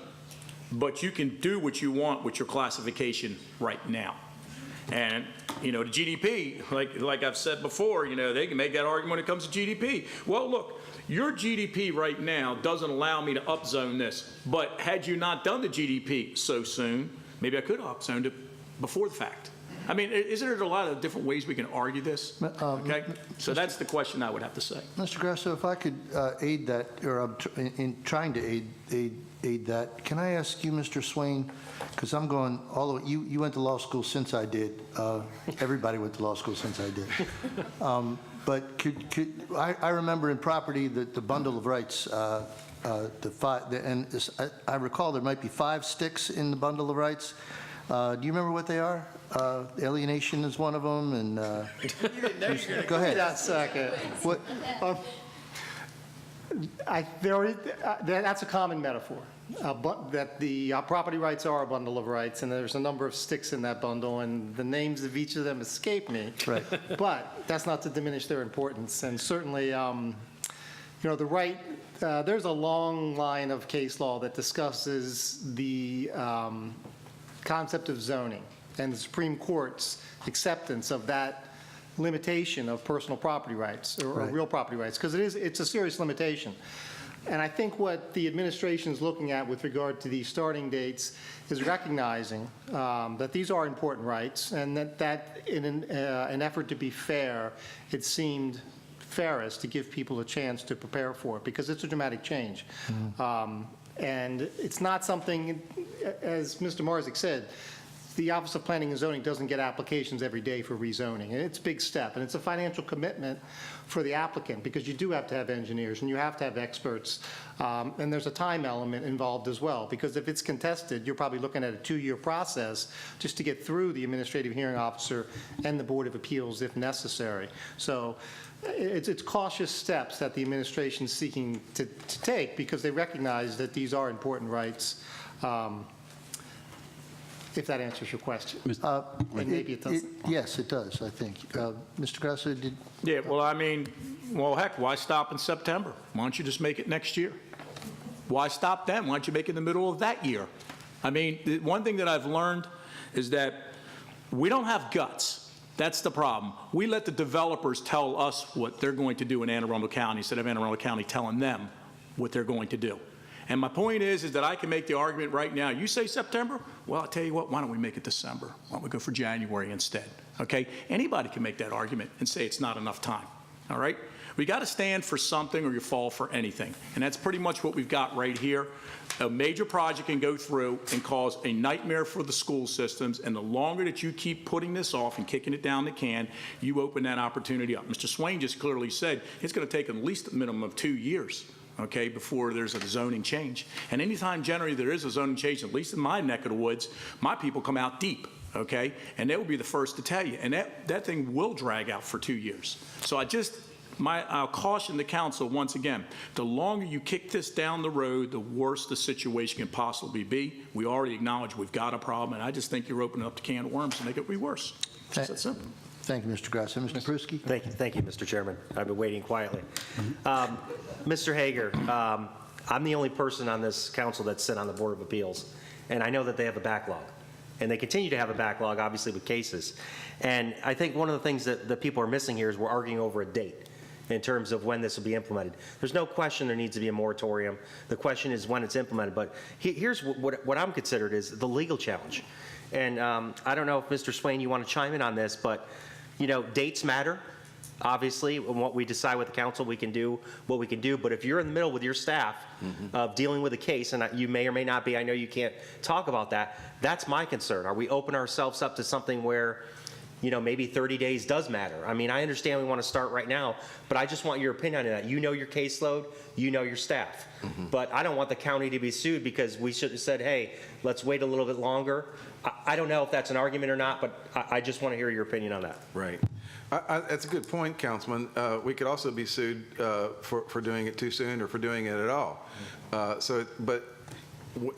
But you can do what you want with your classification right now. And, the GDP, like I've said before, they can make that argument when it comes to GDP. Well, look, your GDP right now doesn't allow me to upzone this. But had you not done the GDP so soon, maybe I could have upzoned it before the fact. I mean, isn't there a lot of different ways we can argue this? Okay? So that's the question I would have to say. Mr. Grasso, if I could aid that, or in trying to aid that, can I ask you, Mr. Swain, because I'm going all the way, you went to law school since I did. Everybody went to law school since I did. But I remember in property that the bundle of rights, I recall there might be 5 sticks in the bundle of rights. Do you remember what they are? Alienation is one of them, and go ahead. That second. What? That's a common metaphor. That the property rights are a bundle of rights, and there's a number of sticks in that bundle, and the names of each of them escape me. Right. But that's not to diminish their importance, and certainly, the right. There's a long line of case law that discusses the concept of zoning and the Supreme Court's acceptance of that limitation of personal property rights or real property rights, because it's a serious limitation. And I think what the administration is looking at with regard to these starting dates is recognizing that these are important rights, and that in an effort to be fair, it seemed fairest to give people a chance to prepare for it, because it's a dramatic change. And it's not something, as Mr. Marzick said, the Office of Planning and Zoning doesn't get applications every day for rezoning. And it's a big step, and it's a financial commitment for the applicant, because you do have to have engineers and you have to have experts. And there's a time element involved as well, because if it's contested, you're probably looking at a 2-year process just to get through the administrative hearing officer and the Board of Appeals if necessary. So it's cautious steps that the administration is seeking to take, because they recognize that these are important rights. If that answers your question. And maybe it doesn't. Yes, it does, I think. Mr. Grasso, did... Yeah, well, heck, why stop in September? Why don't you just make it next year? Why stop then? Why don't you make it in the middle of that year? I mean, the one thing that I've learned is that we don't have guts. That's the problem. We let the developers tell us what they're going to do in Anne Arundel County instead of Anne Arundel County telling them what they're going to do. And my point is that I can make the argument right now. You say September? Well, I'll tell you what, why don't we make it December? Why don't we go for January instead? Okay? Anybody can make that argument and say it's not enough time. All right? We got to stand for something or you fall for anything. And that's pretty much what we've got right here. A major project can go through and cause a nightmare for the school systems, and the longer that you keep putting this off and kicking it down the can, you open that opportunity up. Mr. Swain just clearly said it's going to take at least a minimum of 2 years. Okay, before there's a zoning change. And anytime generally there is a zoning change, at least in my neck of the woods, my people come out deep, okay? And they will be the first to tell you. And that thing will drag out for 2 years. So I'll caution the council once again, the longer you kick this down the road, the worse the situation can possibly be. We already acknowledge we've got a problem, and I just think you're opening up the can of worms to make it be worse. Just that simple. Thank you, Mr. Grasso. Mr. Pruski? Thank you, Mr. Chairman. I've been waiting quietly. Mr. Hager, I'm the only person on this council that's sit on the Board of Appeals, and I know that they have a backlog. And they continue to have a backlog, obviously, with cases. And I think one of the things that the people are missing here is we're arguing over a date in terms of when this will be implemented. There's no question there needs to be a moratorium. The question is when it's implemented. But here's what I'm considered is the legal challenge. And I don't know if Mr. Swain, you want to chime in on this, but dates matter. Obviously, and what we decide with the council, we can do what we can do. But if you're in the middle with your staff of dealing with a case, and you may or may not be, I know you can't talk about that, that's my concern. Are we opening ourselves up to something where, maybe 30 days does matter? I mean, I understand we want to start right now, but I just want your opinion on that. You know your caseload, you know your staff. But I don't want the county to be sued because we should have said, hey, let's wait a little bit longer. I don't know if that's an argument or not, but I just want to hear your opinion on that. Right. That's a good point, Councilman. We could also be sued for doing it too soon or for doing it at all. But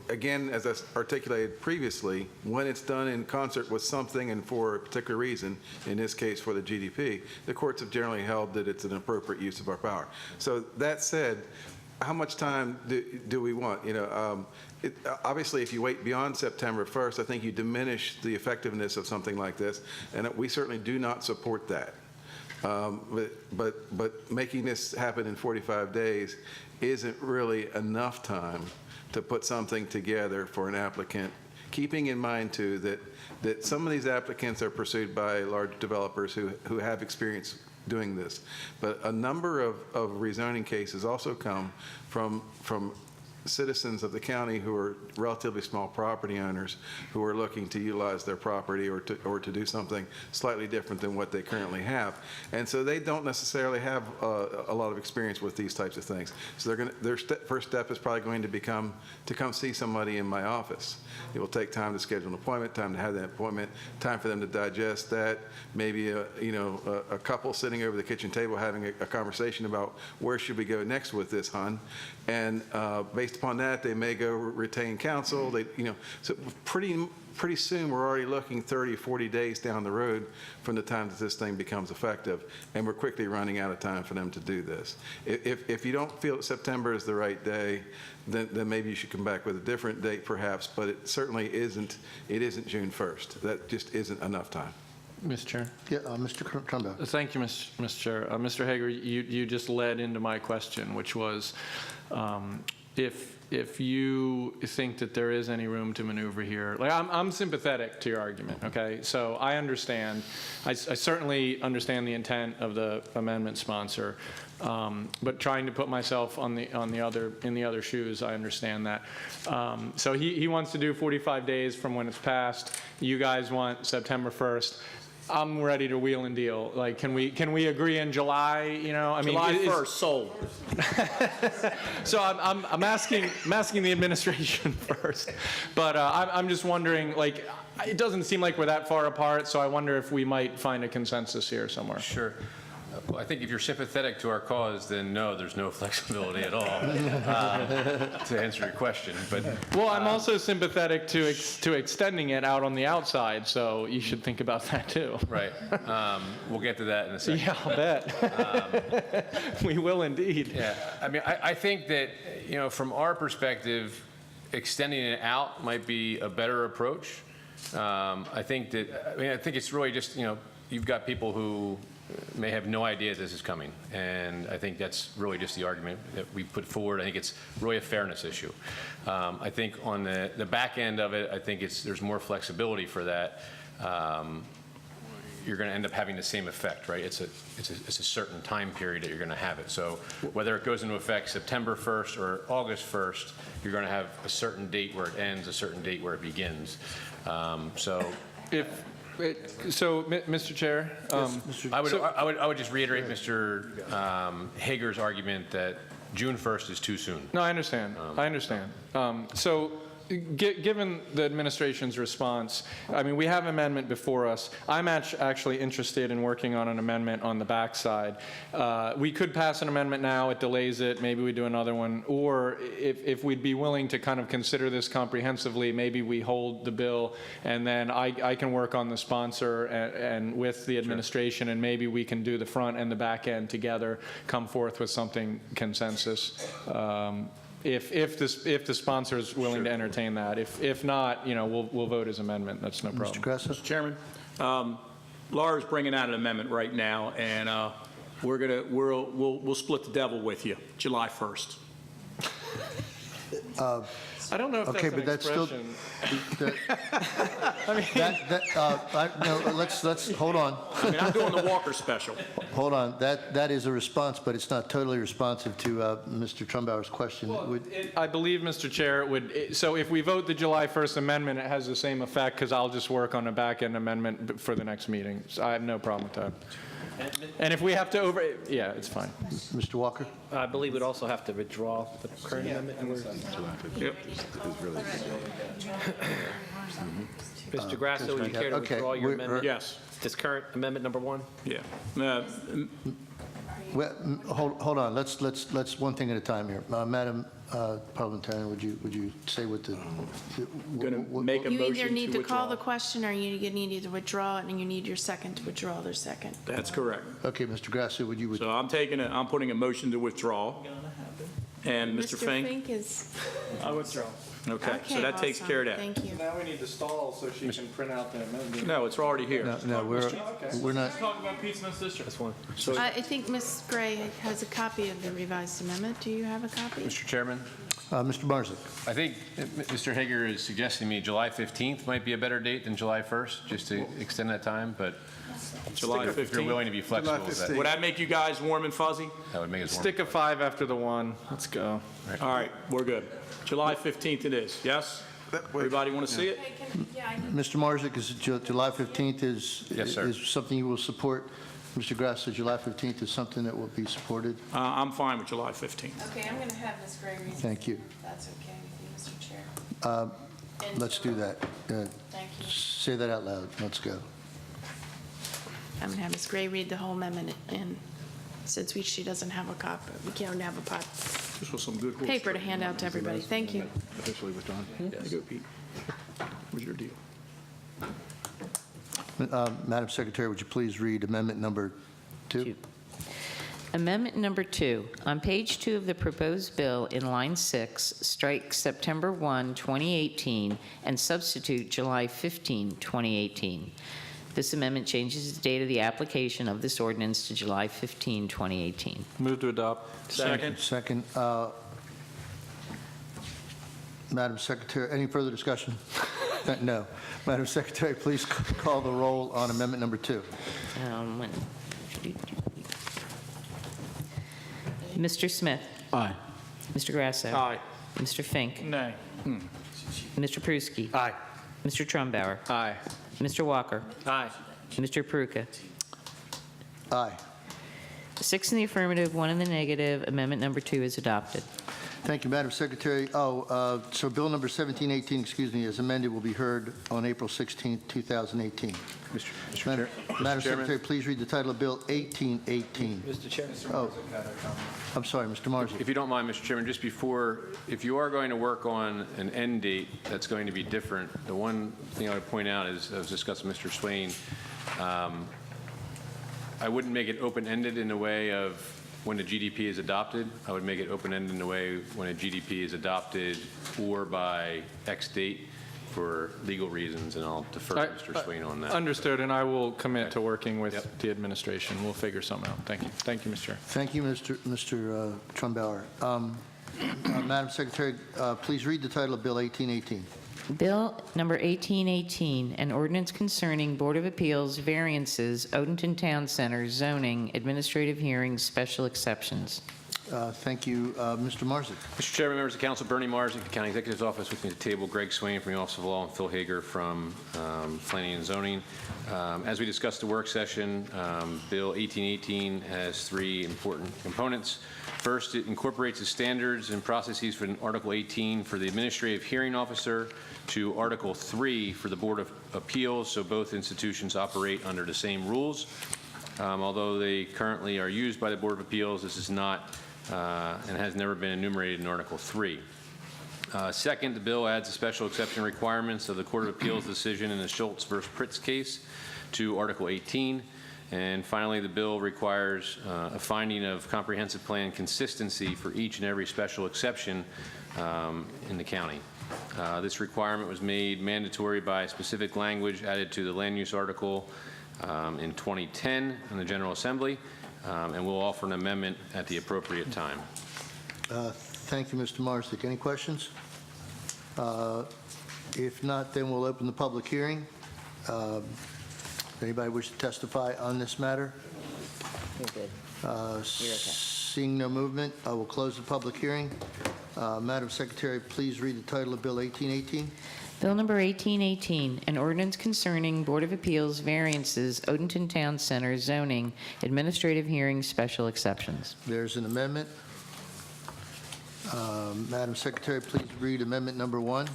again, as I articulated previously, when it's done in concert with something and for a particular reason, in this case for the GDP, the courts have generally held that it's an appropriate use of our power. So that said, how much time do we want? Obviously, if you wait beyond September 1st, I think you diminish the effectiveness of something like this, and we certainly do not support that. But making this happen in 45 days isn't really enough time to put something together for an applicant, keeping in mind, too, that some of these applicants are pursued by large developers who have experience doing this. But a number of rezoning cases also come from citizens of the county who are relatively small property owners who are looking to utilize their property or to do something slightly different than what they currently have. And so they don't necessarily have a lot of experience with these types of things. So their first step is probably going to become to come see somebody in my office. It will take time to schedule an appointment, time to have that appointment, time for them to digest that, maybe a couple sitting over the kitchen table having a conversation about where should we go next with this, hon? And based upon that, they may go retain counsel. So pretty soon we're already looking 30, 40 days down the road from the time that this thing becomes effective, and we're quickly running out of time for them to do this. If you don't feel that September is the right day, then maybe you should come back with a different date perhaps, but it certainly isn't June 1st. That just isn't enough time. Mr. Chair. Yeah, Mr. Trumbo. Thank you, Mr. Chair. Mr. Hager, you just led into my question, which was if you think that there is any room to maneuver here. Like, I'm sympathetic to your argument, okay? So I understand. I certainly understand the intent of the amendment sponsor, but trying to put myself in the other shoes, I understand that. So he wants to do 45 days from when it's passed. You guys want September 1st. I'm ready to wheel and deal. Like, can we agree in July? July 1st, sold. So I'm asking the administration first, but I'm just wondering. Like, it doesn't seem like we're that far apart. So I wonder if we might find a consensus here somewhere. Sure. Well, I think if you're sympathetic to our cause, then no, there's no flexibility at all to answer your question. But well, I'm also sympathetic to extending it out on the outside, so you should think about that too. Right. We'll get to that in a second. Yeah, I'll bet. We will indeed. Yeah. I mean, I think that, from our perspective, extending it out might be a better approach. I think it's really just, you've got people who may have no idea this is coming, and I think that's really just the argument that we put forward. I think it's really a fairness issue. I think on the back end of it, I think there's more flexibility for that. You're going to end up having the same effect, right? It's a certain time period that you're going to have it. So whether it goes into effect September 1st or August 1st, you're going to have a certain date where it ends, a certain date where it begins. Mr. Chair, I would just reiterate Mr. Hager's argument that June 1st is too soon. No, I understand. So given the administration's response, I mean, we have an amendment before us. I'm actually interested in working on an amendment on the backside. We could pass an amendment now, it delays it, maybe we do another one, or if we'd be willing to kind of consider this comprehensively, maybe we hold the bill, and then I can work on the sponsor and with the administration, and maybe we can do the front and the back end together, come forth with something consensus. If the sponsor is willing to entertain that. If not, we'll vote his amendment. That's no problem. Mr. Grasso? Mr. Chairman, Laura's bringing out an amendment right now, and we'll split the devil with you, July 1st. I don't know if okay, that's an but expression. Let's hold on. I mean, I'm doing the Walker special. Hold on. That is a response, but it's not totally responsive to Mr. Trumbauer's question. Well, I believe, Mr. Chair, so if we vote the July 1st amendment, it has the same effect, because I'll just work on a back-end amendment for the next meeting. So I have no problem with that. And if we have to yeah, it's fine. Mr. Walker? I believe we'd also have to withdraw the current amendment. Yep. Mr. Grasso, would you care to withdraw your amendment? Yes. This current amendment number 1? Yeah. Well, hold on. Let's one thing at a time here. Madam Parliamentarian, would you say what the... Going to make a You motion either need to call the withdraw. question, or you need to withdraw it, and you need your second to withdraw their second. That's correct. Okay, Mr. Grasso, would you... So I'm putting a motion to withdraw. And Mr. Fink? Fink is, I withdraw. Okay, so that takes awesome. care of that. Thank you. Now we need to stall so she can print out the amendment. No, it's already here. No, we're not... Let's talk about Pete's District. That's one. So I think Ms. Gray has a copy of the revised amendment. Do you have a copy? Mr. Chairman, Mr. Marzick. I think Mr. Hager is suggesting to me July 15th might be a better date than July 1st, just to extend that time, but July if 15th. you're willing to be flexible with that, Would that make you guys warm and fuzzy? that would make us warm. Stick a 5 after the 1. Let's go. All right, we're good. July 15th it is, yes? Everybody want to see it? Mr. Marzick, is July 15th Yes, sir. is something you will support? Mr. Grasso, July 15th is something that will be supported? I'm fine with July 15th. Okay, I'm going to have Ms. Gray read. Thank you. That's okay with you, Mr. Chair. Let's do that. Thank you. Say that out loud. Let's go. I'm going to have Ms. Gray read the whole amendment, and since she doesn't have a copy, we can't have a This was some good horse paper to trading. hand out to everybody. Thank you. Officially withdrawn? There you go, Pete. What's your deal? Madam Secretary, would you please read amendment number 2? Amendment number 2. On page 2 of the proposed bill, in line 6, strike September 1, 2018, and substitute July 15, 2018. This amendment changes the date of the application of this ordinance to July 15, 2018. Move to adopt. Second. Madam Secretary, any further discussion? No. Madam Secretary, please call the roll on amendment number 2. Mr. Smith? Aye. Mr. Grasso? Aye. Mr. Fink? Nay. Mr. Pruski? Aye. Mr. Trumbauer? Aye. Mr. Walker? Aye. Mr. Peruka? Aye. 6 in the affirmative, 1 in the negative. Amendment number 2 is adopted. Thank you, Madam Secretary. So Bill number 1718, as amended, will be heard on April 16, 2018. Madam Secretary, please read the title of Bill 1818. Mr. Chairman. Oh, I'm sorry, Mr. Marzick. If you don't mind, Mr. Chairman, just before, if you are going to work on an end date that's going to be different, the one thing I would point out is, I was discussing with Mr. Swain, I wouldn't make it open-ended in a way of when the GDP is adopted. I would make it open-ended in a way when a GDP is adopted or by X date for legal reasons, and I'll defer to Mr. Swain on that. Understood, and I will commit to working with the administration. We'll figure something out. Thank you. Thank you, Mr. Chair. Thank you, Mr. Trumbauer. Madam Secretary, please read the title of Bill 1818. Bill number 1818, an ordinance concerning Board of Appeals variances, Odenton Town Center zoning, administrative hearings, special exceptions. Thank you. Mr. Marzick. Mr. Chairman, members of council, Bernie Marzick, the County Executive's Office, with me at the table, Greg Swain from the Office of Law, and Phil Hager from Planning and Zoning. As we discussed the work session, Bill 1818 has 3 important components. First, it incorporates the standards and processes from Article 18 for the Administrative Hearing Officer to Article 3 for the Board of Appeals, so both institutions operate under the same rules. Although they currently are used by the Board of Appeals, this is not and has never been enumerated in Article 3. Second, the bill adds the special exception requirements of the Court of Appeals decision in the Schultz v. Pritz case to Article 18. And finally, the bill requires a finding of comprehensive plan consistency for each and every special exception in the county. This requirement was made mandatory by specific language added to the land use article in 2010 in the General Assembly, and we'll offer an amendment at the appropriate time. Thank you, Mr. Marzick. Any questions? If not, then we'll open the public hearing. Anybody wish to testify on this matter? Seeing no movement, I will close the public hearing. Madam Secretary, please read the title of Bill 1818. Bill number 1818, an ordinance concerning Board of Appeals variances, Odenton Town Center zoning, administrative hearings, special exceptions. There's an amendment. Madam Secretary, please read amendment number 1.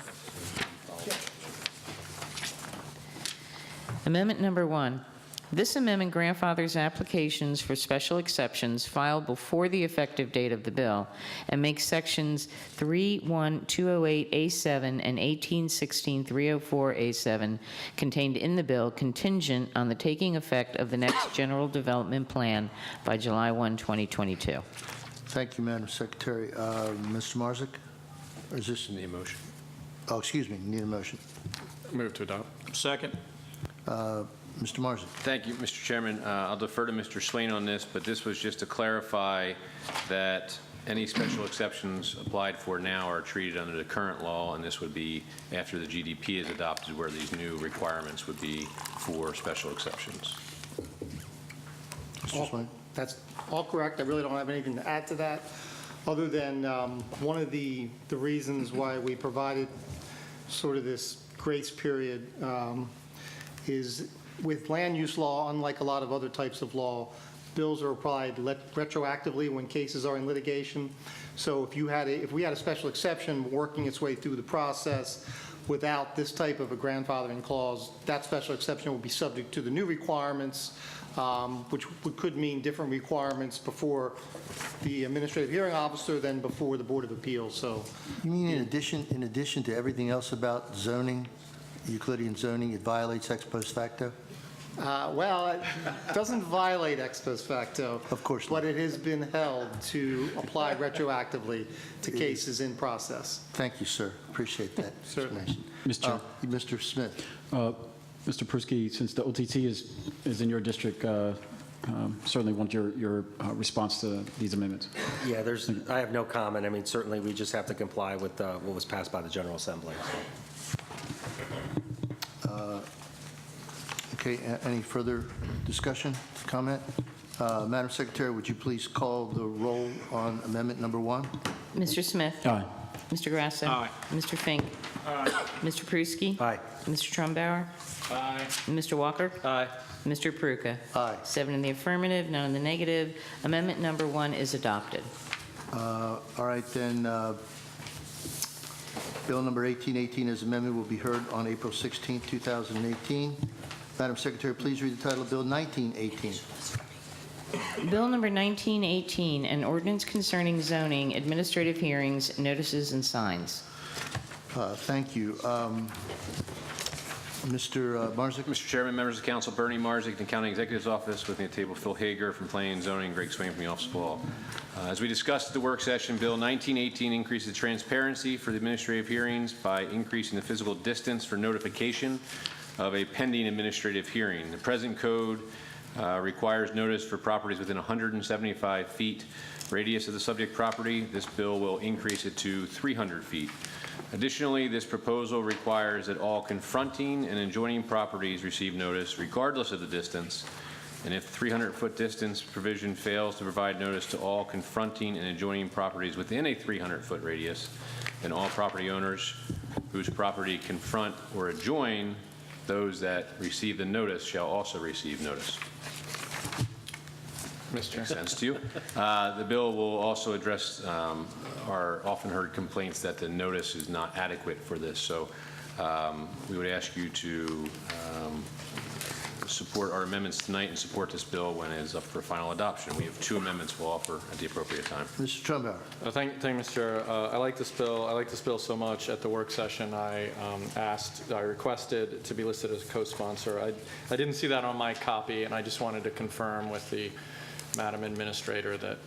Amendment number 1. This amendment grandfathers applications for special exceptions filed before the effective date of the bill and makes sections 31208A7 and 1816304A7 contained in the bill contingent on the taking effect of the next general development plan by July 1, 2022. Thank you, Madam Secretary. Mr. Marzick? Or is this? Need a motion. Oh, excuse me, need a motion. Move to adopt. Second. Mr. Marzick? Thank you, Mr. Chairman. I'll defer to Mr. Swain on this, but this was just to clarify that any special exceptions applied for now are treated under the current law, and this would be after the GDP is adopted, where these new requirements would be for special exceptions. Mr. Swain? That's all correct. I really don't have anything to add to that, other than one of the reasons why we provided sort of this grace period is with land use law, unlike a lot of other types of law, bills are applied retroactively when cases are in litigation. So if we had a special exception working its way through the process without this type of a grandfathering clause, that special exception will be subject to the new requirements, which could mean different requirements before the administrative hearing officer than before the Board of Appeals. So, You mean in addition to everything else about zoning, Euclidean zoning, it violates ex post facto? well, it doesn't violate ex post facto. Of course but it has been held to apply retroactively to cases in process. Thank you, sir. Appreciate that explanation. Mr. Chair. Mr. Smith? Mr. Pruski, since the OTT is in your district, certainly want your response to these amendments. Yeah, I have no comment. I mean, certainly we just have to comply with what was passed by the General Assembly. Okay, any further discussion, comment? Madam Secretary, would you please call the roll on amendment number 1? Mr. Smith? Aye. Mr. Grasso? Aye. Mr. Fink? Mr. Pruski? Aye. Mr. Trumbauer? Aye. Mr. Walker? Aye. Mr. Peruka? Aye. 7 in the affirmative, none in the negative. Amendment number 1 is adopted. All right, then, Bill number 1818 as amendment will be heard on April 16, 2018. Madam Secretary, please read the title of Bill 1918. Bill number 1918, an ordinance concerning zoning, administrative hearings, notices, and signs. Thank you. Mr. Marzick? Mr. Chairman, members of the council, Bernie Marzick, the County Executive's Office, with me at the table Phil Hager from Planning and Zoning, Greg Swain from the Office of Law. As we discussed at the work session, Bill 1918 increases transparency for the administrative hearings by increasing the physical distance for notification of a pending administrative hearing. The present code requires notice for properties within 175 feet radius of the subject property. This bill will increase it to 300 feet. Additionally, this proposal requires that all confronting and adjoining properties receive notice regardless of the distance, and if 300-foot distance provision fails to provide notice to all confronting and adjoining properties within a 300-foot radius, then all property owners whose property confront or adjoin those that receive the notice shall also receive notice. Makes sense to you. The bill will also address our often heard complaints that the notice is not adequate for this. So we would ask you to support our amendments tonight and support this bill when it is up for final adoption. We have 2 amendments we'll offer at the appropriate time. Mr. Trumbauer? Thank you, Mr. Chair. I like this bill. I like this bill so much. At the work session, I requested to be listed as a co-sponsor. I didn't see that on my copy, and I just wanted to confirm with the Madam Administrator that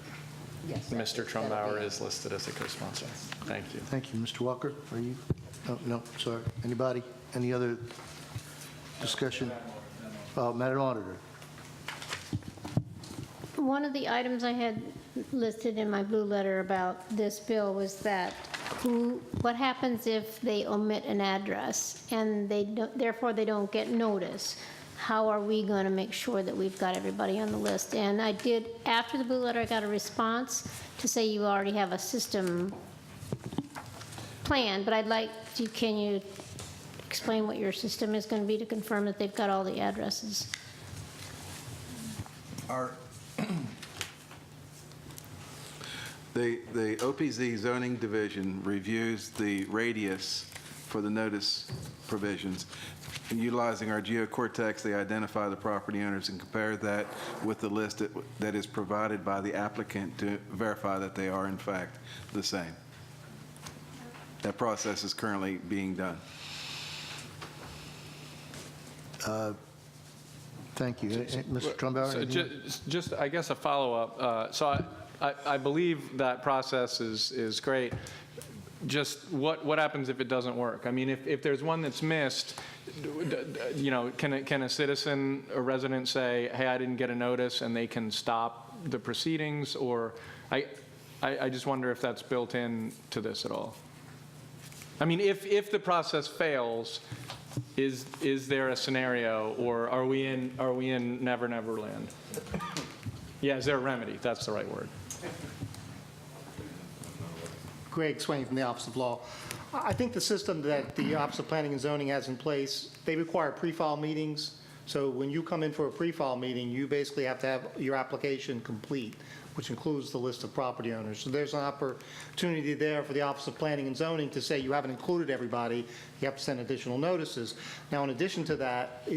Mr. Trumbauer is listed as a co-sponsor. Thank you. Thank you. Mr. Walker, are you? Oh, no, sorry. Anybody? Any other discussion? Madam Auditor. One of the items I had listed in my blue letter about this bill was that what happens if they omit an address and therefore they don't get notice? How are we going to make sure that we've got everybody on the list? And I did, after the blue letter, I got a response to say you already have a system plan, but I'd like to, can you explain what your system is going to be to confirm that they've got all the addresses? The OPZ zoning division reviews the radius for the notice provisions. Utilizing our geocortex, they identify the property owners and compare that with the list that is provided by the applicant to verify that they are in fact the same. That process is currently being done. Thank you. Mr. Trumbauer? So anything? just, I guess, a follow-up. So I believe that process is great. Just what happens if it doesn't work? I mean, if there's one that's missed, you know, can a citizen, a resident say, hey, I didn't get a notice, and they can stop the proceedings? Or I just wonder if that's built in to this at all. I mean, if the process fails, is there a scenario, or are we in Never Never Land? Yeah, is there a remedy? That's the right word. Greg Swain from the Office of Law. I think the system that the Office of Planning and Zoning has in place, they require pre-file meetings. So when you come in for a pre-file meeting, you basically have to have your application complete, which includes the list of property owners. So there's an opportunity there for the Office of Planning and Zoning to say you haven't included everybody, you have to send additional notices. Now, in addition to that,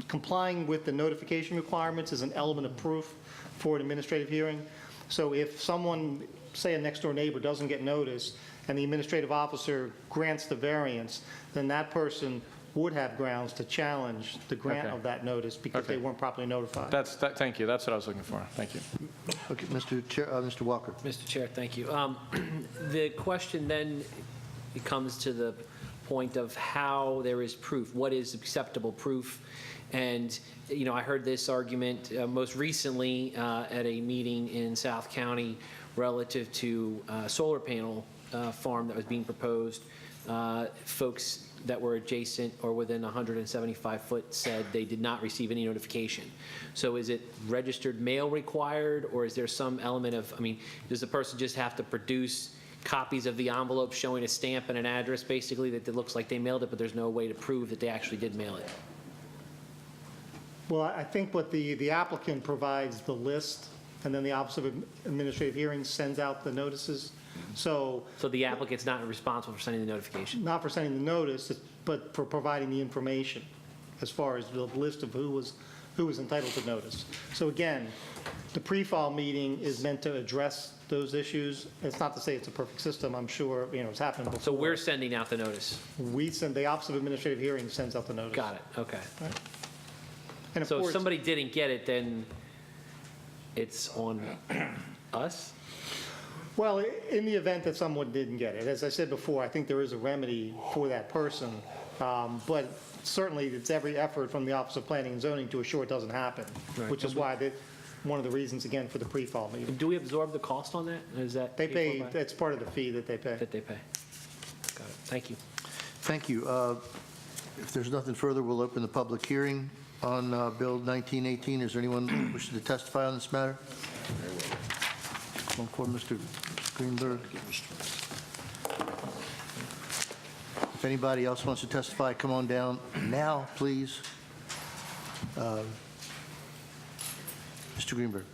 complying with the notification requirements is an element of proof for an administrative hearing. So if someone, say a next-door neighbor, doesn't get notice and the administrative officer grants the variance, then that person would have grounds to challenge the grant of that notice because they weren't properly notified. Thank you. That's what I was looking for. Thank you. Okay, Mr. Walker. Mr. Chair, thank you. The question then comes to the point of how there is proof. What is acceptable proof? And, you know, I heard this argument most recently at a meeting in South County relative to a solar panel farm that was being proposed. Folks that were adjacent or within 175 foot said they did not receive any notification. So is it registered mail required, or is there some element of, I mean, does the person just have to produce copies of the envelope showing a stamp and an address basically that it looks like they mailed it, but there's no way to prove that they actually did mail it? Well, I think what the applicant provides the list, and then the Office of Administrative Hearings sends out the notices. So the applicant's not responsible for sending the notification? Not for sending the notice, but for providing the information as far as the list of who was entitled to notice. So again, the pre-file meeting is meant to address those issues. It's not to say it's a perfect system. I'm sure, you know, it's happened before. So we're sending out the notice? The Office of Administrative Hearings sends out the notice. Got it, okay. Right. And of So course, if somebody didn't get it, then it's on us? well, in the event that someone didn't get it, as I said before, I think there is a remedy for that person. But certainly, it's every effort from the Office of Planning and Zoning to assure it doesn't happen, Right. which is why one of the reasons, again, for the pre-fall meeting. Do we absorb the cost on that? Is that They paid pay, for by- that's part of the fee that they pay. That they pay? Got it, thank you. Thank you. If there's nothing further, we'll open the public hearing on Bill 1918. Is there anyone wishing to testify on this matter? One for Mr. Greenberg. If anybody else wants to testify, come on down now, please. Mr. Greenberg.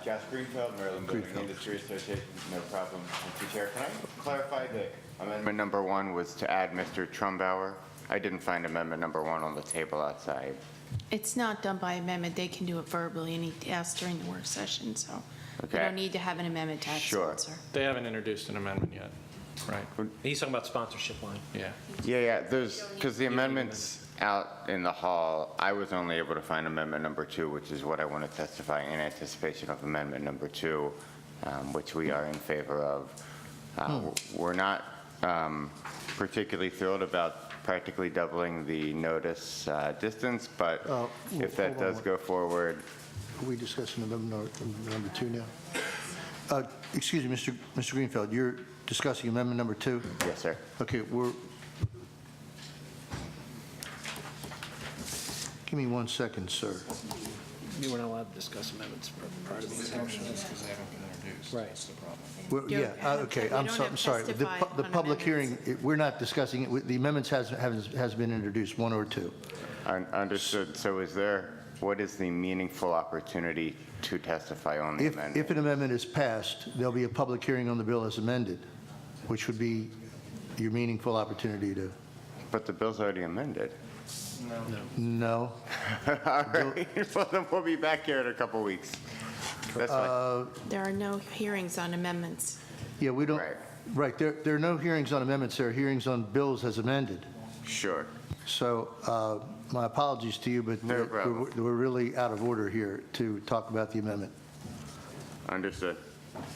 Josh Greenfield, Maryland Building Industry Association, no problem. Mr. Chair, can I clarify that amendment number 1 was to add Mr. Trumbauer? I didn't find amendment number 1 on the table outside. It's not done by amendment. They can do it verbally, and he asked during the work session, so you Okay. don't need to have an amendment to add sponsor. They haven't introduced an amendment yet, right? He's talking about sponsorship line. Yeah. Yeah, because the amendments out in the hall, I was only able to find amendment number 2, which is what I want to testify in anticipation of amendment number 2, which we are in favor of. We're not particularly thrilled about practically doubling the notice distance, but if that hold on does go forward. Are we discussing amendment number 2 now? Excuse me, Mr. Greenfield, you're discussing amendment number 2? Yes, sir. Okay, give me 1 second, sir. You were not allowed to discuss amendments prior to being adoption. Because they haven't been introduced. Right. That's the problem. Yeah, okay, I'm sorry. The public hearing, we're not discussing it. The amendments has been introduced, 1 or 2. Understood. So what is the meaningful opportunity to testify on the amendment? If an amendment is passed, there'll be a public hearing on the bill as amended, which would be your meaningful opportunity to... But the bill's already amended. No. All right, well, then we'll be back here in a couple weeks. That's fine. There are no hearings on amendments. Yeah, we don't... Right, there are no hearings on amendments, there are hearings on bills as amended. Sure. So my apologies to you, but No problem. we're really out of order here to talk about the amendment. Understood.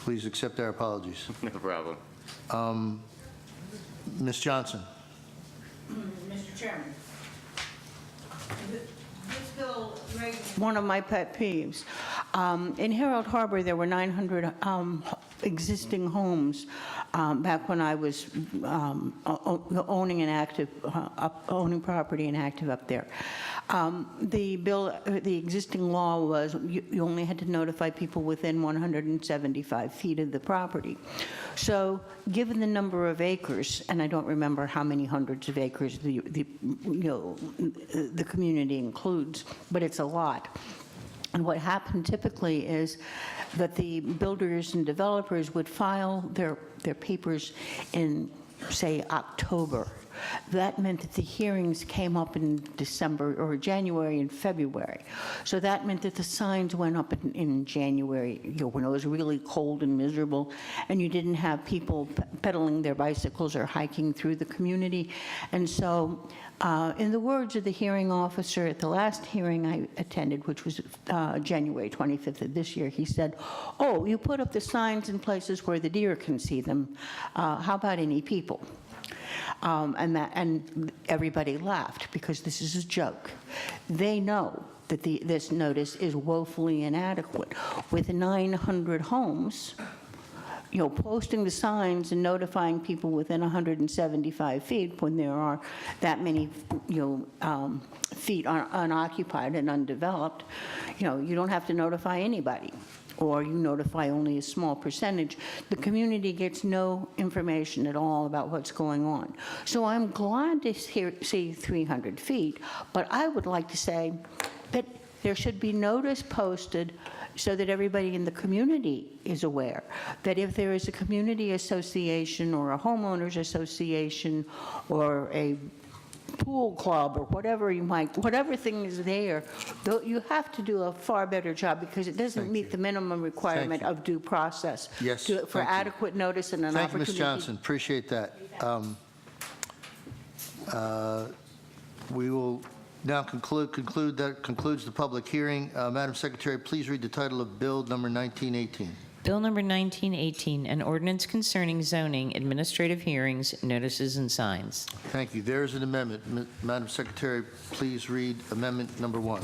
Please accept our apologies. No problem. Ms. Johnson. Mr. Chairman, this bill raises one of my pet peeves. In Herald Harbor, there were 900 existing homes back when I was owning property and active up there. The existing law was you only had to notify people within 175 feet of the property. So given the number of acres, and I don't remember how many hundreds of acres the community includes, but it's a lot. And what happened typically is that the builders and developers would file their papers in, say, October. That meant that the hearings came up in December or January and February. So that meant that the signs went up in January, when it was really cold and miserable, and you didn't have people pedaling their bicycles or hiking through the community. And so, in the words of the hearing officer at the last hearing I attended, which was January 25th of this year, he said, "Oh, you put up the signs in places where the deer can see them. How about any people?" And everybody laughed because this is a joke. They know that this notice is woefully inadequate. With 900 homes, posting the signs and notifying people within 175 feet when there are that many, feet unoccupied and undeveloped, you don't have to notify anybody. Or you notify only a small percentage, the community gets no information at all about what's going on. So I'm glad to see 300 feet, but I would like to say that there should be notice posted so that everybody in the community is aware that if there is a community association or a homeowners association or a pool club or whatever thing is there, you have to do a far better job because it doesn't meet the minimum requirement of due process. Yes, for adequate notice and an Thank you, opportunity. Ms. Johnson. Appreciate that. We will now conclude. That concludes the public hearing. Madam Secretary, please read the title of Bill number 1918. Bill number 1918, an ordinance concerning zoning, administrative hearings, notices, and signs. Thank you. There is an amendment. Madam Secretary, please read amendment number 1.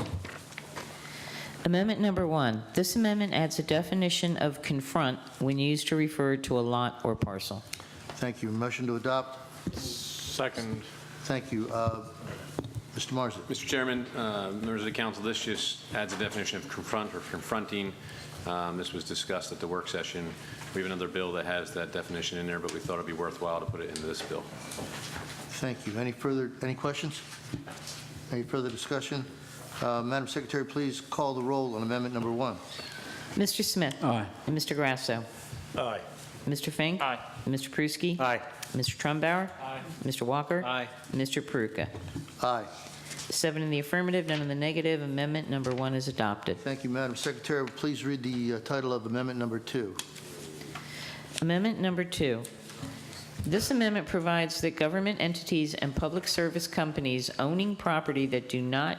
Amendment number 1. This amendment adds a definition of confront when used to refer to a lot or parcel. Thank you. Motion to adopt? Second. Thank you. Mr. Marsden. Mr. Chairman, members of the council, this just adds a definition of confront or confronting. This was discussed at the work session. We have another bill that has that definition in there, but we thought it'd be worthwhile to put it into this bill. Thank you. Any questions? Any further discussion? Madam Secretary, please call the roll on amendment number 1. Mr. Smith. Aye. And Mr. Grasso. Aye. Mr. Fink. Aye. Mr. Pruski. Aye. Mr. Trumbauer. Aye. Mr. Walker. Aye. Mr. Peruka. Aye. 7 in the affirmative, none in the negative. Amendment number 1 is adopted. Thank you, Madam Secretary. Please read the title of amendment number 2. Amendment number 2. This amendment provides that government entities and public service companies owning property that do not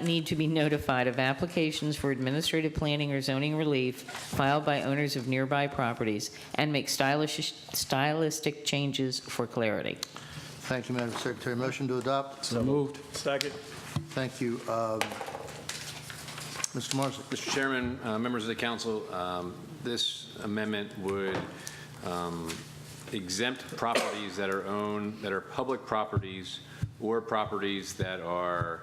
need to be notified of applications for administrative planning or zoning relief filed by owners of nearby properties and make stylistic changes for clarity. Thank you, Madam Secretary. Motion to adopt? So moved. Second. Thank you. Mr. Marsden. Mr. Chairman, members of the council, this amendment would exempt properties that are public properties or properties that are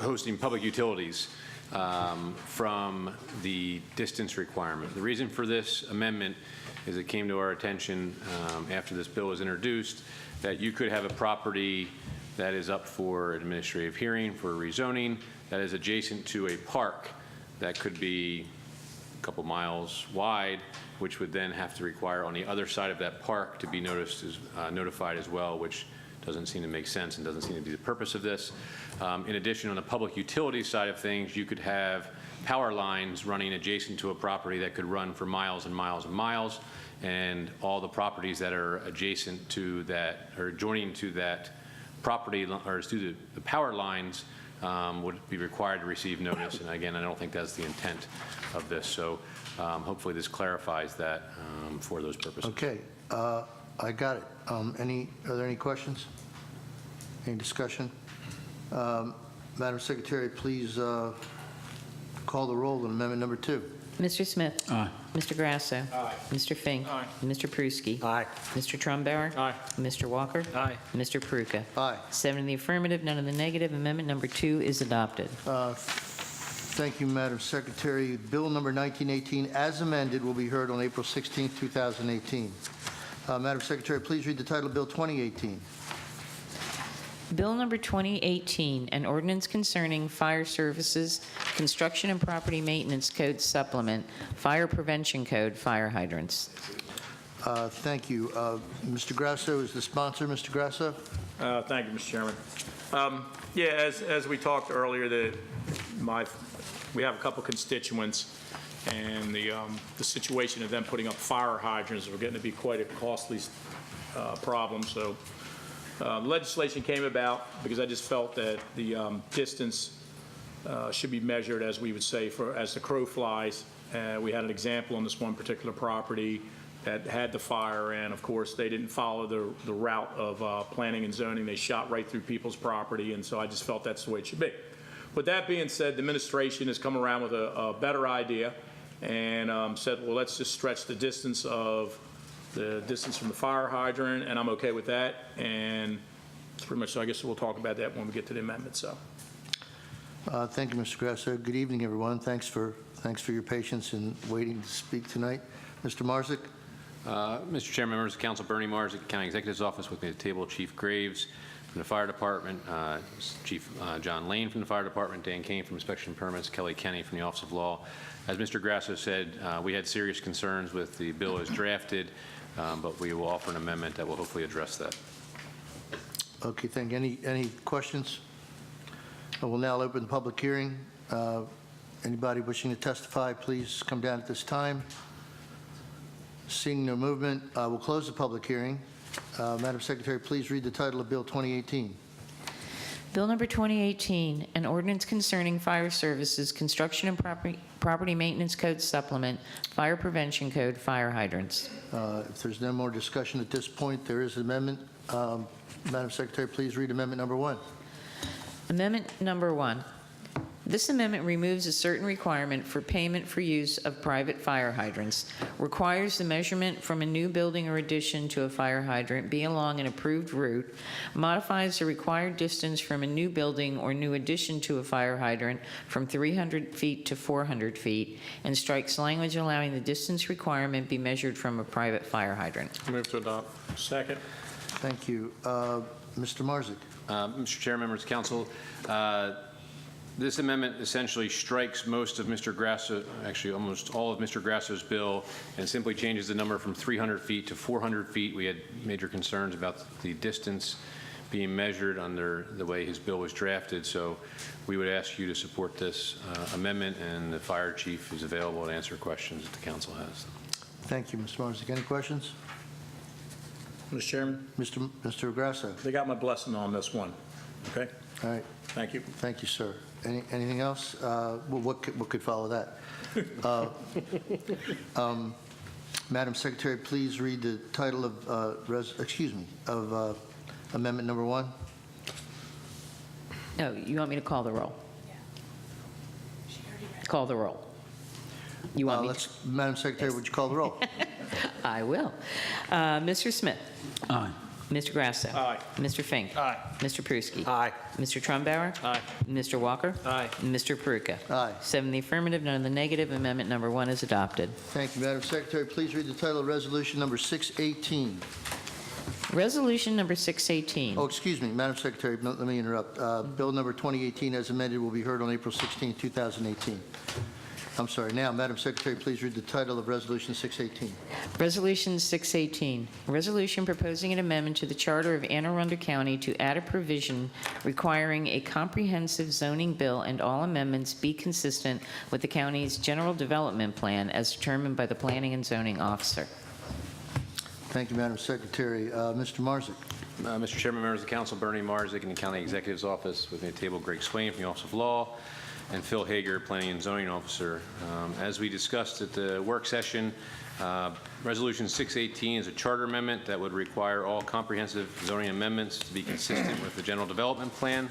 hosting public utilities from the distance requirement. The reason for this amendment is it came to our attention after this bill was introduced that you could have a property that is up for administrative hearing for rezoning that is adjacent to a park that could be a couple miles wide, which would then have to require on the other side of that park to be notified as well, which doesn't seem to make sense and doesn't seem to be the purpose of this. In addition, on the public utility side of things, you could have power lines running adjacent to a property that could run for miles and miles and miles, and all the properties that are adjacent to that or adjoining to that property or to the power lines would be required to receive notice. And again, I don't think that's the intent of this. So hopefully this clarifies that for those purposes. Okay, I got it. Are there any questions? Any discussion? Madam Secretary, please call the roll on amendment number 2. Mr. Smith? Aye. Mr. Grasso? Aye. Mr. Fink? Aye. Mr. Pruski? Aye. Mr. Trumbauer? Aye. Mr. Walker? Aye. Mr. Peruka? Aye. 7 in the affirmative, none in the negative. Amendment number 2 is adopted. Thank you, Madam Secretary. Bill number 1918, as amended, will be heard on April 16, 2018. Madam Secretary, please read the title of Bill 2018. Bill number 2018, an ordinance concerning fire services, construction and property maintenance code supplement, fire prevention code, fire hydrants. Thank you. Mr. Grasso is the sponsor. Mr. Grasso? Thank you, Mr. Chairman. Yeah, as we talked earlier, we have a couple constituents, and the situation of them putting up fire hydrants are getting to be quite a costly problem. So legislation came about because I just felt that the distance should be measured, as we would say, as the crow flies. We had an example on this one particular property that had the fire, and of course they didn't follow the route of planning and zoning. They shot right through people's property, and so I just felt that's the way it should be. With that being said, the administration has come around with a better idea and said, well, let's just stretch the distance from the fire hydrant, and I'm okay with that. And it's pretty much, so I guess we'll talk about that when we get to the amendment. So, thank you, Mr. Grasso. Good evening, everyone. Thanks for your patience in waiting to speak tonight. Mr. Marzick? Mr. Chairman, members of the council, Bernie Marzick, County Executive's Office. With me at the table, Chief Graves from the Fire Department, Chief John Lane from the Fire Department, Dan Kane from Inspection Permits, Kelly Kenny from the Office of Law. As Mr. Grasso said, we had serious concerns with the bill as drafted, but we will offer an amendment that will hopefully address that. Okay, thank you. Any questions? I will now open the public hearing. Anybody wishing to testify, please come down at this time. Seeing no movement, I will close the public hearing. Madam Secretary, please read the title of Bill 2018. Bill number 2018, an ordinance concerning fire services, construction and property maintenance code supplement, fire prevention code, fire hydrants. If there's no more discussion at this point, there is an amendment. Madam Secretary, please read amendment number 1. Amendment number 1. This amendment removes a certain requirement for payment for use of private fire hydrants, requires the measurement from a new building or addition to a fire hydrant be along an approved route, modifies the required distance from a new building or new addition to a fire hydrant from 300 feet to 400 feet, and strikes language allowing the distance requirement be measured from a private fire hydrant. Move to adopt. Second. Thank you. Mr. Marzick. Mr. Chair, members of council, this amendment essentially strikes most of Mr. Grasso, actually almost all of Mr. Grasso's bill, and simply changes the number from 300 feet to 400 feet. We had major concerns about the distance being measured under the way his bill was drafted, so we would ask you to support this amendment, and the fire chief is available to answer questions that the council has. Thank you, Mr. Marzick. Any questions? Mr. Chairman? Mr. Grasso. They got my blessing on this one. Okay? All right. Thank you. Thank you, sir. Anything else? Well, what could follow that? Madam Secretary, please read the title of amendment number 1. No, you want me to call the roll? Call the roll. You want me Madam Secretary, would you call the roll? I will. Mr. Smith? Aye. Mr. Grasso? Aye. Mr. Fink? Aye. Mr. Pruski? Aye. Mr. Trumbauer? Aye. Mr. Walker? Aye. Mr. Peruka? Aye. 7 in the affirmative, none in the negative. Amendment number 1 is adopted. Thank you, Madam Secretary. Please read the title of resolution number 618. Resolution number 618. Oh, excuse me, Madam Secretary, let me interrupt. Bill number 2018 as amended will be heard on April 16, 2018. I'm sorry, now, Madam Secretary, please read the title of Resolution 618. Resolution 618, a resolution proposing an amendment to the Charter of Anne Arundel County to add a provision requiring a comprehensive zoning bill and all amendments be consistent with the county's general development plan as determined by the Planning and Zoning Officer. Thank you, Madam Secretary. Mr. Marzick. Mr. Chairman, members of the council, Bernie Marzick in the County Executive's Office. With me at the table, Greg Swain from the Office of Law, and Phil Hager, Planning and Zoning Officer. As we discussed at the work session, Resolution 618 is a charter amendment that would require all comprehensive zoning amendments to be consistent with the general development plan.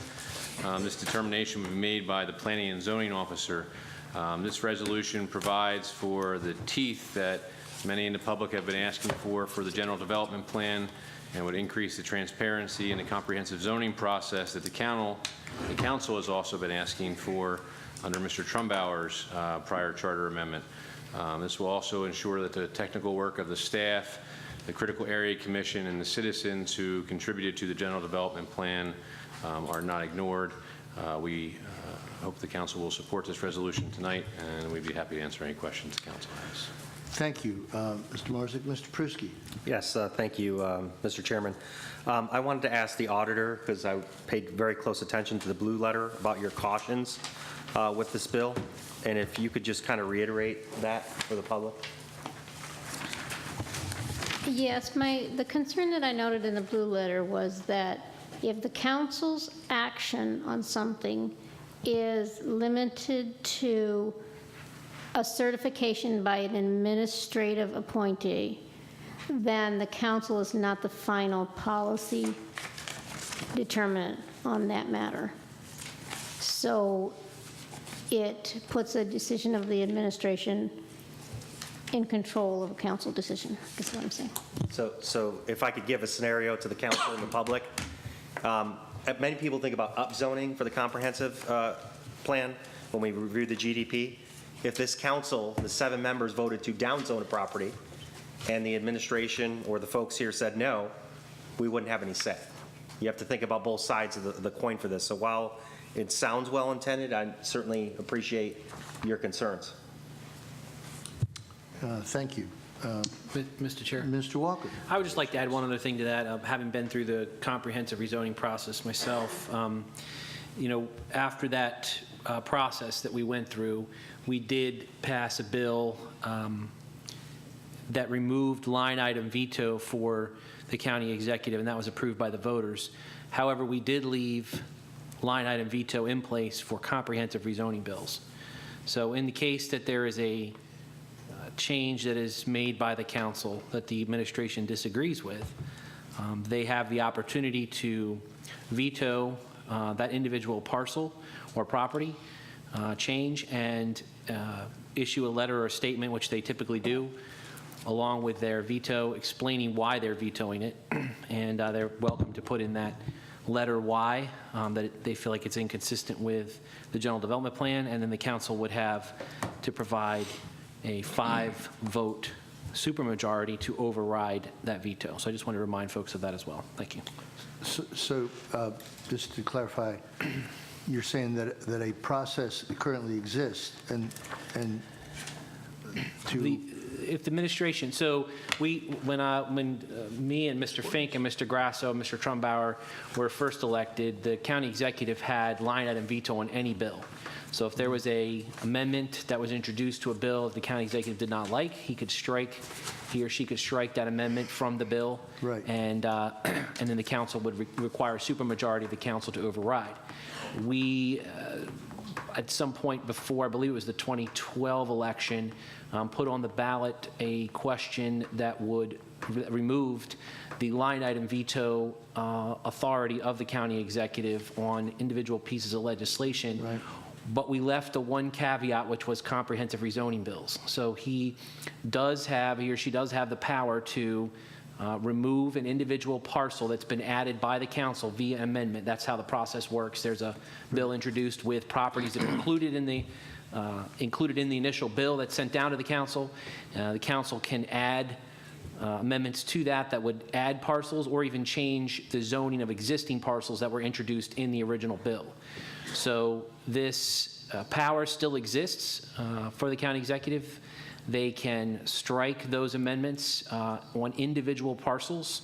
This determination will be made by the Planning and Zoning Officer. This resolution provides for the teeth that many in the public have been asking for the general development plan, and would increase the transparency and the comprehensive zoning process that the council has also been asking for under Mr. Trumbauer's prior charter amendment. This will also ensure that the technical work of the staff, the Critical Area Commission, and the citizens who contributed to the general development plan are not ignored. We hope the council will support this resolution tonight, and we'd be happy to answer any questions the council has. Thank you, Mr. Marzick. Mr. Pruski. Yes, thank you, Mr. Chairman. I wanted to ask the auditor, because I paid very close attention to the blue letter about your cautions with this bill, and if you could just kind of reiterate that for the public. Yes, the concern that I noted in the blue letter was that if the council's action on something is limited to a certification by an administrative appointee, then the council is not the final policy determinant on that matter. So it puts a decision of the administration in control of a council decision, is what I'm saying. So if I could give a scenario to the council and the public, many people think about upzoning for the comprehensive plan when we review the GDP. If this council, the 7 members, voted to downzone a property and the administration or the folks here said no, we wouldn't have any say. You have to think about both sides of the coin for this. So while it sounds well intended, I certainly appreciate your concerns. Thank you. Mr. Chair. Mr. Walker. I would just like to add one other thing to that. Having been through the comprehensive rezoning process myself, after that process that we went through, we did pass a bill that removed line item veto for the county executive, and that was approved by the voters. However, we did leave line item veto in place for comprehensive rezoning bills. So in the case that there is a change that is made by the council that the administration disagrees with, they have the opportunity to veto that individual parcel or property change and issue a letter or a statement, which they typically do, along with their veto explaining why they're vetoing it. And they're welcome to put in that letter why, that they feel like it's inconsistent with the general development plan, and then the council would have to provide a 5-vote supermajority to override that veto. So I just want to remind folks of that as well. Thank you. So just to clarify, you're saying that a process currently exists and to... If the administration, so when me and Mr. Fink and Mr. Grasso and Mr. Trumbauer were first elected, the county executive had line item veto on any bill. So if there was a amendment that was introduced to a bill the county executive did not like, he or she could strike that amendment from the bill. Right. And then the council would require a supermajority of the council to override. We, at some point before, I believe it was the 2012 election, put on the ballot a question that would removed the line item veto authority of the county executive on individual pieces of legislation. Right. But we left the one caveat, which was comprehensive rezoning bills. So he or she does have the power to remove an individual parcel that's been added by the council via amendment. That's how the process works. There's a bill introduced with properties that are included in the initial bill that's sent down to the council. The council can add amendments to that would add parcels or even change the zoning of existing parcels that were introduced in the original bill. So this power still exists for the county executive. They can strike those amendments on individual parcels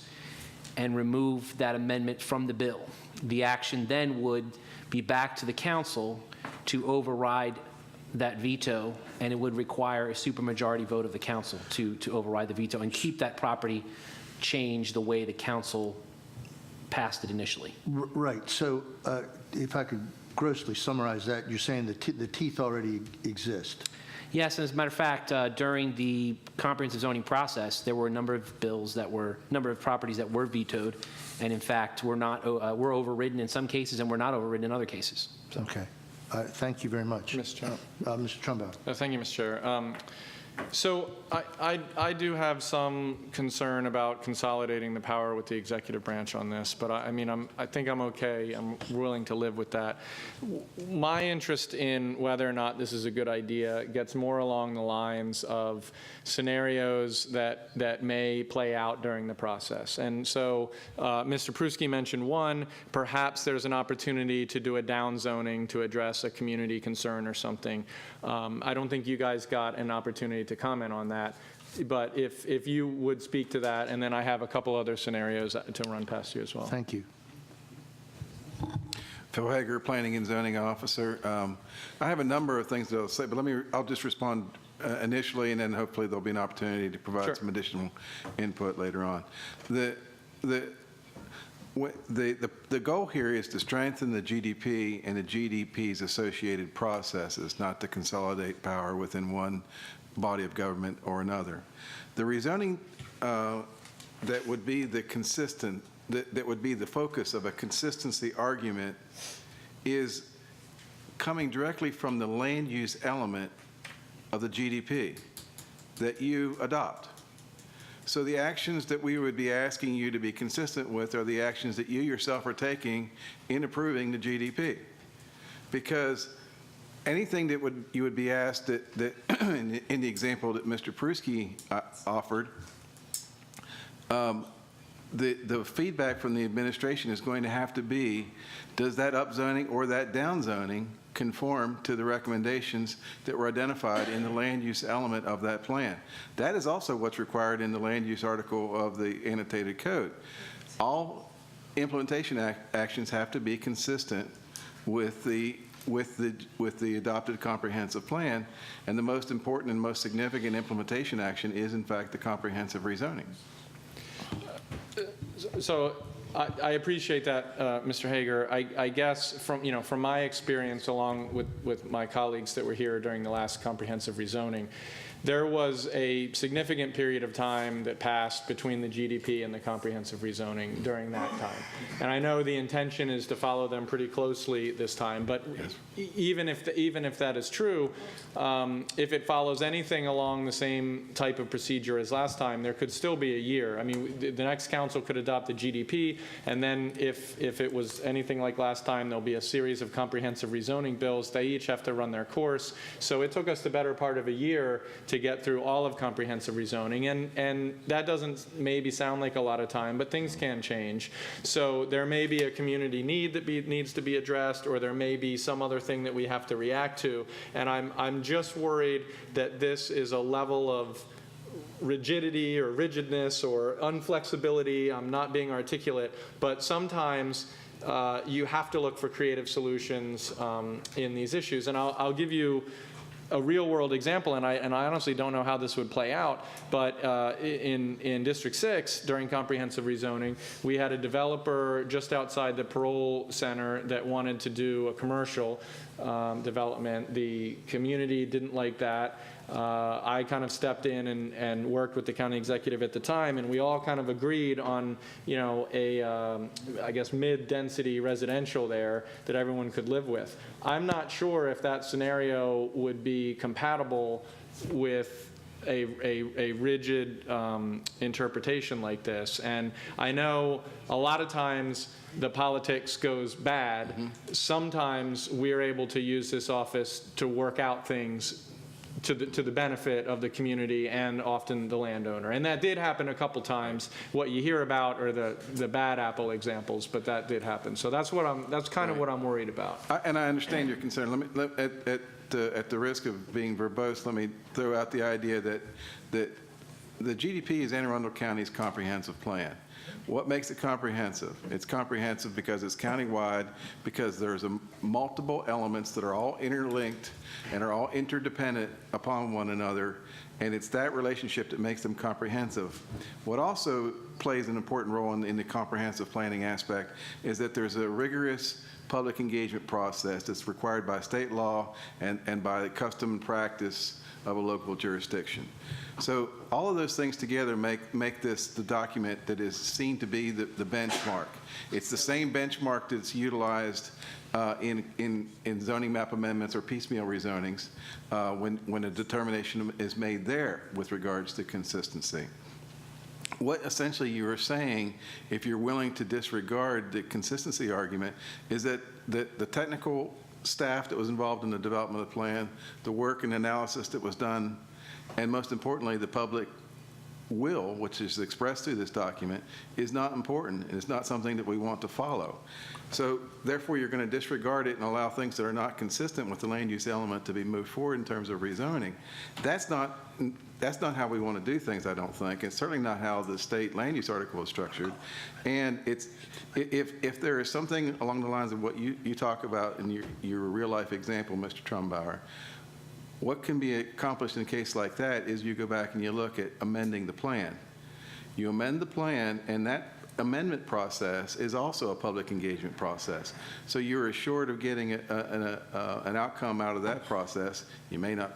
and remove that amendment from the bill. The action then would be back to the council to override that veto, and it would require a supermajority vote of the council to override the veto and keep that property change the way the council passed it initially. Right. So if I could grossly summarize that, you're saying the teeth already exist. Yes, and as a matter of fact, during the comprehensive zoning process, there were a number of properties that were vetoed, and in fact, were overridden in some cases and were not overridden in other cases. So. Okay. Thank you very much. Mr. Chairman. Mr. Trumbo. Thank you, Mr. Chair. So I do have some concern about consolidating the power with the executive branch on this, but I think I'm okay. I'm willing to live with that. My interest in whether or not this is a good idea gets more along the lines of scenarios that may play out during the process. And so Mr. Pruski mentioned one, perhaps there's an opportunity to do a downzoning to address a community concern or something. I don't think you guys got an opportunity to comment on that, but if you would speak to that, and then I have a couple other scenarios to run past you as well. Thank you. Phil Hager, Planning and Zoning Officer. I have a number of things that I'll say, but I'll just respond initially, and then hopefully there'll be an opportunity to provide some additional input later on. The goal here is to strengthen the GDP and the GDP's associated processes, not to consolidate power within one body of government or another. The rezoning that would be that would be the focus of a consistency argument is coming directly from the land use element of the GDP that you adopt. So the actions that we would be asking you to be consistent with are the actions that you yourself are taking in approving the GDP. Because anything that you would be asked that in the example that Mr. Pruski offered, the feedback from the administration is going to have to be, does that upzoning or that downzoning conform to the recommendations that were identified in the land use element of that plan? That is also what's required in the land use article of the annotated code. All implementation actions have to be consistent with the adopted comprehensive plan, and the most important and most significant implementation action is in fact the comprehensive rezoning. So I appreciate that, Mr. Hager. I guess from my experience along with my colleagues that were here during the last comprehensive rezoning, there was a significant period of time that passed between the GDP and the comprehensive rezoning during that time. And I know the intention is to follow them pretty closely this time, but even if that is true, if it follows anything along the same type of procedure as last time, there could still be a year. I mean, the next council could adopt the GDP, and then if it was anything like last time, there'll be a series of comprehensive rezoning bills. They each have to run their course. So it took us the better part of a year to get through all of comprehensive rezoning, and that doesn't maybe sound like a lot of time, but things can change. So there may be a community need that needs to be addressed, or there may be some other thing that we have to react to, and I'm just worried that this is a level of rigidity or rigidness or unflexibility. I'm not being articulate, but sometimes you have to look for creative solutions in these issues, and I'll give you a real-world example, and I honestly don't know how this would play out, but in District 6, during comprehensive rezoning, we had a developer just outside the parole center that wanted to do a commercial development. The community didn't like that. I kind of stepped in and worked with the county executive at the time, and we all kind of agreed on, I guess, mid-density residential there that everyone could live with. I'm not sure if that scenario would be compatible with a rigid interpretation like this. And I know a lot of times the politics goes bad. Sometimes we're able to use this office to work out things to the benefit of the community and often the landowner. And that did happen a couple times. What you hear about are the bad apple examples, but that did happen. So that's kind of what I'm worried about. And I understand your concern. At the risk of being verbose, let me throw out the idea that the GDP is Anne Arundel County's comprehensive plan. What makes it comprehensive? It's comprehensive because it's countywide, because there's multiple elements that are all interlinked and are all interdependent upon one another, and it's that relationship that makes them comprehensive. What also plays an important role in the comprehensive planning aspect is that there's a rigorous public engagement process that's required by state law and by custom and practice of a local jurisdiction. So all of those things together make this the document that is seen to be the benchmark. It's the same benchmark that's utilized in zoning map amendments or piecemeal rezonings when a determination is made there with regards to consistency. What essentially you are saying, if you're willing to disregard the consistency argument, is that the technical staff that was involved in the development of the plan, the work and analysis that was done, and most importantly, the public will, which is expressed through this document, is not important, and it's not something that we want to follow. So therefore, you're going to disregard it and allow things that are not consistent with the land use element to be moved forward in terms of rezoning. That's not how we want to do things, I don't think. It's certainly not how the state land use article is structured. And if there is something along the lines of what you talk about in your real-life example, Mr. Trumbauer, what can be accomplished in a case like that is you go back and you look at amending the plan. You amend the plan, and that amendment process is also a public engagement process. So you're assured of getting an outcome out of that process. You may not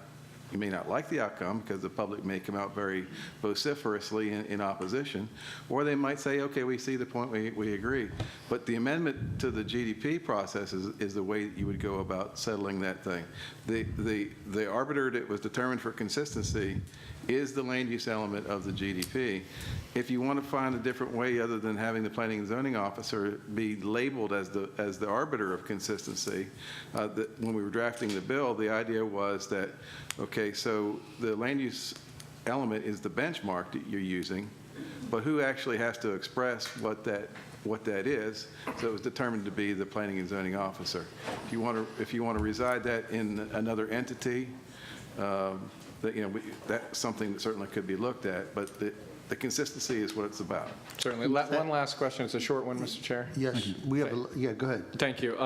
like the outcome because the public may come out very vociferously in opposition, or they might say, okay, we see the point, we agree. But the amendment to the GDP process is the way that you would go about settling that thing. The arbiter that was determined for consistency is the land use element of the GDP. If you want to find a different way other than having the planning and zoning officer be labeled as the arbiter of consistency, when we were drafting the bill, the idea was that, okay, so the land use element is the benchmark that you're using, but who actually has to express what that is? So it was determined to be the planning and zoning officer. If you want to reside that in another entity, that's something that certainly could be looked at, but the consistency is what it's about. Certainly. One last question. It's a short one, Mr. Chair. Yes, we have. Yeah, go ahead. Thank you.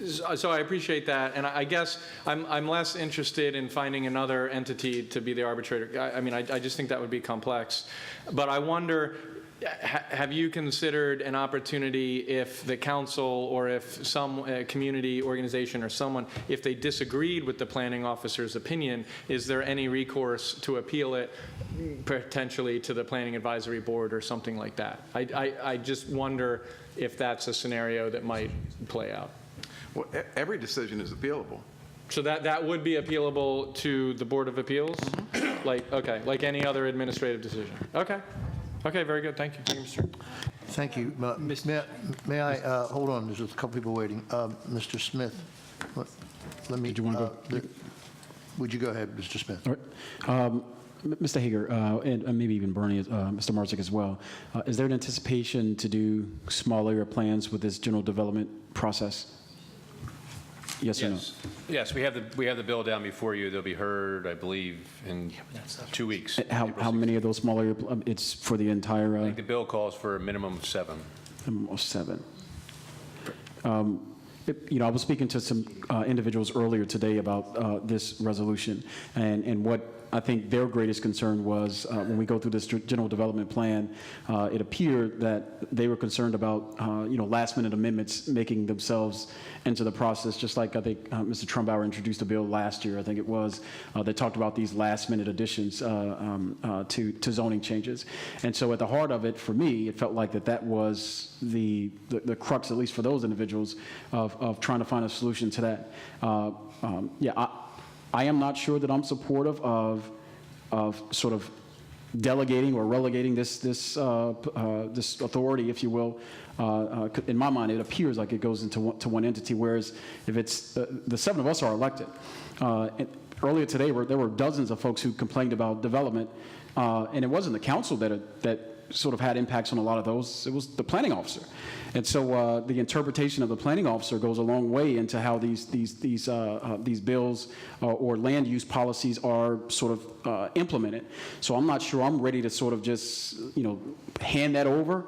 So I appreciate that, and I guess I'm less interested in finding another entity to be the arbitrator. I just think that would be complex. But I wonder, have you considered an opportunity if the council or if some community organization or someone, if they disagreed with the planning officer's opinion, is there any recourse to appeal it potentially to the planning advisory board or something like that? I just wonder if that's a scenario that might play out. Well, every decision is appealable. So that would be appealable to the Board of Appeals? Mm-hmm. Like any other administrative decision? Okay. Okay, very good. Thank you. Thank you, Mr. Thank you. May I, hold on, there's a couple people waiting. Mr. Smith, let me. Did you want to go? Would you go ahead, Mr. Smith? All right. Mr. Hager, and maybe even Bernie, Mr. Marzik as well, is there an anticipation to do small area plans with this general development process? Yes or no? Yes, we have the bill down before you. They'll be heard, I believe, in 2 weeks. How many of those small area, it's for the entire? I think the bill calls for a minimum of 7. Minimum of 7. I was speaking to some individuals earlier today about this resolution, and what I think their greatest concern was when we go through this general development plan, it appeared that they were concerned about last-minute amendments making themselves into the process, just like I think Mr. Trumbauer introduced a bill last year, I think it was, that talked about these last-minute additions to zoning changes. And so at the heart of it, for me, it felt like that was the crux, at least for those individuals, of trying to find a solution to that. I am not sure that I'm supportive of sort of delegating or relegating this authority, if you will. In my mind, it appears like it goes into one entity, whereas if it's the 7 of us are elected. earlier today, there were dozens of folks who complained about development, and it wasn't the council that sort of had impacts on a lot of those. It was the planning officer. And so the interpretation of the planning officer goes a long way into how these bills or land use policies are sort of implemented. So I'm not sure I'm ready to sort of just, hand that over,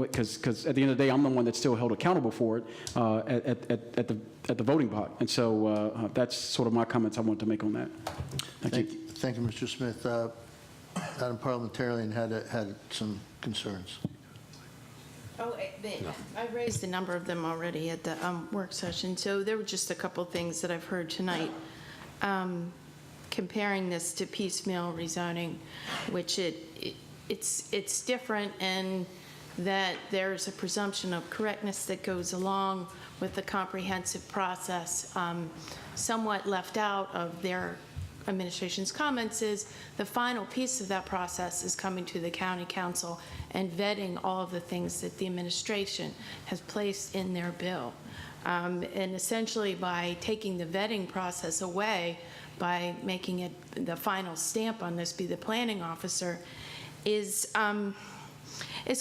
because at the end of the day, I'm the one that's still held accountable for it at the voting pot. And so that's sort of my comments I want to make on that. Thank you. Thank you, Mr. Smith. Madam Parliamentarian had some concerns. I raised a number of them already at the work session, so there were just a couple things that I've heard tonight. Comparing this to piecemeal rezoning, which it's different in that there's a presumption of correctness that goes along with the comprehensive process. Somewhat left out of their administration's comments is the final piece of that process is coming to the county council and vetting all of the things that the administration has placed in their bill. And essentially by taking the vetting process away, by making it the final stamp on this be the planning officer, is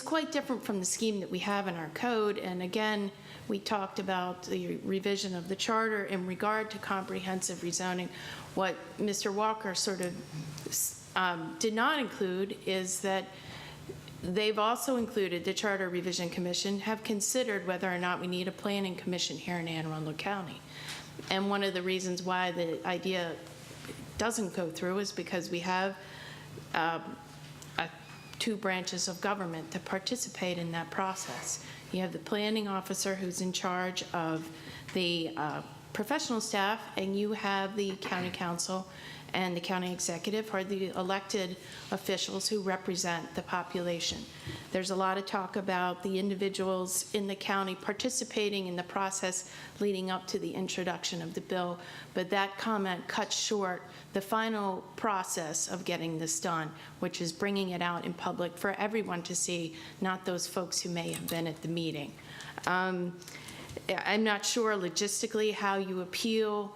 quite different from the scheme that we have in our code. And again, we talked about the revision of the charter in regard to comprehensive rezoning. What Mr. Walker sort of did not include is that they've also included, the Charter Revision Commission have considered whether or not we need a planning commission here in Anne Arundel County. And one of the reasons why the idea doesn't go through is because we have two branches of government that participate in that process. You have the planning officer who's in charge of the professional staff, and you have the county council and the county executive, are the elected officials who represent the population. There's a lot of talk about the individuals in the county participating in the process leading up to the introduction of the bill, but that comment cuts short the final process of getting this done, which is bringing it out in public for everyone to see, not those folks who may have been at the meeting. I'm not sure logistically how you appeal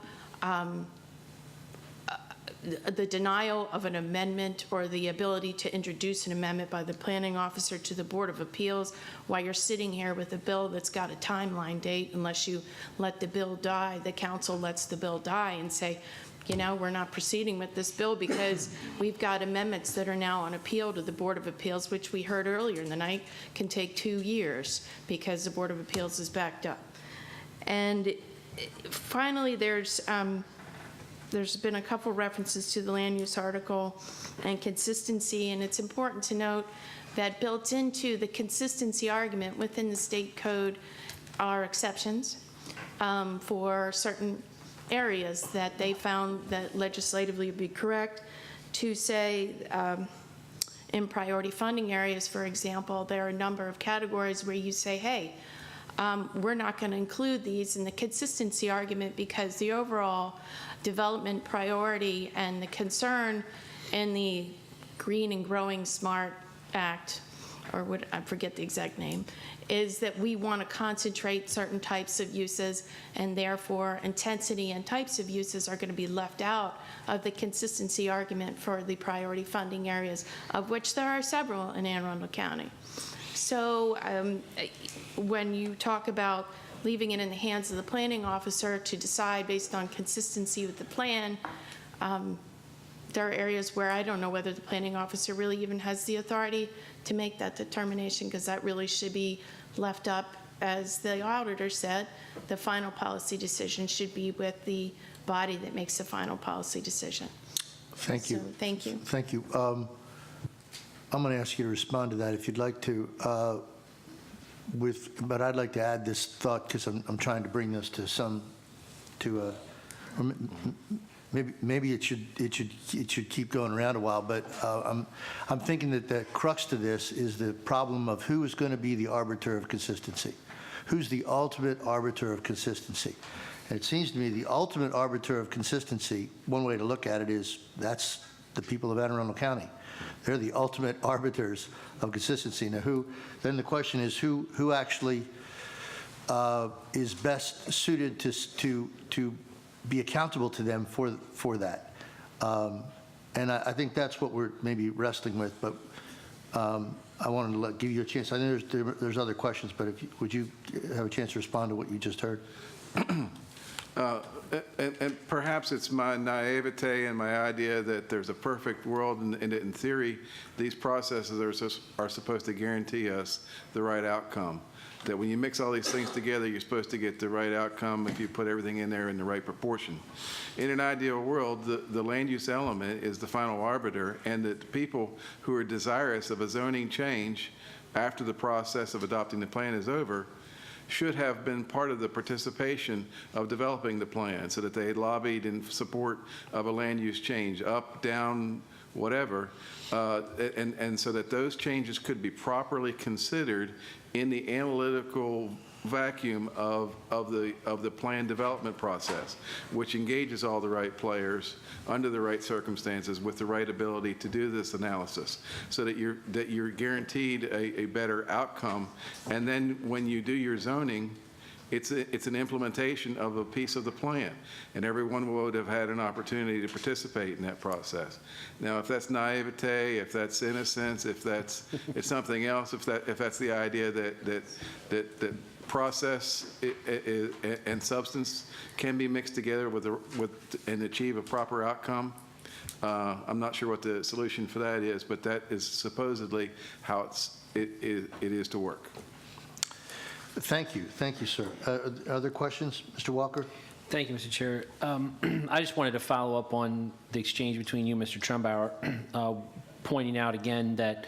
the denial of an amendment or the ability to introduce an amendment by the planning officer to the Board of Appeals while you're sitting here with a bill that's got a timeline date. Unless you let the bill die, the council lets the bill die and say, we're not proceeding with this bill because we've got amendments that are now on appeal to the Board of Appeals, which we heard earlier in the night can take 2 years because the Board of Appeals is backed up. And finally, there's been a couple references to the land use article and consistency, and it's important to note that built into the consistency argument within the state code are exceptions for certain areas that they found that legislatively would be correct to say in priority funding areas, for example, there are a number of categories where you say, hey, we're not going to include these in the consistency argument because the overall development priority and the concern in the Green and Growing Smart Act, or what, I forget the exact name, is that we want to concentrate certain types of uses, and therefore intensity and types of uses are going to be left out of the consistency argument for the priority funding areas, of which there are several in Anne Arundel County. So when you talk about leaving it in the hands of the planning officer to decide based on consistency with the plan, there are areas where I don't know whether the planning officer really even has the authority to make that determination, because that really should be left up, as the auditor said, the final policy decision should be with the body that makes the final policy decision. Thank you. So, thank you. Thank you. I'm going to ask you to respond to that if you'd like to. But I'd like to add this thought because I'm trying to bring this to maybe it should keep going around a while. But I'm thinking that the crux to this is the problem of who is going to be the arbiter of consistency. Who's the ultimate arbiter of consistency? And it seems to me the ultimate arbiter of consistency, one way to look at it is that's the people of Anne Arundel County. They're the ultimate arbiters of consistency. Now, then the question is who actually is best suited to be accountable to them for that. And I think that's what we're maybe wrestling with, but I wanted to give you a chance. I know there's other questions, but would you have a chance to respond to what you just heard? And perhaps it's my naivete and my idea that there's a perfect world, and in theory, these processes are supposed to guarantee us the right outcome. That when you mix all these things together, you're supposed to get the right outcome if you put everything in there in the right proportion. In an ideal world, the land use element is the final arbiter, and that the people who are desirous of a zoning change after the process of adopting the plan is over should have been part of the participation of developing the plan, so that they had lobbied in support of a land use change, up, down, whatever, and so that those changes could be properly considered in the analytical vacuum of the plan development process, which engages all the right players under the right circumstances with the right ability to do this analysis, so that you're guaranteed a better outcome. And then when you do your zoning, it's an implementation of a piece of the plan, and everyone would have had an opportunity to participate in that process. Now, if that's naivete, if that's innocence, if it's something else, if that's the idea that process and substance can be mixed together and achieve a proper outcome, I'm not sure what the solution for that is, but that is supposedly how it is to work. Thank you, sir. Other questions, Mr. Walker? Thank you, Mr. Chair. I just wanted to follow up on the exchange between you and Mr. Trumbauer, pointing out again that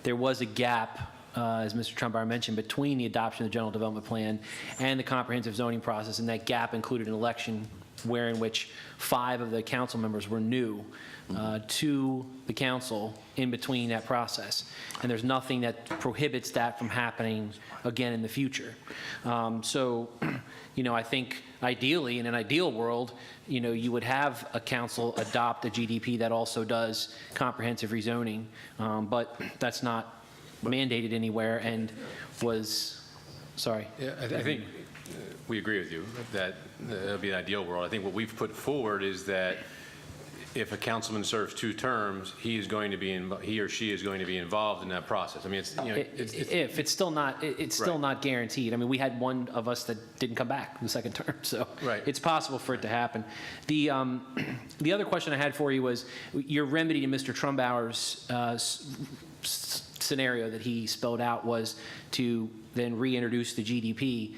there was a gap, as Mr. Trumbauer mentioned, between the adoption of the General Development Plan and the comprehensive zoning process, and that gap included an election in which 5 of the council members were new to the council in between that process. And there's nothing that prohibits that from happening again in the future. So, I think ideally, in an ideal world, you would have a council adopt a GDP that also does comprehensive rezoning, but that's not mandated anywhere and was, sorry. Yeah, I think we agree with you that it would be an ideal world. I think what we've put forward is that if a councilman serves 2 terms, he or she is going to be involved in that process. I mean, it's still not guaranteed. I mean, we had one of us that didn't come back the second term, so it's possible for it to happen. The other question I had for you was your remedy to Mr. Trumbauer's scenario that he spelled out was to then reintroduce the GDP.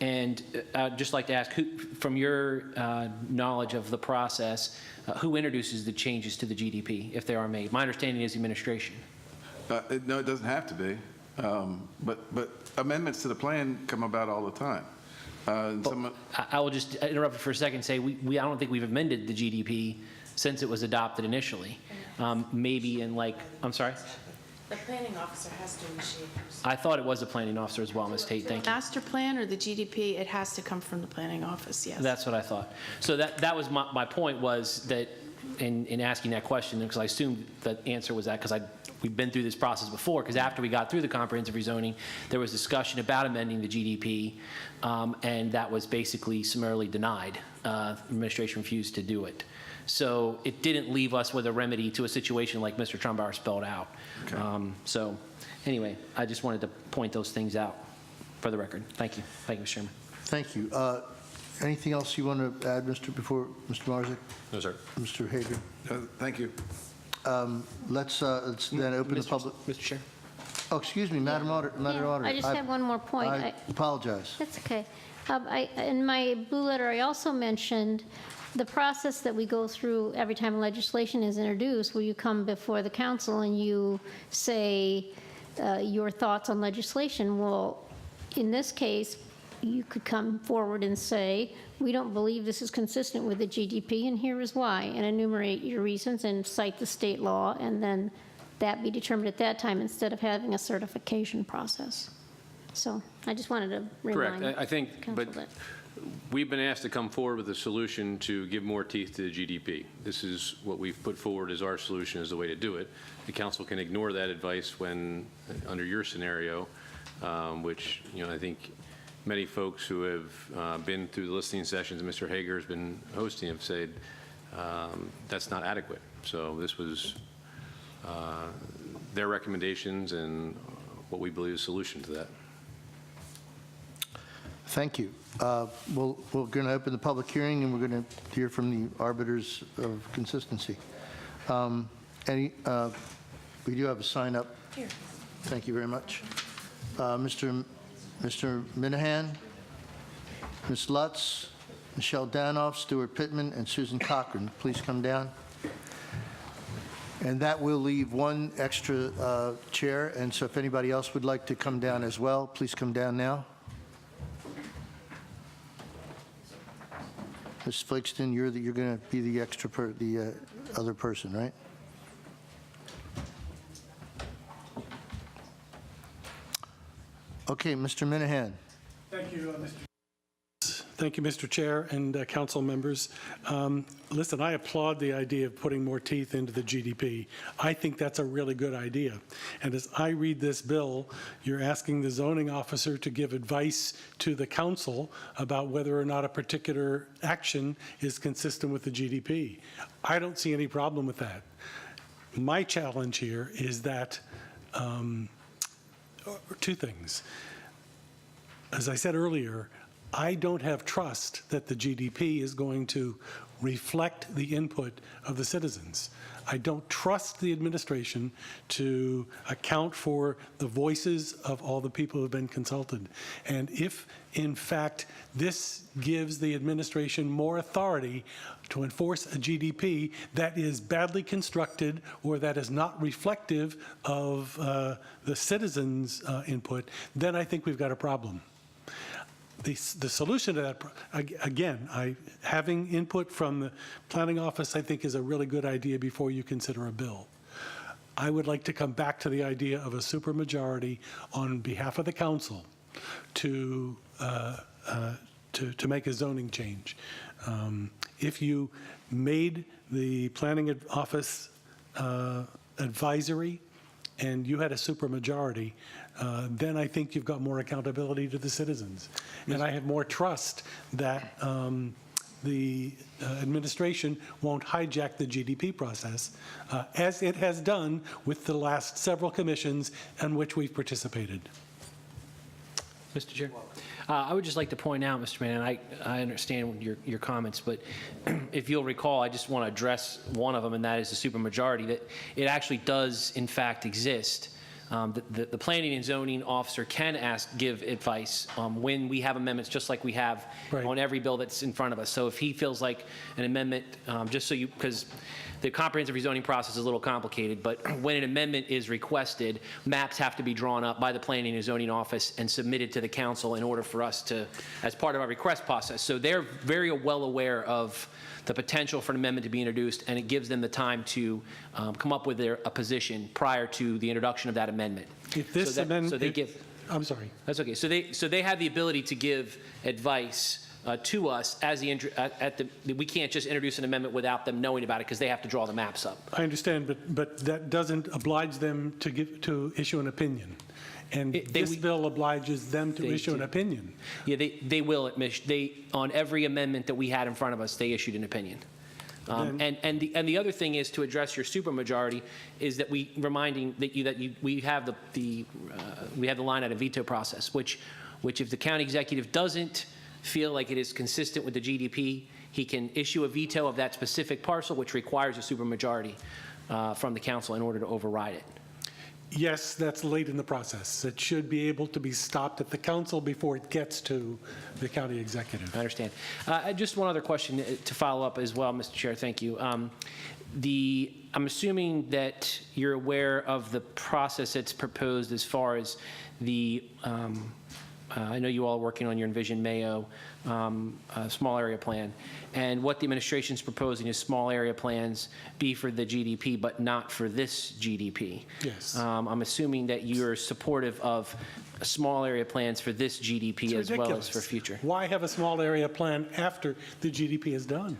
And I'd just like to ask, from your knowledge of the process, who introduces the changes to the GDP if they are made? My understanding is the administration. No, it doesn't have to be. But amendments to the plan come about all the time. I will just interrupt you for a second and say I don't think we've amended the GDP since it was adopted initially. Maybe in I'm sorry? The planning officer has to initiate those. I thought it was the planning officer as well, Ms. Tate, thank you. Master plan or the GDP, it has to come from the planning office, yes. That's what I thought. So that was my point was that in asking that question, because I assumed the answer was that because we've been through this process before, because after we got through the comprehensive rezoning, there was discussion about amending the GDP, and that was basically summarily denied. The administration refused to do it. So it didn't leave us with a remedy to a situation like Mr. Trumbauer spelled out. Okay. So anyway, I just wanted to point those things out for the record. Thank you. Thank you, Mr. Chairman. Thank you. Anything else you want to add, before Mr. Marzick? No, sir. Mr. Hager? Thank you. Let's then open the public. Mr. Chair. Oh, excuse me, Madam Auditor. I just have one more point. I apologize. That's okay. In my blue letter, I also mentioned the process that we go through every time legislation is introduced, where you come before the council and you say your thoughts on legislation. Well, in this case, you could come forward and say, we don't believe this is consistent with the GDP, and here is why, and enumerate your reasons and cite the state law, and then that be determined at that time instead of having a certification process. So I just wanted to remind Correct. I think, but that. We've been asked to come forward with a solution to give more teeth to the GDP. This is what we've put forward as our solution as the way to do it. The council can ignore that advice when, under your scenario, which I think many folks who have been through the listening sessions Mr. Hager has been hosting have said that's not adequate. So this was their recommendations and what we believe is a solution to that. Thank you. We're going to open the public hearing, and we're going to hear from the arbiters of consistency. We do have a sign up. Here. Thank you very much. Mr. Minahan, Ms. Lutz, Michelle Danoff, Stuart Pittman, and Susan Cochran, please come down. And that will leave one extra chair, and so if anybody else would like to come down as well, please come down now. Ms. Fligston, you're going to be the the other person, right? Okay, Mr. Minahan. Thank you, Mr. Chair and council members. Listen, I applaud the idea of putting more teeth into the GDP. I think that's a really good idea. And as I read this bill, you're asking the zoning officer to give advice to the council about whether or not a particular action is consistent with the GDP. I don't see any problem with that. My challenge here is that two things. As I said earlier, I don't have trust that the GDP is going to reflect the input of the citizens. I don't trust the administration to account for the voices of all the people who have been consulted. And if, in fact, this gives the administration more authority to enforce a GDP that is badly constructed or that is not reflective of the citizens' input, then I think we've got a problem. The solution to that, again, having input from the planning office, I think, is a really good idea before you consider a bill. I would like to come back to the idea of a supermajority on behalf of the council to make a zoning change. If you made the planning office advisory and you had a supermajority, then I think you've got more accountability to the citizens. And I have more trust that the administration won't hijack the GDP process, as it has done with the last several commissions in which we've participated. Mr. Chair, I would just like to point out, Mr. Mann, I understand your comments, but if you'll recall, I just want to address one of them, and that is the supermajority, that it actually does, in fact, exist. The planning and zoning officer can give advice when we have amendments, just like we have on every bill that's in front of us. So if he feels like an amendment, because the comprehensive rezoning process is a little complicated, but when an amendment is requested, maps have to be drawn up by the planning and zoning office and submitted to the council in order for us to, as part of our request process. So they're very well aware of the potential for an amendment to be introduced, and it gives them the time to come up with a position prior to the introduction of that amendment. If this amendment, I'm sorry. That's okay. So they have the ability to give advice to us as we can't just introduce an amendment without them knowing about it, because they have to draw the maps up. I understand, but that doesn't oblige them to issue an opinion. And this bill obliges them to issue an opinion. Yeah, they will. On every amendment that we had in front of us, they issued an opinion. And the other thing is, to address your supermajority, is that we have the line item veto process, which if the county executive doesn't feel like it is consistent with the GDP, he can issue a veto of that specific parcel, which requires a supermajority from the council in order to override it. Yes, that's late in the process. It should be able to be stopped at the council before it gets to the county executive. I understand. Just one other question to follow up as well, Mr. Chair. Thank you. I'm assuming that you're aware of the process that's proposed as far as the I know you all are working on your Envision Mayo small area plan, and what the administration is proposing is small area plans be for the GDP, but not for this GDP. Yes. I'm assuming that you're supportive of small area plans for this GDP as well as for future. Why have a small area plan after the GDP is done?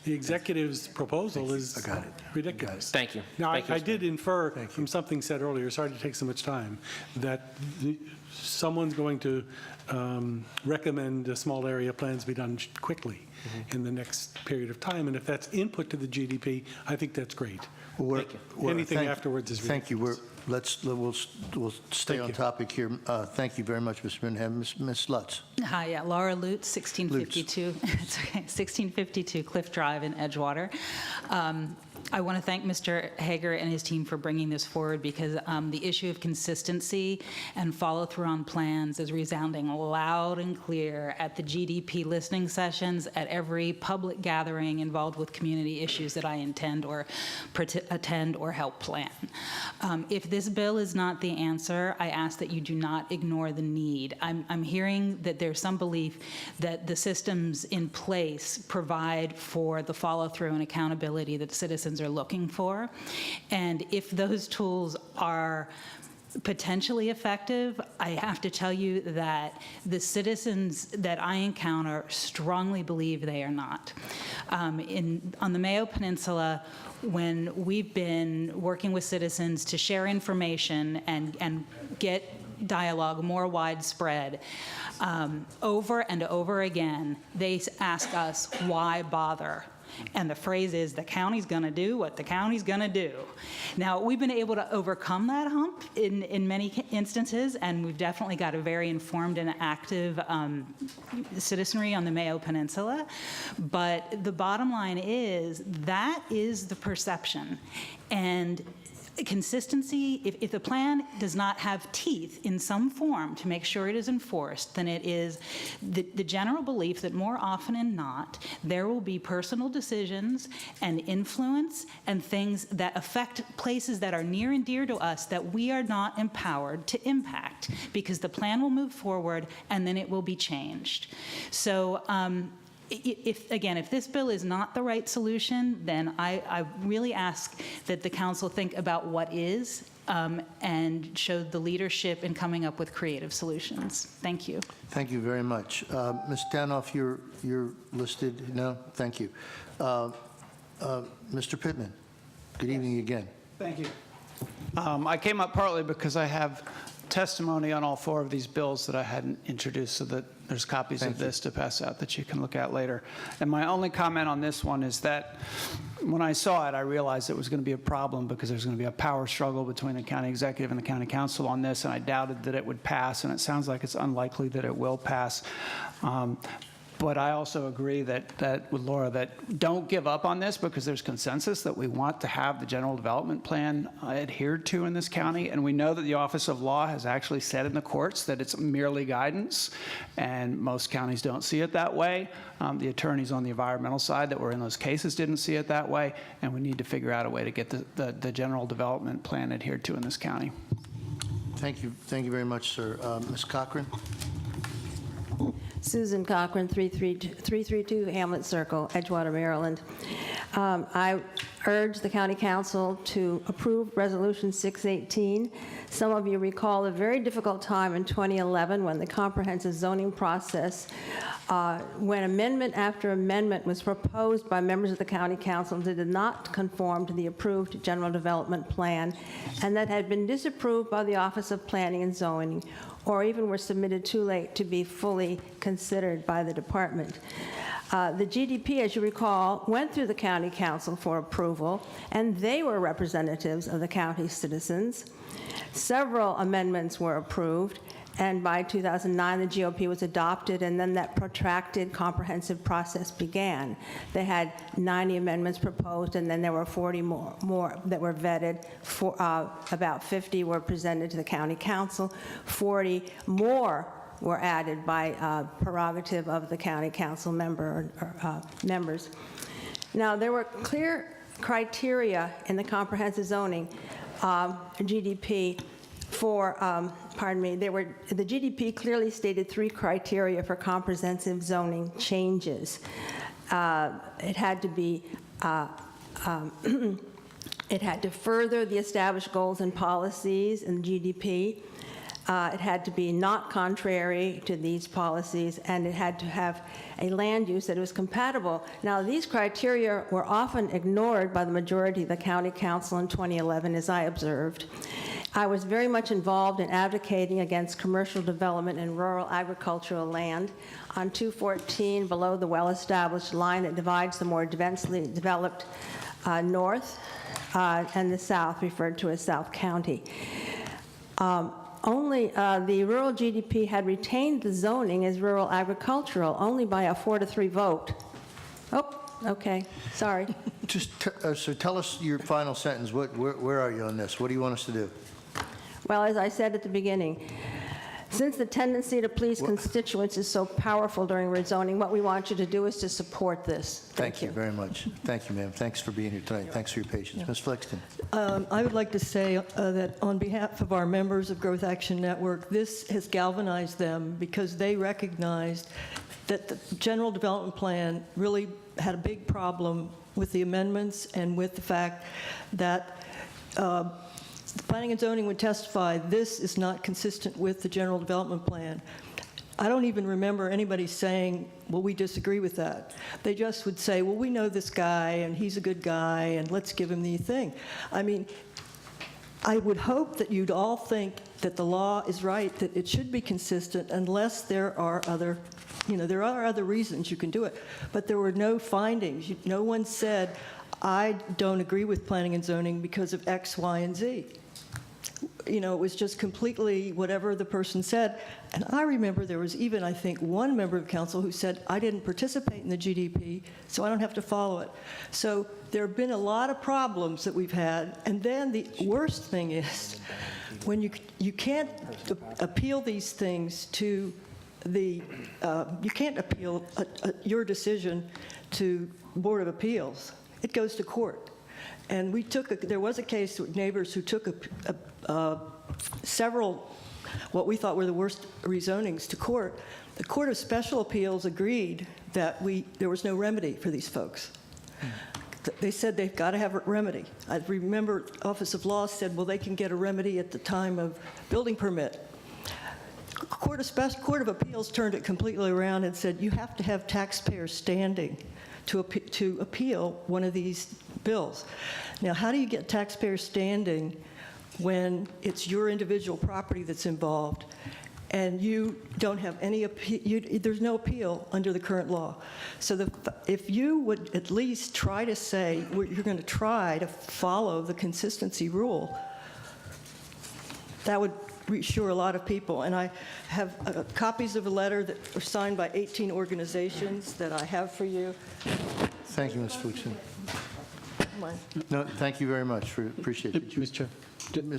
the executive's proposal is ridiculous. Thank you. Now, Thank you, I Mr. did infer from something said earlier, sorry to take so much time, that someone's going to recommend small area plans be done quickly in the next period of time, and if that's input to the GDP, I think that's great. Anything afterwards is ridiculous. Thank you. We'll stay on topic here. Thank you very much, Mr. Bingham. Ms. Lutz. Hi, yeah, Laura Lutz, 1652, it's okay, 1652 Cliff Drive in Edgewater. I want to thank Mr. Hager and his team for bringing this forward because the issue of consistency and follow-through on plans is resounding loud and clear at the GDP listening sessions, at every public gathering involved with community issues that I attend or help plan. If this bill is not the answer, I ask that you do not ignore the need. I'm hearing that there's some belief that the systems in place provide for the follow-through and accountability that citizens are looking for. And if those tools are potentially effective, I have to tell you that the citizens that I encounter strongly believe they are not. On the Mayo Peninsula, when we've been working with citizens to share information and get dialogue more widespread, over and over again, they ask us, why bother? And the phrase is, the county's going to do what the county's going to do. Now, we've been able to overcome that hump in many instances, and we've definitely got a very informed and active citizenry on the Mayo Peninsula. But the bottom line is, that is the perception. And consistency, if the plan does not have teeth in some form to make sure it is enforced, then it is the general belief that more often than not, there will be personal decisions and influence and things that affect places that are near and dear to us that we are not empowered to impact, because the plan will move forward and then it will be changed. So, if this bill is not the right solution, then I really ask that the council think about what is and show the leadership in coming up with creative solutions. Thank you. Thank you very much. Ms. Danoff, you're listed? No? Thank you. Mr. Pittman, good evening again. Thank you. I came up partly because I have testimony on all four of these bills that I hadn't introduced, so that there's copies of this to pass out that you can look at later. And my only comment on this one is that when I saw it, I realized it was going to be a problem because there's going to be a power struggle between the county executive and the county council on this, and I doubted that it would pass, and it sounds like it's unlikely that it will pass. But I also agree that with Laura, that don't give up on this, because there's consensus that we want to have the general development plan adhered to in this county. And we know that the Office of Law has actually said in the courts that it's merely guidance, and most counties don't see it that way. The attorneys on the environmental side that were in those cases didn't see it that way, and we need to figure out a way to get the general development plan adhered to in this county. Thank you very much, sir. Ms. Cochran? Susan Cochran, 332 Hamlet Circle, Edgewater, Maryland. I urge the County Council to approve Resolution 618. Some of you recall a very difficult time in 2011 when the comprehensive zoning process, when amendment after amendment was proposed by members of the County Council that did not conform to the approved general development plan, and that had been disapproved by the Office of Planning and Zoning, or even were submitted too late to be fully considered by the department. The GDP, as you recall, went through the County Council for approval, and they were representatives of the county citizens. Several amendments were approved, and by 2009, the GOP was adopted, and then that protracted comprehensive process began. They had 90 amendments proposed, and then there were 40 more that were vetted. About 50 were presented to the County Council. 40 more were added by prerogative of the County Council members. Now, there were clear criteria in the comprehensive zoning GDP for, the GDP clearly stated 3 criteria for comprehensive zoning changes. It had to be, it had to further the established goals and policies in GDP. It had to be not contrary to these policies, and it had to have a land use that was compatible. Now, these criteria were often ignored by the majority of the county council in 2011, as I observed. I was very much involved in advocating against commercial development in rural agricultural land on 214 below the well-established line that divides the more densely developed north and the south, referred to as South County. Only the rural GDP had retained the zoning as rural agricultural only by a 4-3 vote. Oh, okay, sorry. Just, so tell us your final sentence. Where are you on this? What do you want us to do? Well, as I said at the beginning, since the tendency to please constituents is so powerful during rezoning, what we want you to do is to support this. Thank you very much. Thank you, ma'am. Thanks for being here tonight. Thanks for your patience. Ms. Flixton. I would like to say that on behalf of our members of Growth Action Network, this has galvanized them because they recognized that the General Development Plan really had a big problem with the amendments and with the fact that Planning and Zoning would testify this is not consistent with the General Development Plan. I don't even remember anybody saying, well, we disagree with that. They just would say, well, we know this guy, and he's a good guy, and let's give him the thing. I mean, I would hope that you'd all think that the law is right, that it should be consistent unless there are other, there are other reasons you can do it. But there were no findings. No one said, I don't agree with planning and zoning because of X, Y, and Z. It was just completely whatever the person said. And I remember there was even, I think, one member of council who said, I didn't participate in the GDP, so I don't have to follow it. So there have been a lot of problems that we've had. And then the worst thing is when you can't appeal these things to the, you can't appeal your decision to Board of Appeals. It goes to court. And there was a case with neighbors who took several, what we thought were the worst rezonings to court. The Court of Special Appeals agreed that there was no remedy for these folks. They said they've got to have a remedy. I remember Office of Law said, well, they can get a remedy at the time of building permit. Court of Appeals turned it completely around and said, you have to have taxpayers standing to appeal one of these bills. Now, how do you get taxpayers standing when it's your individual property that's involved and you don't have any appeal? There's no appeal under the current law. So if you would at least try to say you're going to try to follow the consistency rule, that would reassure a lot of people. And I have copies of a letter that were signed by 18 organizations that I have for you. Thank you, Ms. Flixton. No, thank you very much. Appreciate it. Mr. Chair,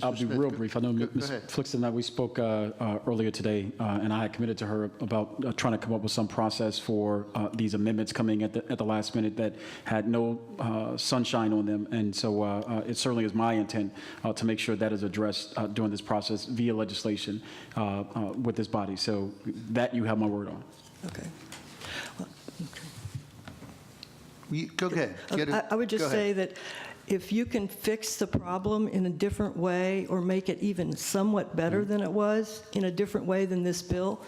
I'll be real brief. I know Ms. Flixton and I, we spoke earlier today, and I had committed to her about trying to come up with some process for these amendments coming at the last minute that had no sunshine on them. And so it certainly is my intent to make sure that is addressed during this process via legislation with this body. So that you have my word on. Okay. Go ahead. I would just say that if you can fix the problem in a different way or make it even somewhat better than it was in a different way than this bill,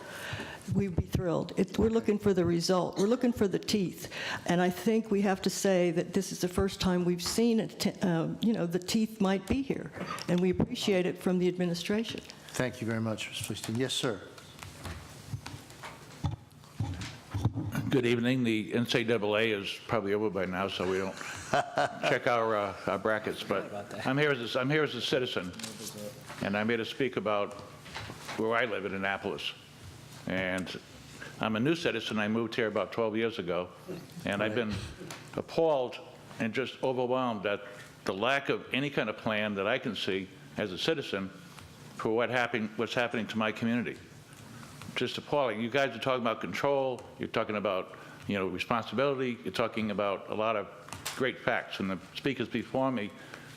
we'd be thrilled. We're looking for the result. We're looking for the teeth. And I think we have to say that this is the first time we've seen it, the teeth might be here. And we appreciate it from the administration. Thank you very much, Ms. Flixton. Yes, sir. Good evening. The NCAA is probably over by now, so we don't check our brackets. But I'm here as a citizen, and I'm here to speak about where I live in Annapolis. And I'm a new citizen. I moved here about 12 years ago, and I've been appalled and just overwhelmed at the lack of any kind of plan that I can see as a citizen for what's happening to my community. Just appalling. You guys are talking about control. You're talking about, responsibility. You're talking about a lot of great facts, and the speakers before me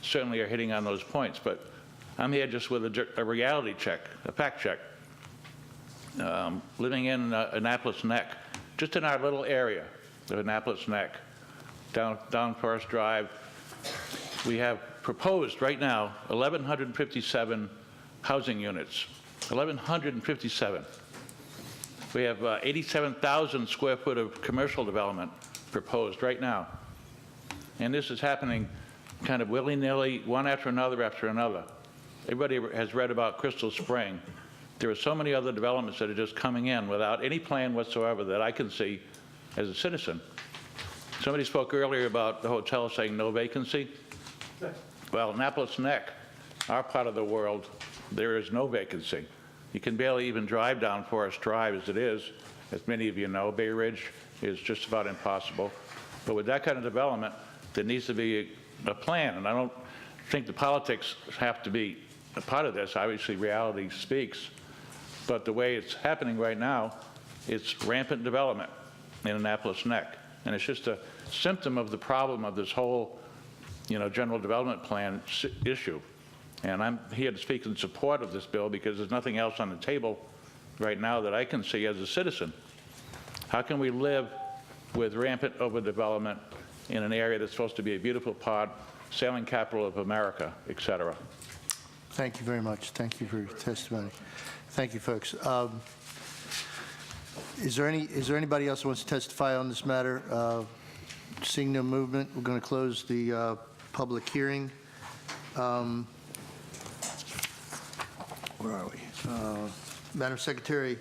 certainly are hitting on those points. But I'm here just with a reality check, a fact check. Living in Annapolis Neck, just in our little area of Annapolis Neck, down Forest Drive, we have proposed right now 1,157 housing units 1,157. We have 87,000 square foot of commercial development proposed right now. And this is happening kind of willy-nilly, one after another after another. Everybody has read about Crystal Spring. There are so many other developments that are just coming in without any plan whatsoever that I can see as a citizen. Somebody spoke earlier about the hotel saying no vacancy. Well, Annapolis Neck, our part of the world, there is no vacancy. You can barely even drive down Forest Drive as it is. As many of you know, Bay Ridge is just about impossible. But with that kind of development, there needs to be a plan. And I don't think the politics have to be a part of this. Obviously, reality speaks. But the way it's happening right now, it's rampant development in Annapolis Neck. And it's just a symptom of the problem of this whole, general development plan issue. And I'm here to speak in support of this bill because there's nothing else on the table right now that I can see as a citizen. How can we live with rampant overdevelopment in an area that's supposed to be a beautiful part, sailing capital of America, et cetera? Thank you very much. Thank you for your testimony. Thank you, folks. Is there anybody else who wants to testify on this matter? Seeing no movement, we're going to close the public hearing. Where are we? Madam Secretary,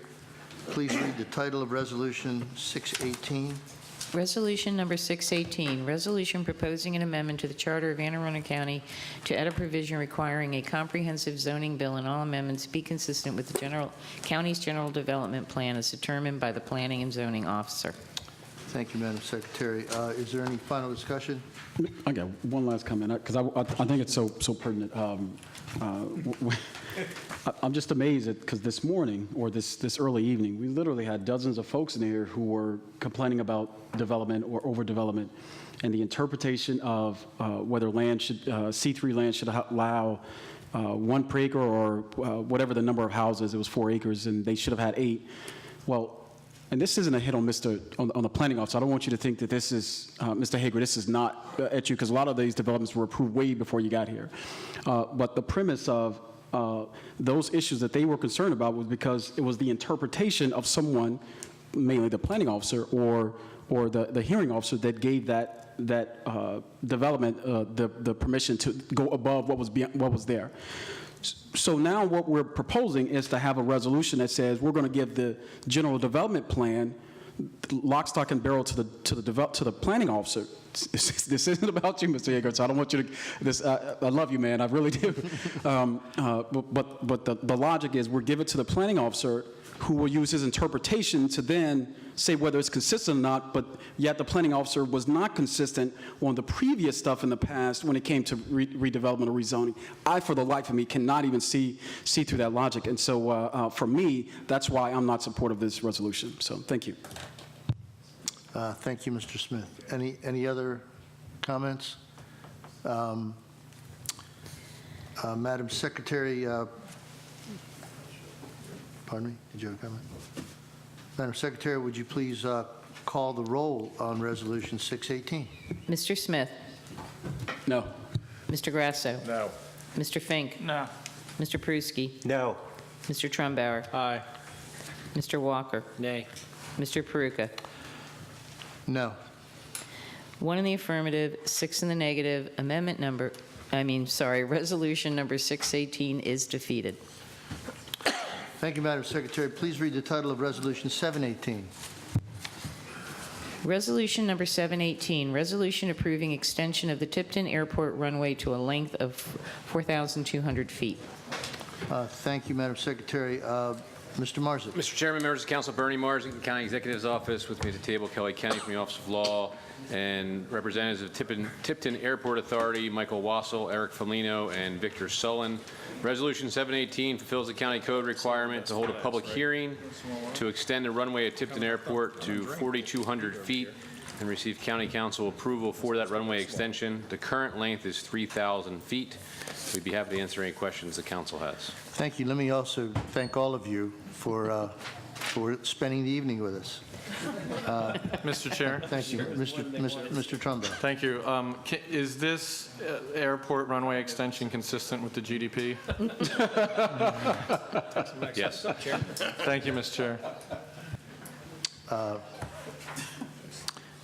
please read the title of Resolution 618. Resolution number 618, resolution proposing an amendment to the Charter of Anne Arundel County to add a provision requiring a comprehensive zoning bill and all amendments be consistent with the county's general development plan as determined by the planning and zoning officer. Thank you, Madam Secretary. Is there any final discussion? I got one last comment, because I think it's so pertinent. I'm just amazed because this morning, or this early evening, we literally had dozens of folks in here who were complaining about development or overdevelopment and the interpretation of whether C3 land should allow 1 per acre or whatever the number of houses. It was 4 acres, and they should have had 8. Well, and this isn't a hit on on the planning office. I don't want you to think that this is, Mr. Hager, this is not at you, because a lot of these developments were approved way before you got here. But the premise of those issues that they were concerned about was because it was the interpretation of someone, mainly the planning officer or the hearing officer, that gave that development the permission to go above what was there. So now what we're proposing is to have a resolution that says we're going to give the general development plan lock, stock, and barrel to the planning officer. This isn't about you, Mr. Yeager, so I don't want you to. I love you, man. I really do. But the logic is we'll give it to the planning officer, who will use his interpretation to then say whether it's consistent or not, but yet the planning officer was not consistent on the previous stuff in the past when it came to redevelopment or rezoning. I, for the life of me, cannot even see through that logic. And so for me, that's why I'm not supportive of this resolution. So thank you. Thank you, Mr. Smith. Any other comments? Madam Secretary, pardon me, did you have a comment? Madam Secretary, would you please call the roll on Resolution 618? Mr. Smith? No. Mr. Grasso? No. Mr. Fink? No. Mr. Pruski? No. Mr. Trumbauer? Aye. Mr. Walker? Nay. Mr. Peruka? No. 1 in the affirmative, 6 in the negative. Resolution number 618 is defeated. Thank you, Madam Secretary. Please read the title of Resolution 718. Resolution number 718, resolution approving extension of the Tipton Airport runway to a length of 4,200 feet. Thank you, Madam Secretary. Mr. Marzick. Mr. Chairman, members of council, Bernie Marsden, County Executive's Office. With me at the table, Kelly Kenny from the Office of Law, and representatives of Tipton Airport Authority, Michael Wassel, Eric Folino, and Victor Sullen. Resolution 718 fulfills the county code requirement to hold a public hearing to extend the runway at Tipton Airport to 4,200 feet and receive county council approval for that runway extension. The current length is 3,000 feet. We'd be happy to answer any questions the council has. Thank you. Let me also thank all of you for spending the evening with us. Mr. Chair? Thank you. Mr. Trumbo. Thank you. Is this airport runway extension consistent with the GDP? Yes. Thank you, Mr. Chair.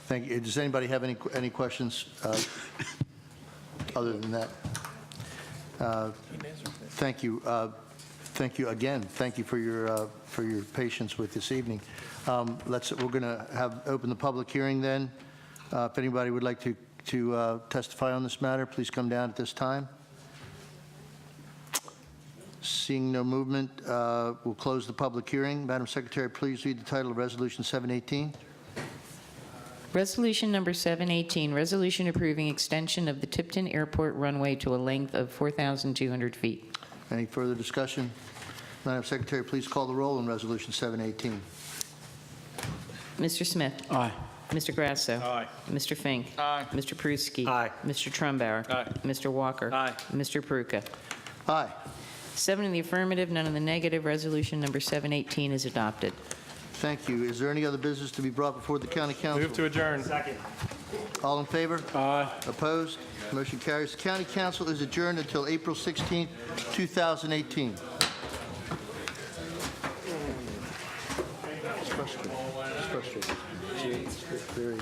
Thank you. Does anybody have any questions other than that? Thank you. Thank you again. Thank you for your patience with this evening. We're going to open the public hearing then. If anybody would like to testify on this matter, please come down at this time. Seeing no movement, we'll close the public hearing. Madam Secretary, please read the title of Resolution 718. Resolution number 718, resolution approving extension of the Tipton Airport runway to a length of 4,200 feet. Any further discussion? Madam Secretary, please call the roll on Resolution 718. Mr. Smith? Aye. Mr. Grasso? Aye. Mr. Fink? Aye. Mr. Pruski? Aye. Mr. Trumbauer? Aye. Mr. Walker? Aye. Mr. Peruka? Aye. 7 in the affirmative, none in the negative. Resolution number 718 is adopted. Thank you. Is there any other business to be brought before the County Council? Move to adjourn. Second. All in favor? Aye. Opposed? Motion carries. The County Council is adjourned until April 16, 2018. It's frustrating. It's frustrating.